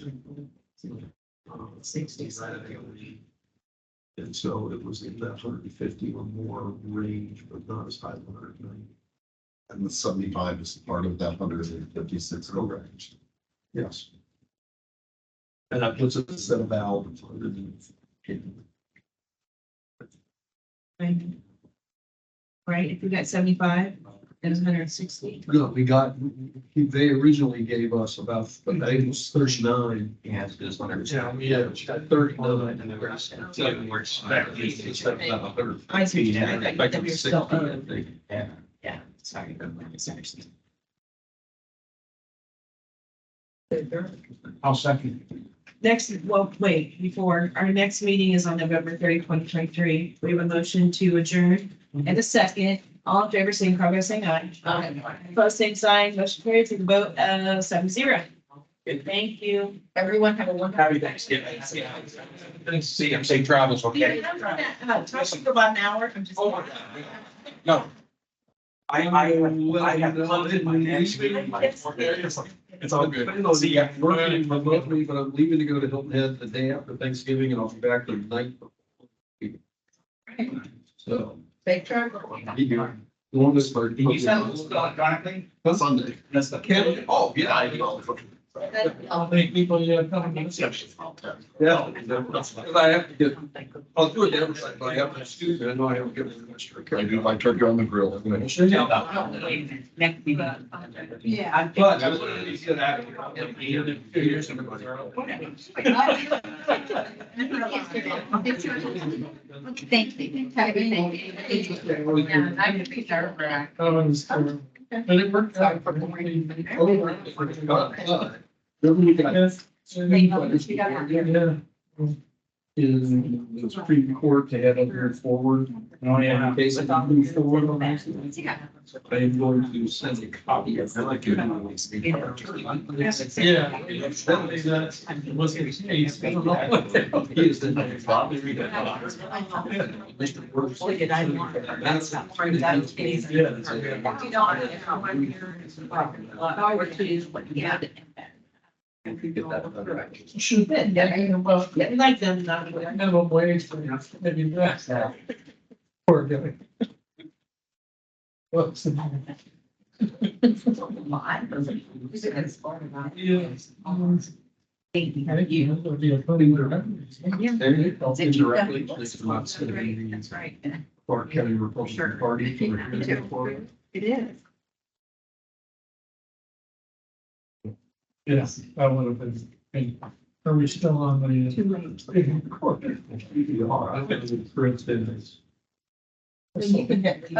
60. And so it was in that 150 or more range, but not as high as 190. And the 75 is part of that 156 range. Yes. And that puts us at about 150. Right, if we got 75, it was 160. No, they originally gave us about, I think it was 39. Yeah, it's just whatever. Yeah, 39. And the rest. So we're expecting. It's like about 100. I see. Yeah, I thought like that we were still 60, I owed. think. Yeah. Sorry, I misunderstood. I'll second. Next, well, wait, before, our next meeting is on November 30, 2023. We have a motion to adjourn and a second. All in favor, signify by saying aye. Opposed, same sign, motion carries with a vote of 7-0. Thank you. Everyone have a wonderful. Happy Thanksgiving. Thanks to see you. Safe travels, okay? Talk for about an hour. I'm just. No. I have plotted my next meeting. It's all good. See ya. Working remotely, but I'm leaving to go to Hilton Head the day after Thanksgiving, and I'll be back the night So. Big truck. The one that's for. Can you send those electronically? Sunday. That's the. Can, oh, yeah. I know. How many people you have coming to the session? Yeah, because I have to get, I'll do it every time, but I have to, excuse me, I know I have to get an extra. I do my turkey on the grill. Yeah. But I wouldn't be good at it. In 2 years, I'm gonna go. Thank you. Yeah, I could be nerve-wracking. But it worked out for me. Is the Supreme Court to head up here forward. Oh, yeah. In case I move forward on this. I am going to send a copy of that. Yeah. It wasn't the case. I don't know what the hell. He is the. Should be, yeah, well, like them, minimum wage for maybe less. Poor guy. What's the? Yes. I think you would be a funny. Indirectly, it's not going to be That's right. Clark County Republican Party. It is. Yes, I would have been. Are we still on the? Too late. Oh,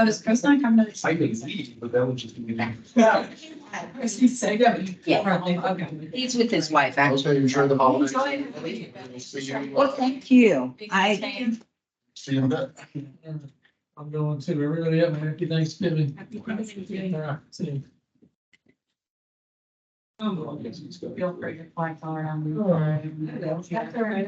is Chris not coming to? I can leave, but that would just be. Chris, he's saying, Yeah. okay. He's with his wife, actually. Okay, enjoy the holiday. See you. Well, thank you. See you in a bit. I'm going to, everybody have a happy Thanksgiving. Happy Thanksgiving. All right, see you. Feel free to apply for it on. All right. That's all right.